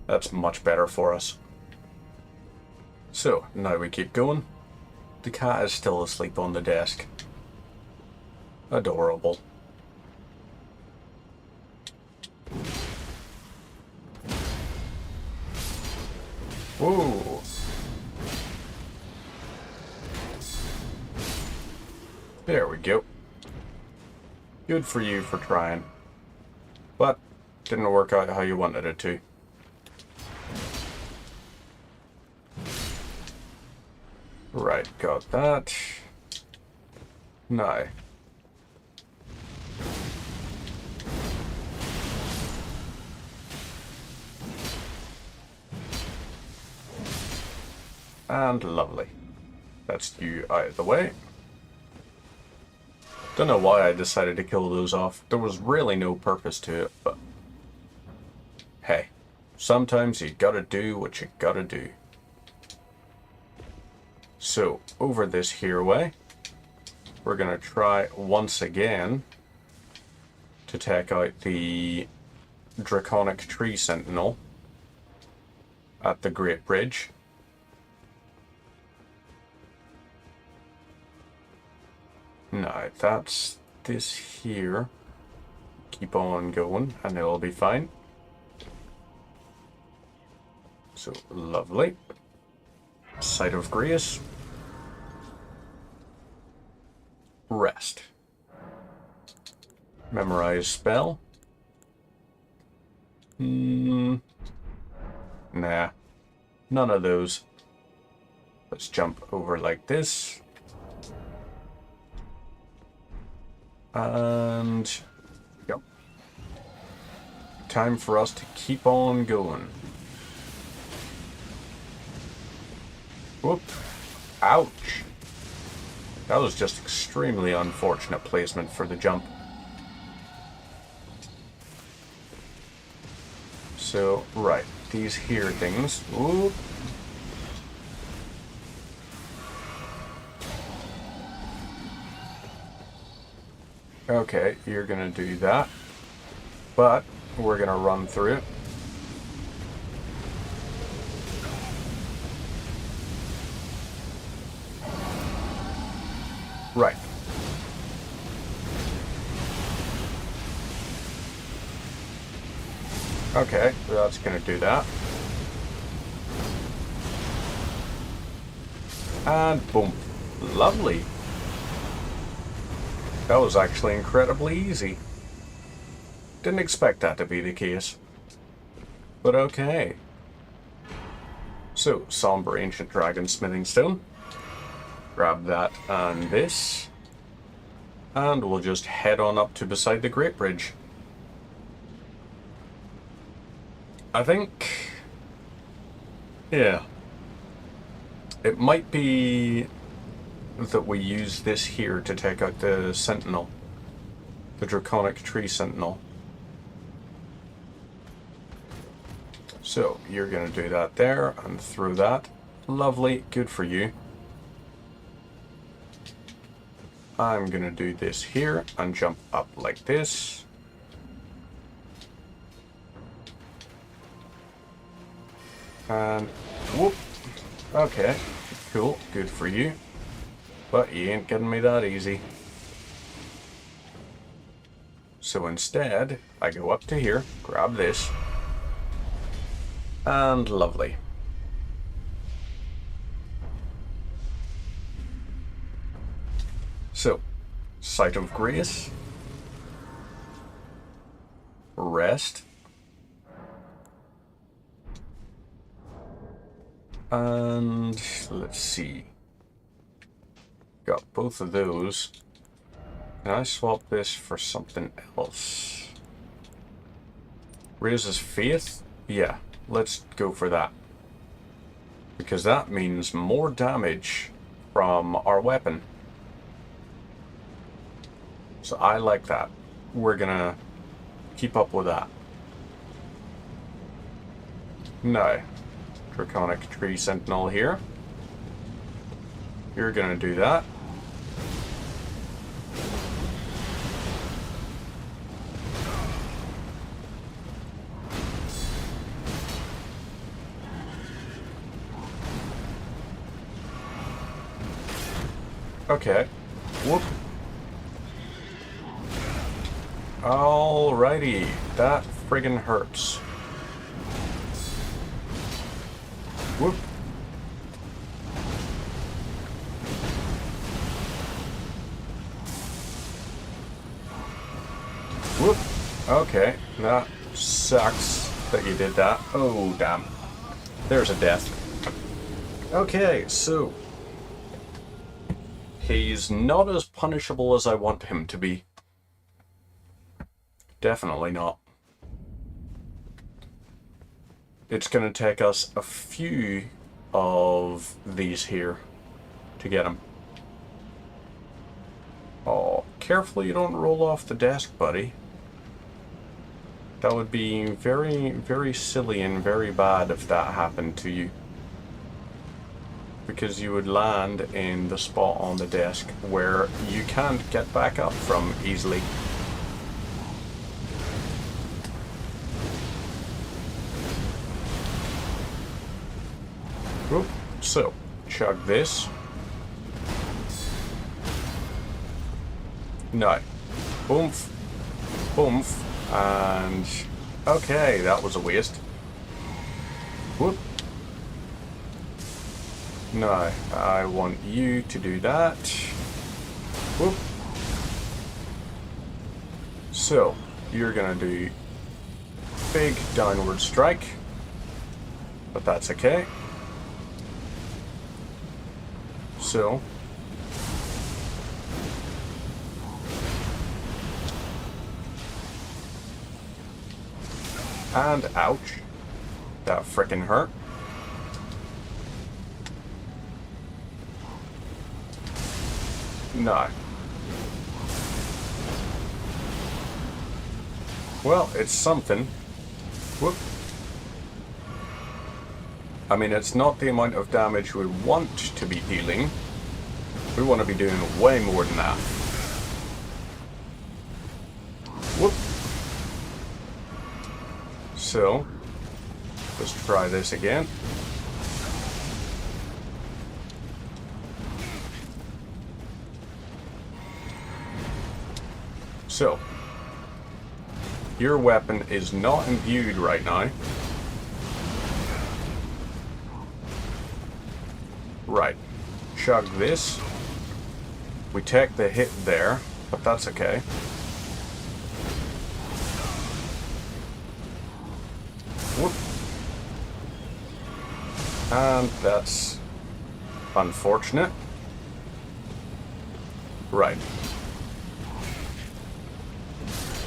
That's much better for us. So, now we keep going. The cat is still asleep on the desk. Adorable. Whoa. There we go. Good for you for trying. But didn't work out how you wanted it to. Right, got that. Now. And lovely. That's you out of the way. Don't know why I decided to kill those off. There was really no purpose to it, but hey, sometimes you gotta do what you gotta do. So, over this here way, we're gonna try once again to take out the Draconic Tree Sentinel at the Great Bridge. Now, that's this here. Keep on going, and it'll be fine. So, lovely. Site of Grace. Rest. Memorize spell. Nah. None of those. Let's jump over like this. And yep. Time for us to keep on going. Whoop. Ouch. That was just extremely unfortunate placement for the jump. So, right. These here things. Ooh. Okay, you're gonna do that. But we're gonna run through it. Right. Okay, that's gonna do that. And boom. Lovely. That was actually incredibly easy. Didn't expect that to be the case. But okay. So, Somber Ancient Dragon Smithing Stone. Grab that and this. And we'll just head on up to beside the Great Bridge. I think... yeah. It might be that we use this here to take out the Sentinel. The Draconic Tree Sentinel. So, you're going to do that there and through that. Lovely, good for you. I'm going to do this here and jump up like this. And whoop. Okay, cool, good for you. But you ain't getting me that easy. So instead, I go up to here, grab this. And lovely. So, Site of Grace. Rest. And let's see. Got both of those. Can I swap this for something else? Raises faith? Yeah, let's go for that. Because that means more damage from our weapon. So I like that. We're gonna keep up with that. Now, Draconic Tree Sentinel here. You're gonna do that. Okay. Whoop. Alrighty. That friggin' hurts. Whoop. Whoop. Okay. That sucks that you did that. Oh, damn. There's a death. Okay, so he's not as punishable as I want him to be. Definitely not. It's going to take us a few of these here to get him. Oh, carefully you don't roll off the desk, buddy. That would be very, very silly and very bad if that happened to you. Because you would land in the spot on the desk where you can't get back up from easily. Oop. So, chug this. No. Boomf. Boomf. And... okay, that was a waste. Whoop. No, I want you to do that. Whoop. So, you're gonna do big downward strike, but that's okay. So, and ouch, that frickin' hurt. No. Well, it's something. Whoop. I mean, it's not the amount of damage we want to be dealing. We want to be doing way more than that. Whoop. So, let's try this again. So, your weapon is not imbued right now. Right. Chug this. We take the hit there, but that's okay. Whoop. And that's unfortunate. Right.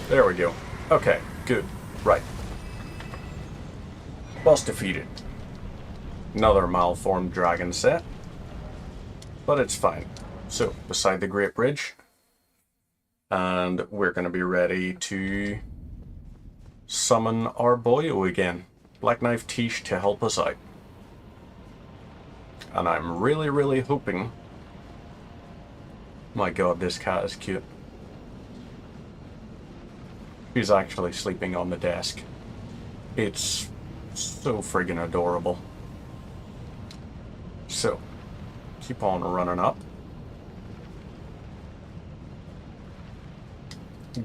There we go. Okay, good. Right. Boss defeated. Another malformed dragon set. But it's fine. So, beside the Great Bridge. And we're going to be ready to summon our boyo again. Black Knife Tish to help us out. And I'm really, really hoping... my god, this cat is cute. He's actually sleeping on the desk. It's so friggin' adorable. So, keep on running up.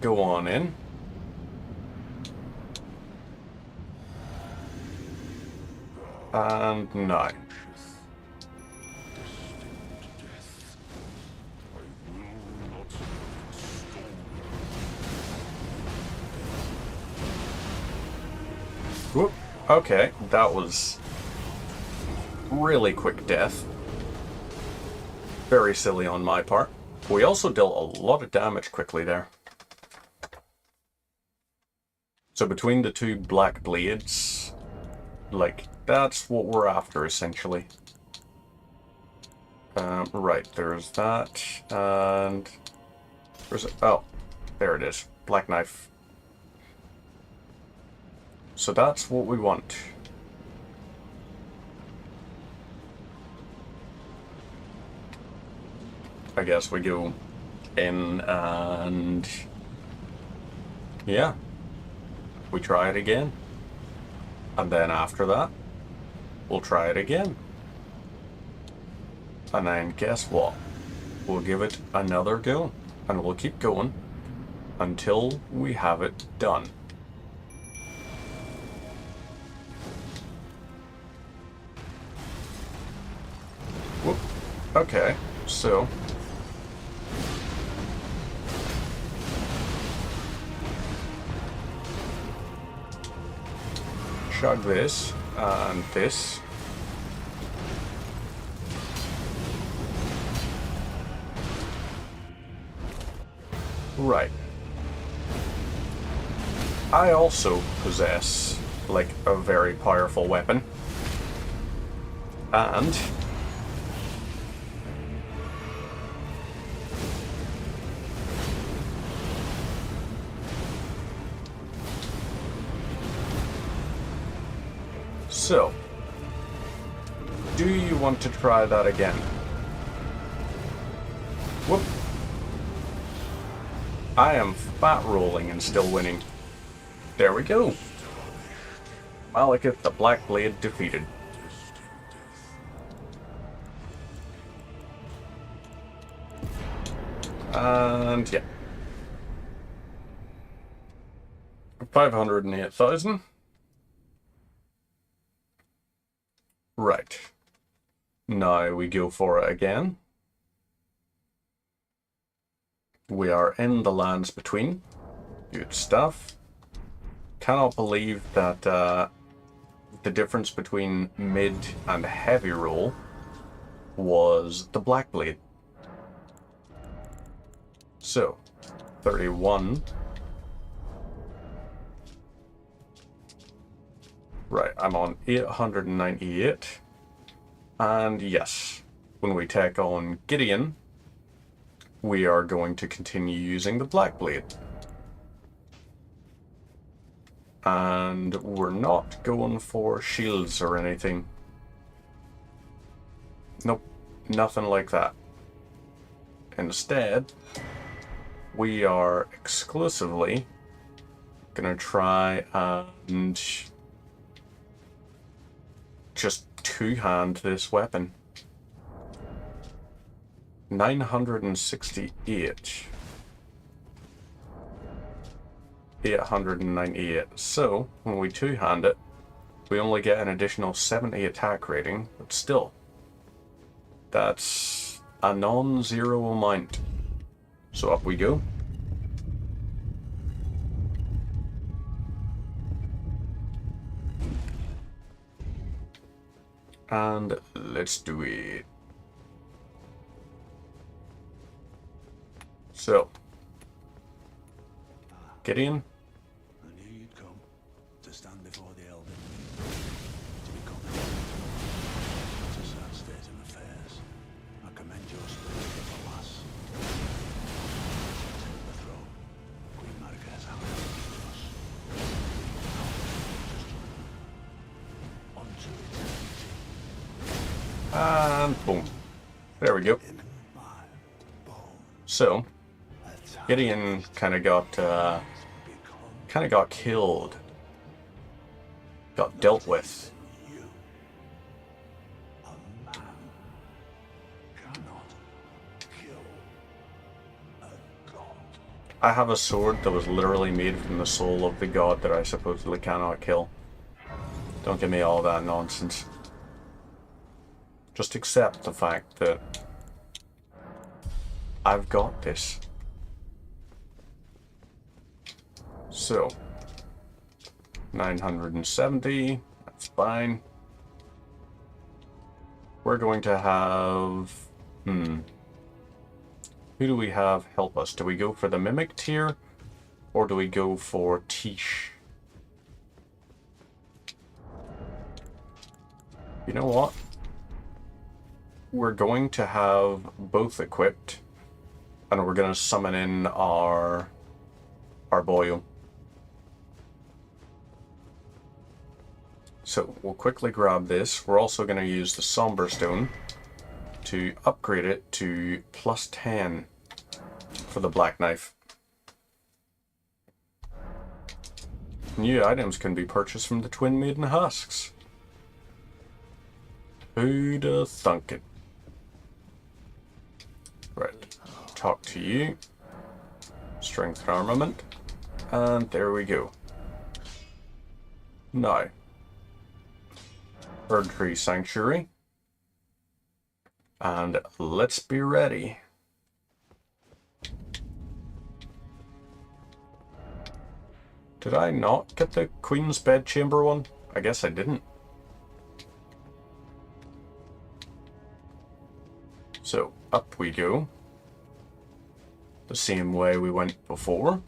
Go on in. And now. Whoop. Okay, that was really quick death. Very silly on my part. We also dealt a lot of damage quickly there. So between the two black blades, like, that's what we're after, essentially. Right, there's that, and there's oh, there it is, black knife. So that's what we want. I guess we go in and yeah, we try it again. And then after that, we'll try it again. And then guess what? We'll give it another go. And we'll keep going until we have it done. Whoop. Okay, so chug this and this. Right. I also possess, like, a very powerful weapon. And so, do you want to try that again? Whoop. I am fat rolling and still winning. There we go. Malekith the Black Blade defeated. And yeah. 508,000. Right. Now we go for it again. We are in the lands between. Good stuff. Cannot believe that the difference between mid and heavy roll was the black blade. So, 31. Right, I'm on 898. And yes, when we take on Gideon, we are going to continue using the black blade. And we're not going for shields or anything. Nope, nothing like that. Instead, we are exclusively gonna try and just two-hand this weapon. 968. 898. So, when we two-hand it, we only get an additional 70 attack rating, but still, that's a non-zero amount. So up we go. And let's do it. So, Gideon. I knew you'd come to stand before the Elden Ring, to become It's a sad state of affairs. I commend your spirit to the last. Take the throne. Queen Marquez out of us. Onto eternity. And boom. There we go. In my bones. So, A time Gideon kind of got killed. Got dealt with. you. A man cannot kill a god. I have a sword that was literally made from the soul of the god that I supposedly cannot kill. Don't give me all that nonsense. Just accept the fact that I've got this. So, 970, that's fine. We're going to have, we Who do we have help us? Do we go for the Mimic tier? Or do we go for Tish? You know what? We're going to have both equipped. And we're going to summon in our Boyle. So we'll quickly grab this. We're also going to use the Somber Stone to upgrade it to +10 for the Black Knife. New items can be purchased from the Twin Maiden Husks. Who'd have thunk it? Right, talk to you. Strength armament. And there we go. Now, Erdtree Sanctuary. And let's be ready. Did I not get the Queen's Bedchamber one? I guess I didn't. So, up we go. The same way we went before.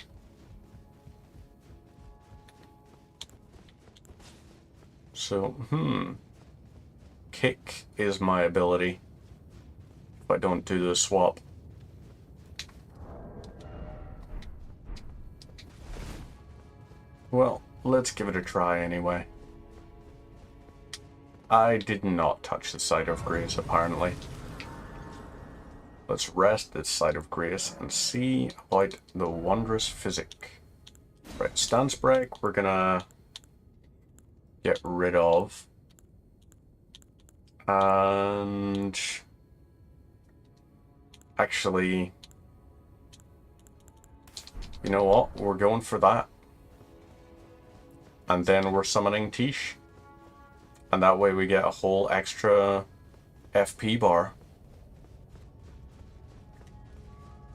So, Kick is my ability. If I don't do the swap. Well, let's give it a try anyway. I did not touch the Site of Grace, apparently. Let's rest this Site of Grace and see about the Wondrous Physic. Right, Stance Break, we're gonna get rid of. And actually, you know what? We're going for that. And then we're summoning Tish. And that way we get a whole extra FP bar.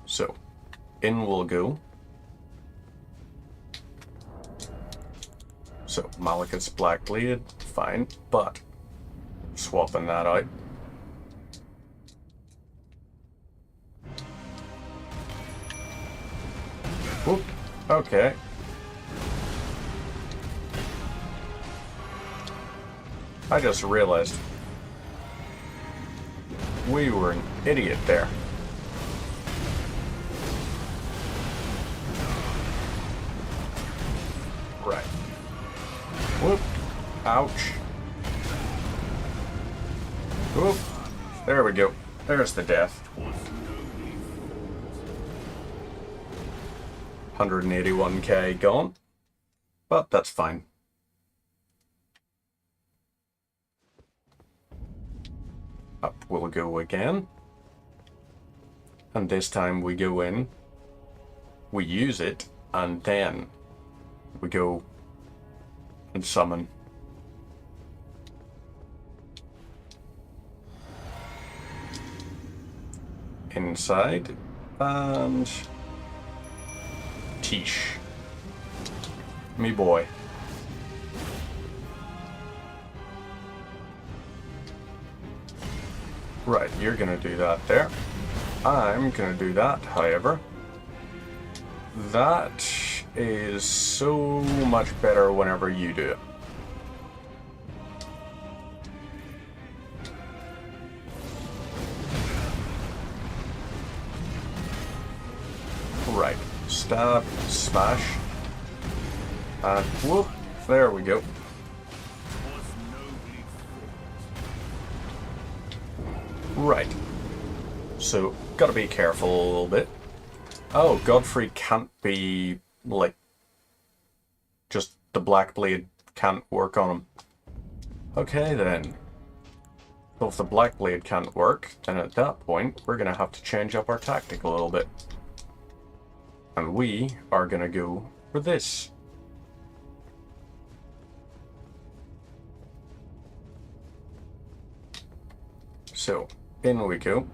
So, in we'll go. So, Malekith's Black Blade, fine, but swapping that out. Whoop, okay. I just realized we were an idiot there. Right. Whoop. Ouch. Whoop. There we go. There's the death. 181k gone. But that's fine. Up we'll go again. And this time we go in, we use it, and then we go and summon. Inside, and Tish. Me boy. Right, you're gonna do that there. I'm gonna do that, however. That is so much better whenever you do it. Right, stab, smash, and whoop, there we go. Right, so gotta be careful a little bit. Oh, Godfrey can't be, like, just the Black Blade can't work on him. Okay then. So if the Black Blade can't work, then at that point, we're gonna have to change up our tactic a little bit. And we are gonna go for this. So, in we go.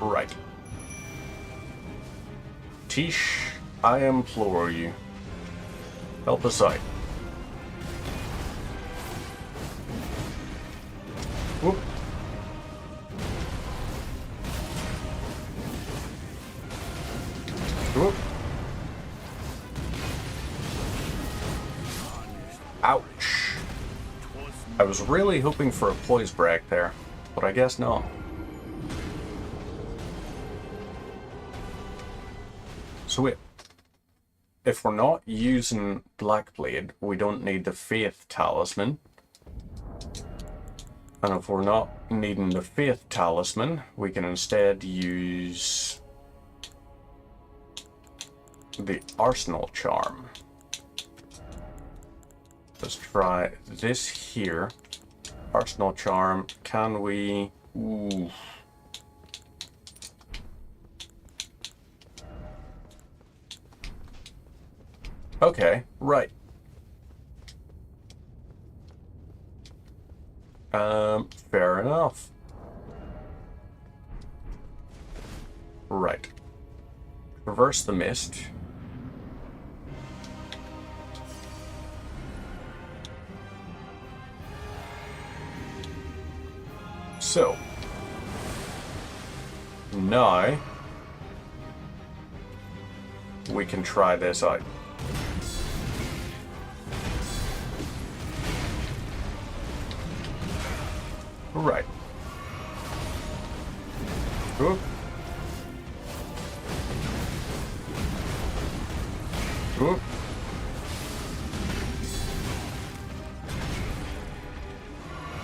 Right. Tish, I implore you. Help us out. was really hoping for a poise break there, but I guess not. So wait, if we're not using Blackblade, we don't need the Faith Talisman. And if we're not needing the Faith Talisman, we can instead use the Arsenal Charm. Let's try this here. Arsenal Charm, can we... Ooh. Okay, right. Fair enough. Right. Reverse the mist. So, now we can try this out. Right. Oop. Oop.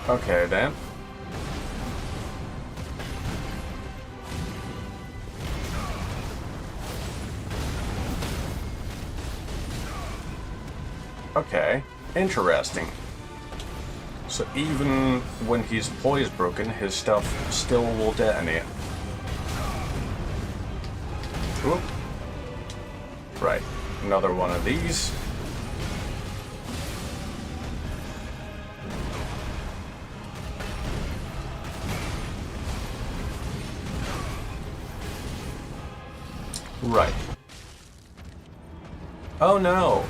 Okay then. Okay, interesting. So even when he's poise broken, his stuff still will detonate. Oop. Right, another one of these. Right. Oh no!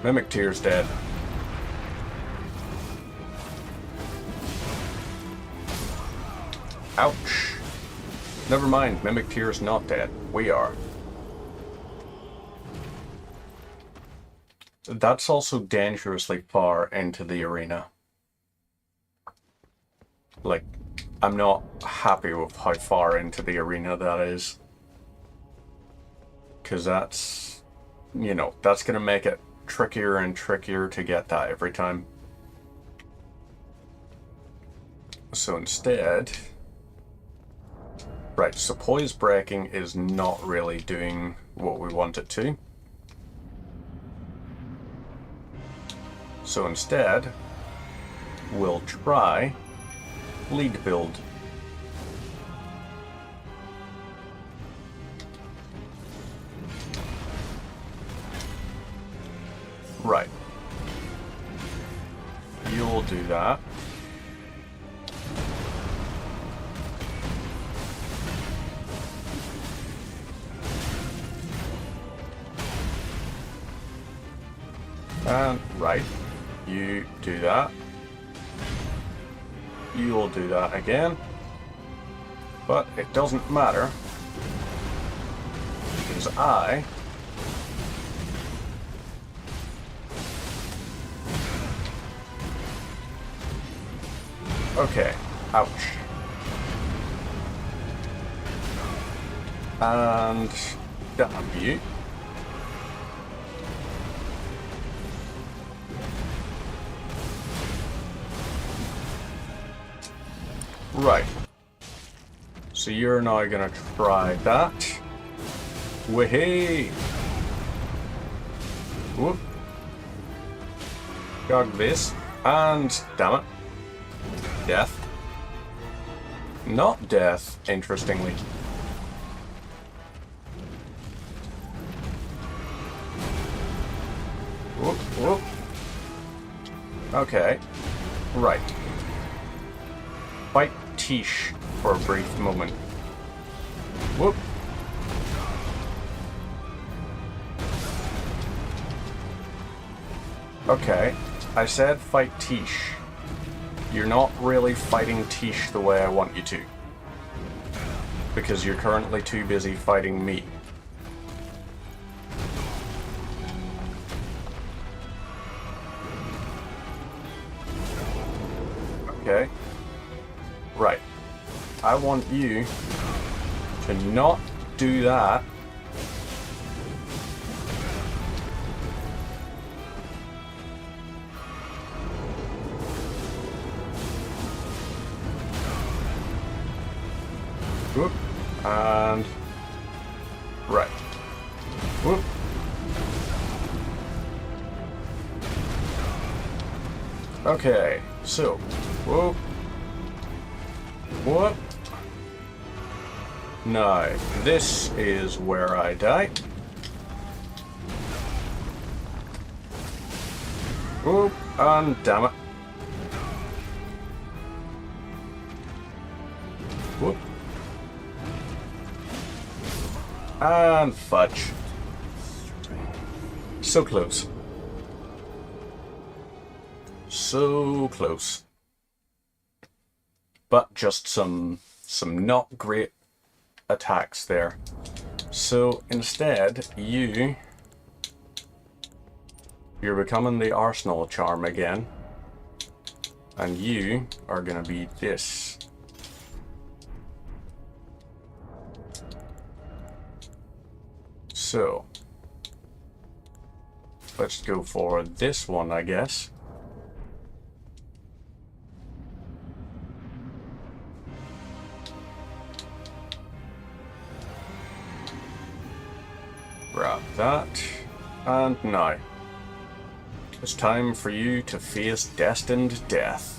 Mimic Tear's dead. Ouch. Never mind, Mimic Tear's not dead. We are. That's also dangerously far into the arena. Like, I'm not happy with how far into the arena that is. Because that's, you know, that's going to make it trickier and trickier to get that every time. So instead... Right, so poise breaking is not really doing what we want it to. So instead, we'll try lead build. Right. You'll do that. And right, you do that. You will do that again. But it doesn't matter. Because I... Okay, ouch. And damn you. Right. So you're now gonna try that. Wahey! Whoop. Got this. And damn it. Death. Not death, interestingly. Whoop, whoop. Okay. Right. Fight Tish for a brief moment. Whoop. Okay. I said fight Tish. You're not really fighting Tish the way I want you to. Because you're currently too busy fighting me. Okay. Right. I want you to not do that. Whoop. And... right. Whoop. Okay, so... whoop. Whoop. Now, this is where I die. Whoop. And damn it. Whoop. And fudge. So close. So close. But just some not great attacks there. So instead, you're becoming the Arsenal charm again. And you are gonna be this. So, let's go for this one, I guess. Grab that, and now, it's time for you to face destined death.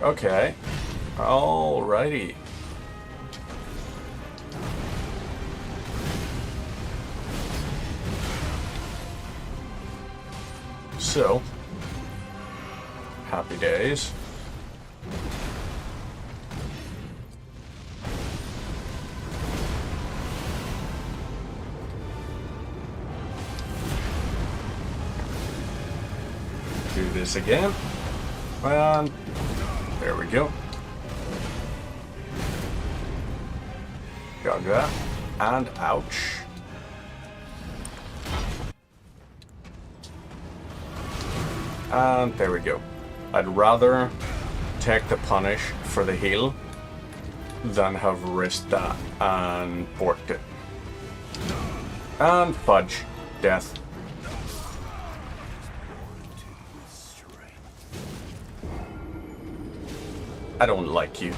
Okay, alrighty. So, happy days. Do this again. And there we go. Got that. And ouch. And there we go. I'd rather take the punish for the heal than have risked that and borked it. And fudge. Death. I don't like you.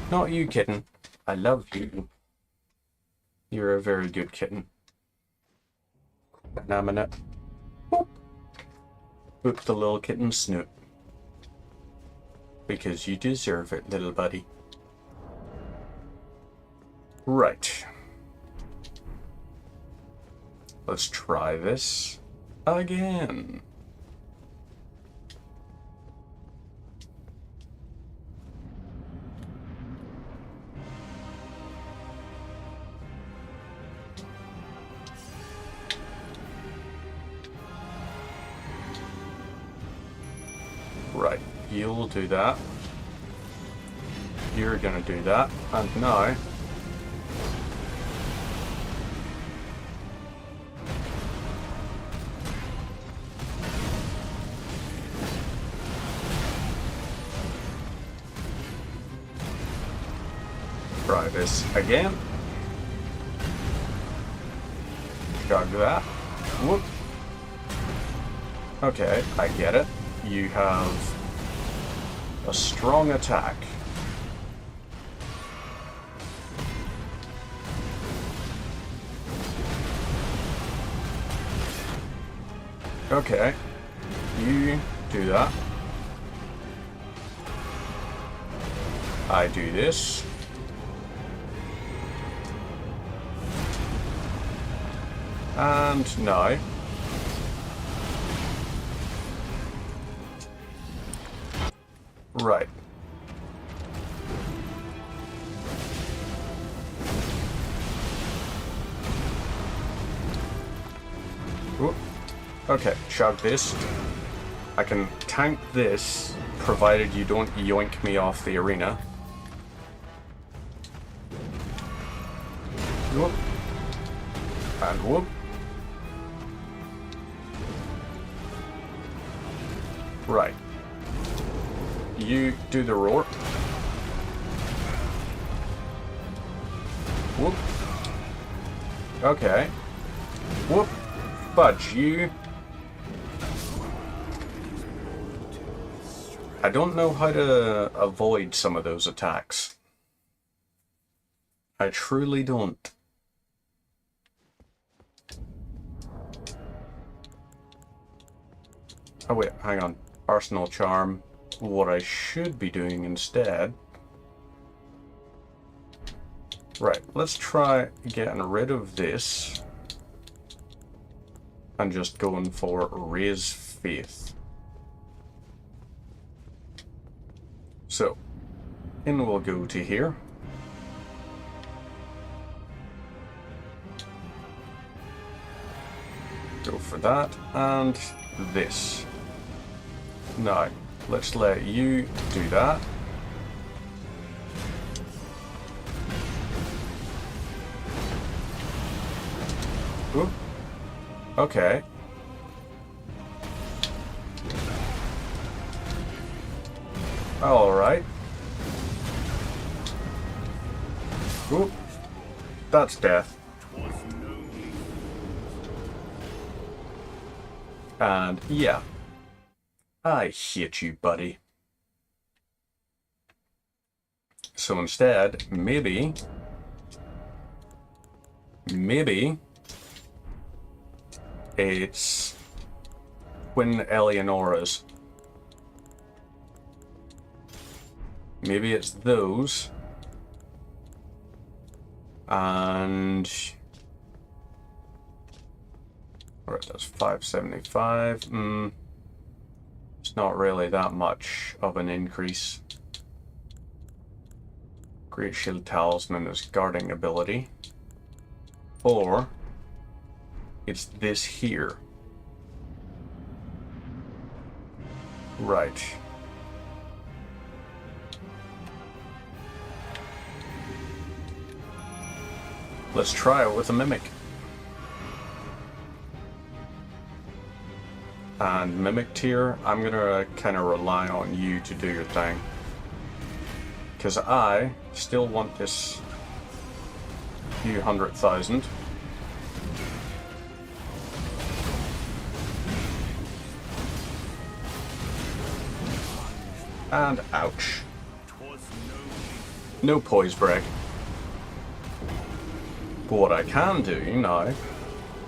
Not you, kitten. I love you. You're a very good kitten. Now I'm gonna boop the little kitten's snoot. Because you deserve it, little buddy. Right. Let's try this again. Right, you'll do that. You're gonna do that. And now... try this again. Chug that. Whoop. Okay, I get it. You have a strong attack. Okay, you do that. I do this. And now. Right. Whoop. Okay, chug this. I can tank this, provided you don't yoink me off the arena. Whoop. And whoop. Right. You do the roar. Whoop. Okay. Whoop. Fudge, you. I don't know how to avoid some of those attacks. I truly don't. Oh wait, hang on. Arsenal Charm. What I should be doing instead... Right, let's try getting rid of this. And just going for Raise Faith. So, in we'll go to here. Go for that, and this. Now, let's let you do that. Ooh. Okay. Alright. Oop. That's death. And yeah. I hate you, buddy. So instead, maybe it's Queen Eleonora's. Maybe it's those. And... Alright, that's 575. It's not really that much of an increase. Great Shield Talisman is guarding ability. Or it's this here. Right. Let's try it with a Mimic. And Mimic tier, I'm gonna kind of rely on you to do your thing. Because I still want this few 100,000. And ouch. No poise break. But what I can do now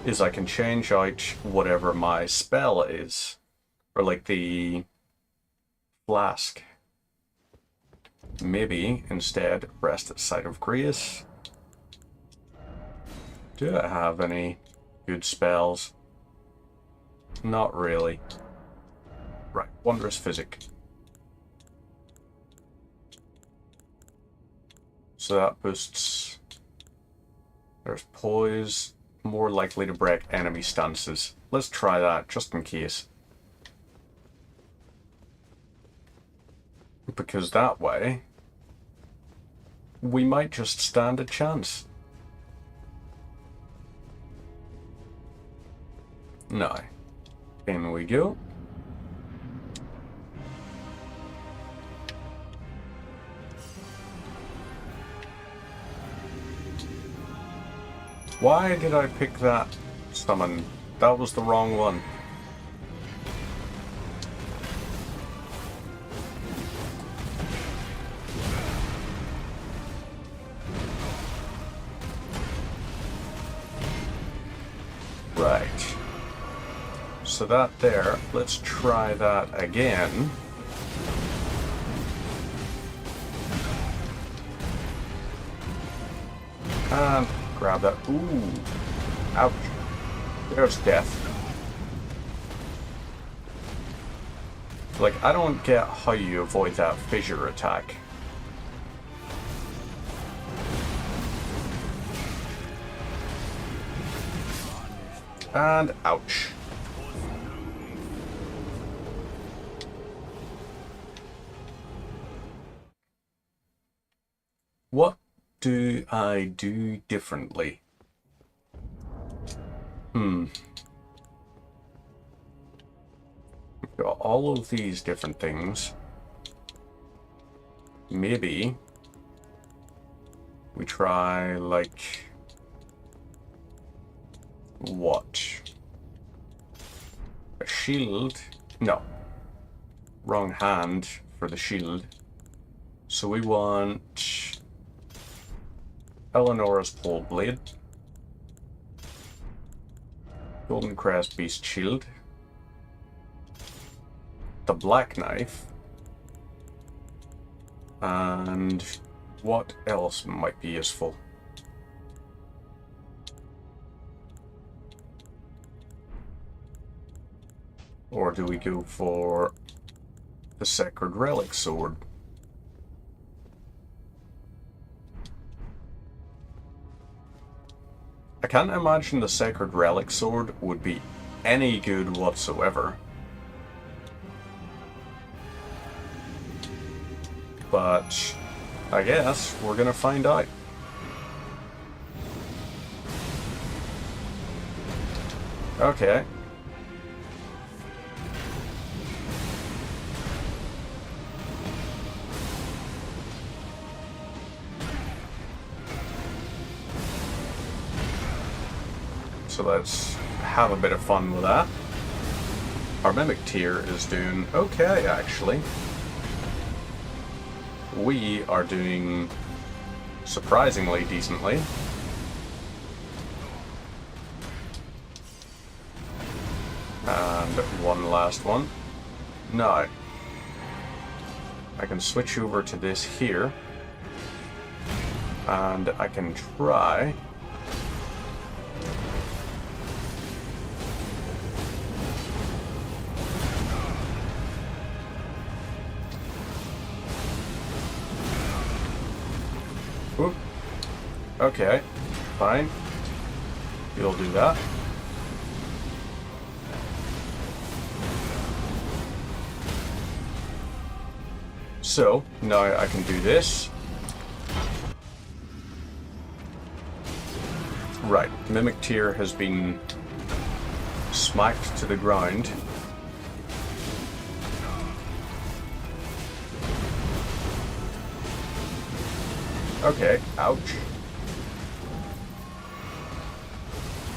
is I can change out whatever my spell is. Or like the flask. Maybe instead Rest at Sight of Grace. Do I have any good spells? Not really. Right, Wondrous Physic. So that boosts... There's Poise. More likely to break enemy stances. Let's try that, just in case. Because that way, we might just stand a chance. Now, in we go. Why did I pick that summon? That was the wrong one. Right. So that there, let's try that again. And grab that. Ooh. Ouch. There's death. Like, I don't get how you avoid that fissure attack. And ouch. What do I do differently? We've got all of these different things. Maybe we try, like, what? A shield? No. Wrong hand for the shield. So we want Eleanor's pole blade, Golden Crest Beast shield, the black knife, and what else might be useful? Or do we go for the Sacred Relic sword? I can't imagine the Sacred Relic sword would be any good whatsoever. But I guess we're gonna find out. Okay. So let's have a bit of fun with that. Our Mimic tier is doing okay, actually. We are doing surprisingly decently. And one last one. Now, I can switch over to this here. And I can try... Whoop. Okay, fine. You'll do that. So, now I can do this. Right, Mimic tier has been smacked to the ground. Okay, ouch.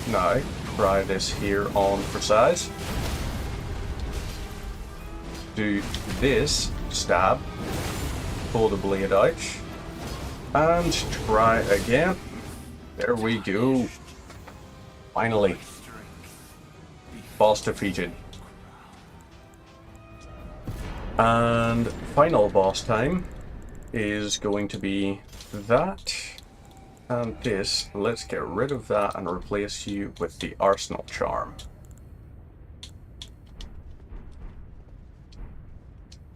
Now, try this here on for size. Do this, stab, pull the blade out, and try again. There we go. Finally. Boss defeated. And final boss time is going to be that and this. Let's get rid of that and replace you with the Arsenal Charm.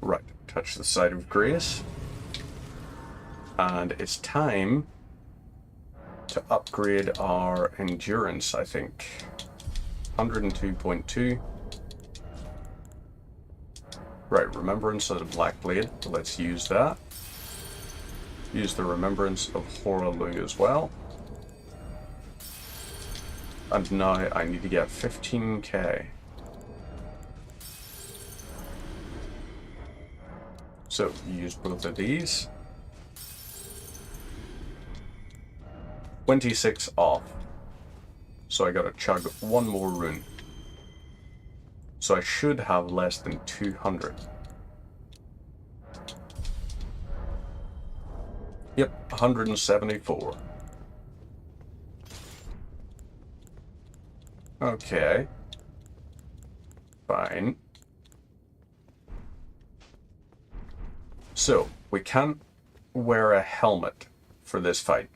Right, touch the side of grace. And it's time to upgrade our endurance, I think. 102.2. Right, Remembrance of the Black Blade. Let's use that. Use the Remembrance of Horalu as well. And now I need to get 15k. So, use both of these. 26 off. So I gotta chug one more rune. So I should have less than 200. Yep, 174. Okay. Fine. So, we can't wear a helmet for this fight.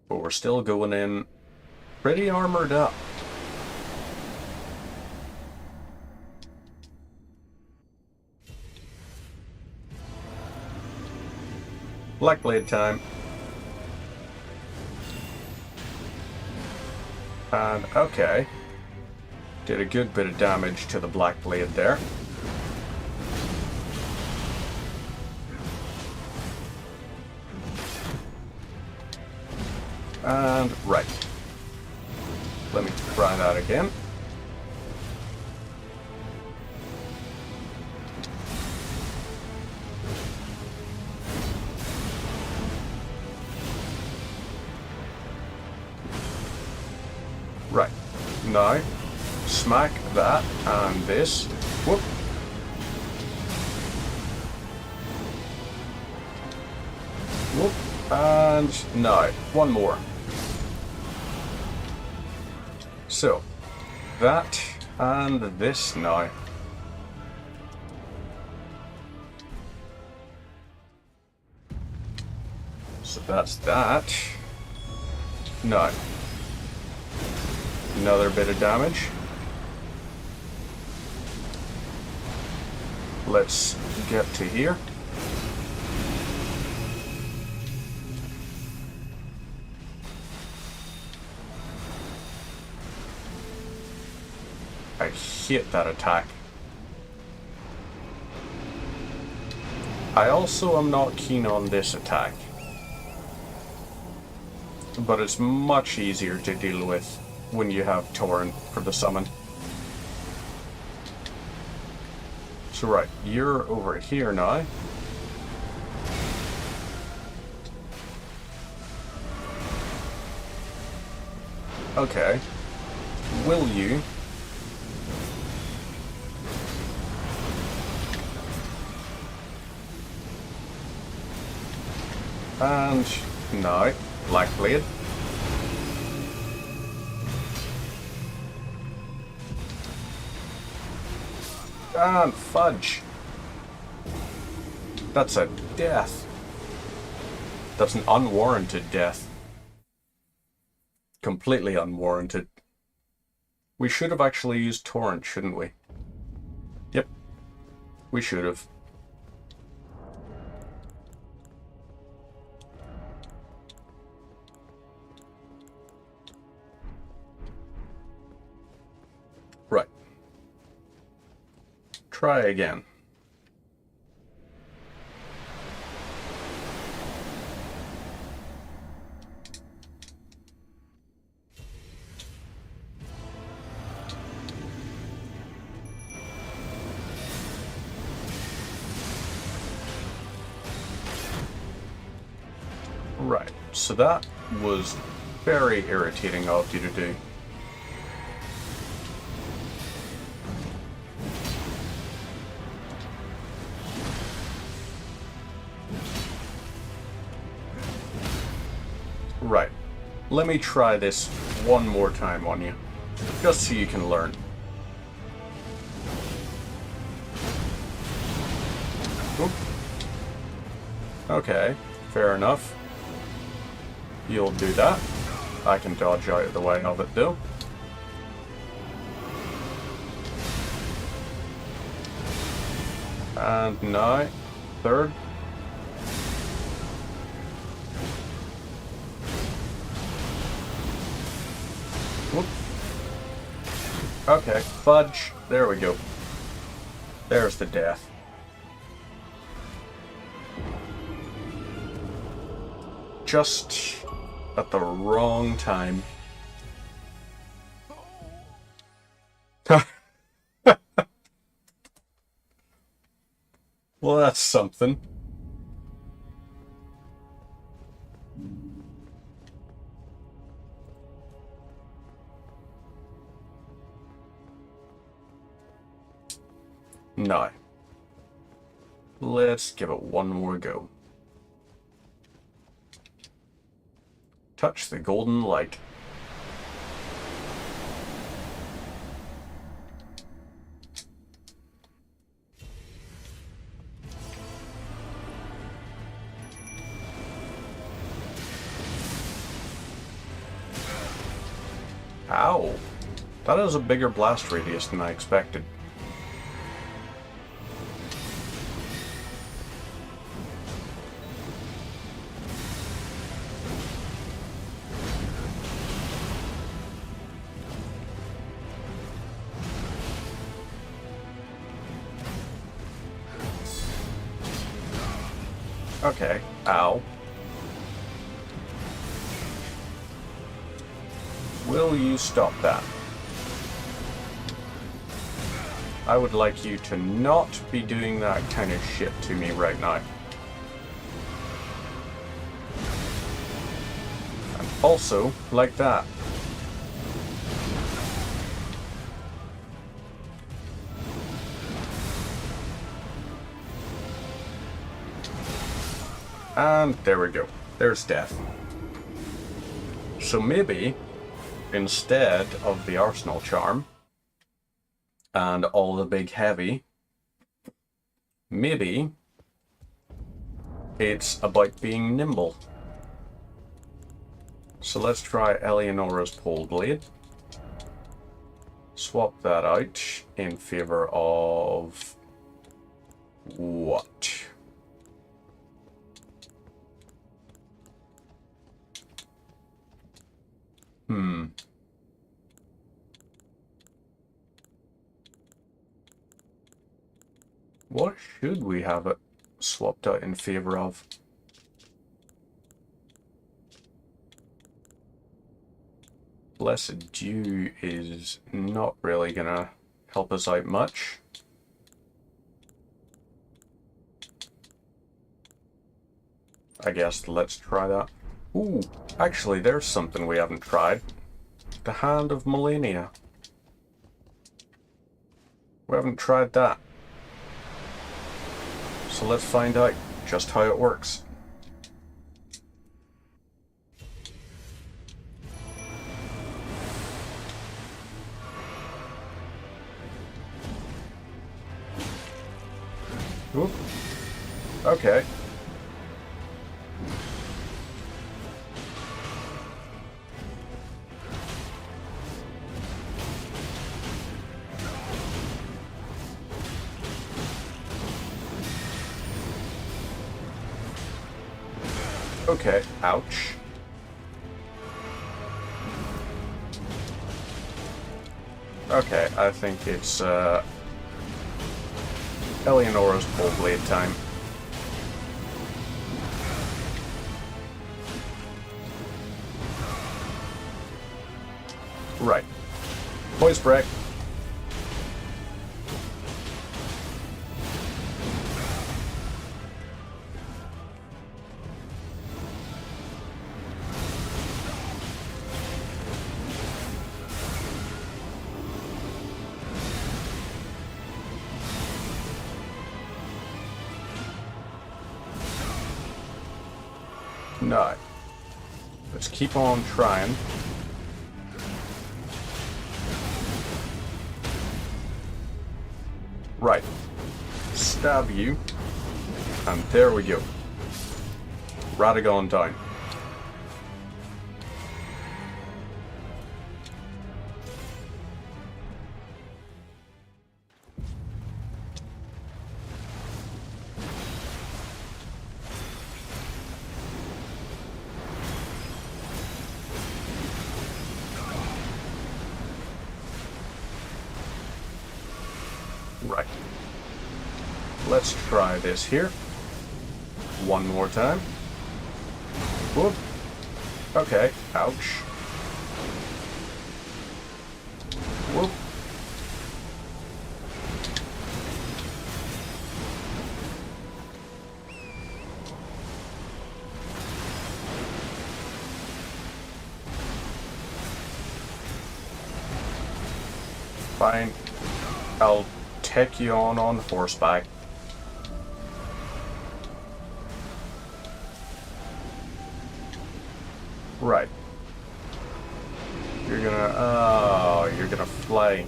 But we're still going in pretty armored up. Blackblade time. And okay. Did a good bit of damage to the Blackblade there. And right. Let me try that again. Right. Now, smack that and this. Whoop. Whoop. And now, one more. So, that and this now. So that's that. Now, another bit of damage. Let's get to here. I hit that attack. I also am not keen on this attack, but it's much easier to deal with when you have Torrent for the summon. So right, you're over here now. Okay. Will you? And now, Black Blade. And fudge. That's a death. That's an unwarranted death. Completely unwarranted. We should have actually used Torrent, shouldn't we? Yep. We should have. Right. Try again. Right, so that was very irritating of you to do. Right, let me try this one more time on you, just so you can learn. Oop. Okay, fair enough. You'll do that. I can dodge out of the way of it though. And now, third. Whoop. Okay, fudge. There we go. There's the death. Just at the wrong time. Well, that's something. No. Let's give it one more go. Touch the golden light. Ow. That is a bigger blast radius than I expected. Okay. Ow. Will you stop that? I would like you to not be doing that kind of shit to me right now. And also, like that. And there we go. There's death. So maybe, instead of the Arsenal charm, and all the big heavy, maybe it's about being nimble. So let's try Eleonora's pole blade. Swap that out in favor of what? What should we have it swapped out in favor of? Blessed Dew is not really gonna help us out much. I guess let's try that. Ooh, actually there's something we haven't tried. The Hand of Millennia. We haven't tried that. So let's find out just how it works. Oop. Okay. Okay, ouch. Okay, I think it's Eleonora's pole blade time. Right. Voice break. No. Let's keep on trying. Right. Stab you. And there we go. Radagon down. Right. Let's try this here. One more time. Whoop. Okay. Ouch. Whoop. Fine. I'll take you on horseback. Right. You're gonna fly.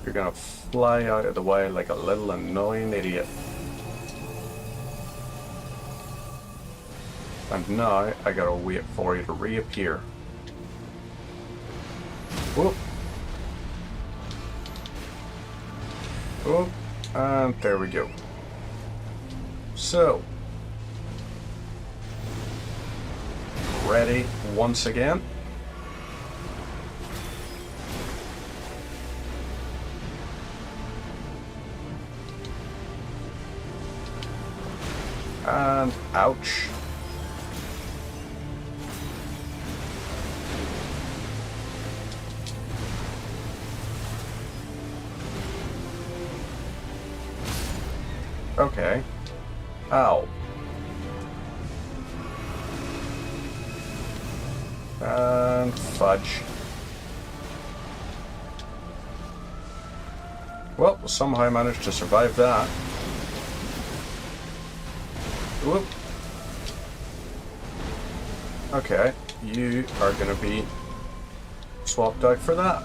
You're gonna fly out of the way like a little annoying idiot. And now I gotta wait for you to reappear. Whoop. Oh, and there we go. So, ready once again. And ouch. Okay. Ow. And fudge. Well, somehow I managed to survive that. Whoop. Okay, you are gonna be swapped out for that.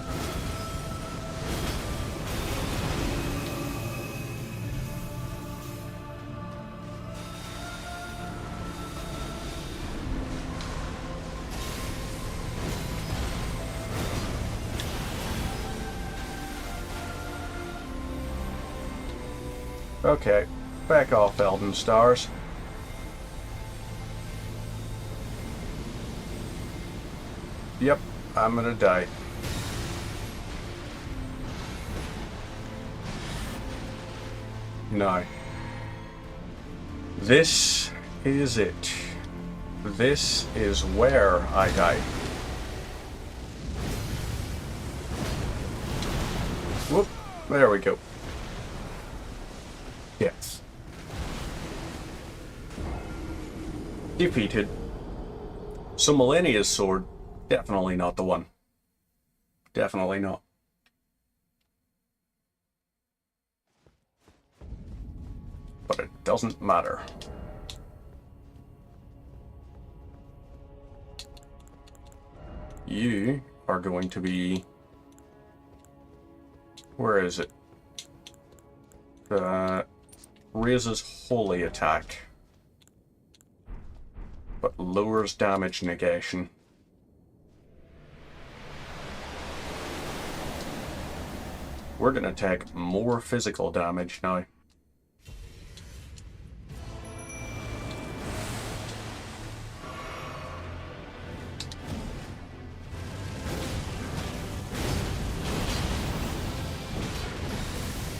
Okay, back off, Elden Stars. Yep, I'm gonna die. No. This is it. This is where I die. Whoop, there we go. Yes. Defeated. So Millennia's sword, definitely not the one. Definitely not. But it doesn't matter. You are going to be... Where is it? Raises holy attack, but lowers damage negation. We're gonna take more physical damage now.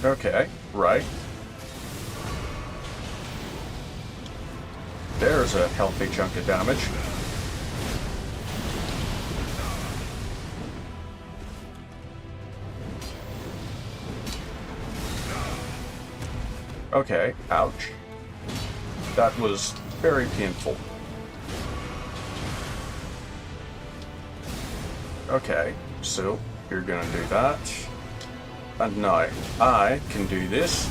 Okay, right. There's a healthy chunk of damage. Okay, ouch. That was very painful. Okay, so you're gonna do that. And now I can do this.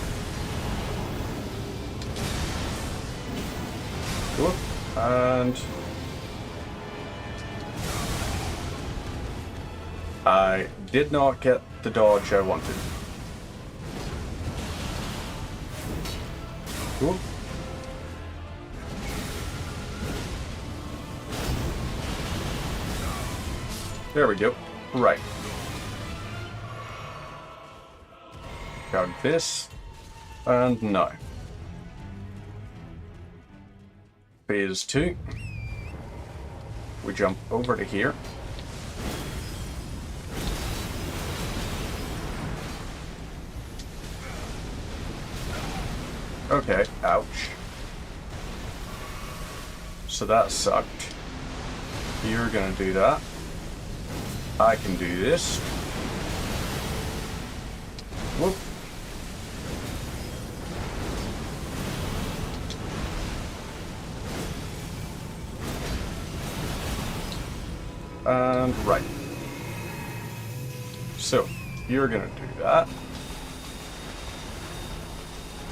Whoop, and I did not get the dodge I wanted. Whoop. There we go. Right. Got this, and no. Phase 2. We jump over to here. Okay, ouch. So that sucked. You're gonna do that. I can do this. Whoop. And right. So, you're gonna do that.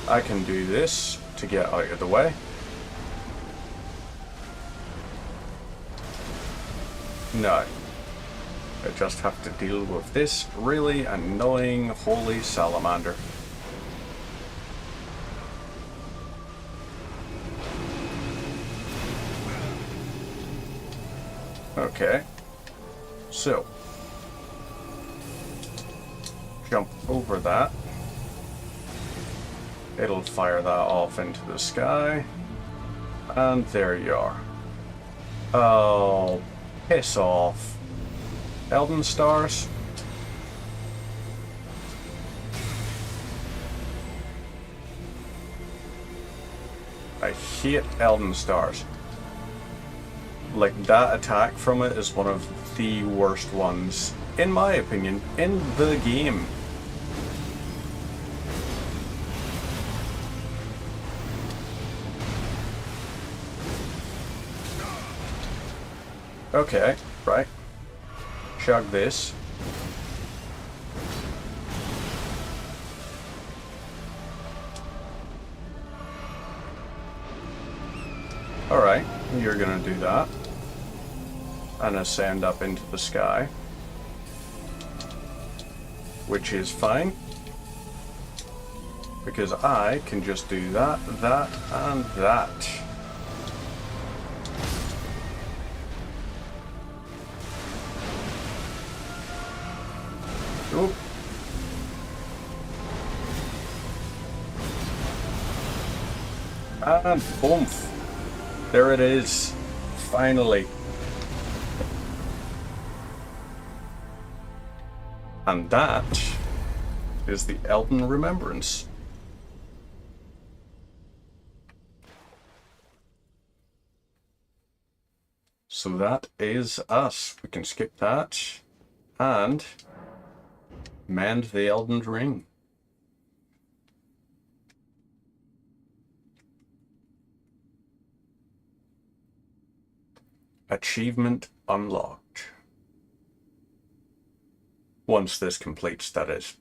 I can do this to get out of the way. No. I just have to deal with this really annoying holy salamander. Okay. So, jump over that. It'll fire that off into the sky. And there you are. Oh, piss off. Elden Stars? I hate Elden Stars. Like, that attack from it is one of the worst ones, in my opinion, in the game. Okay, right. Chug this. Alright, you're gonna do that. And ascend up into the sky. Which is fine. Because I can just do that, that, and that. Oop. And boomf. There it is. Finally. And that is the Elden Remembrance. So that is us. We can skip that and mend the Elden Ring. Achievement unlocked. Once this completes, that is.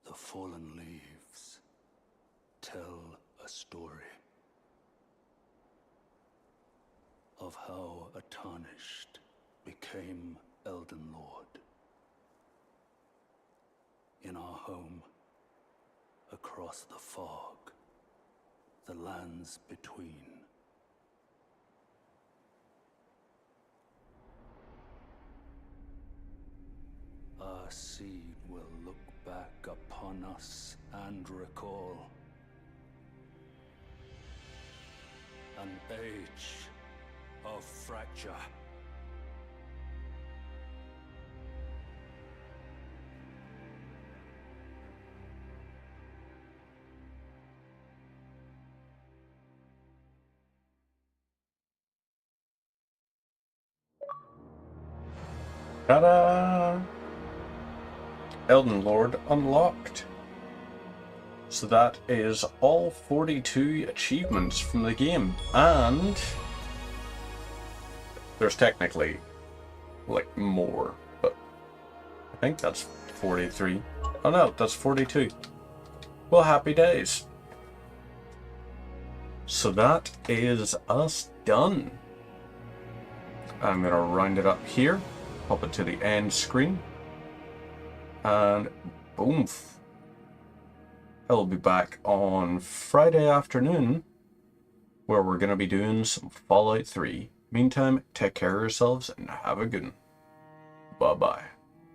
The fallen leaves tell a story of how a tarnished became Elden Lord. In our home, across the fog, the lands between. Our seed will look back upon us and recall an age of fracture. Ta-da! Elden Lord unlocked. So that is all 42 achievements from the game. And there's technically like more, but I think that's 43. Oh no, that's 42. Well, happy days. So that is us done. I'm gonna round it up here, pop it to the end screen, and boom. I'll be back on Friday afternoon where we're gonna be doing some Fallout 3. Meantime, take care of yourselves and have a good one. Bye bye.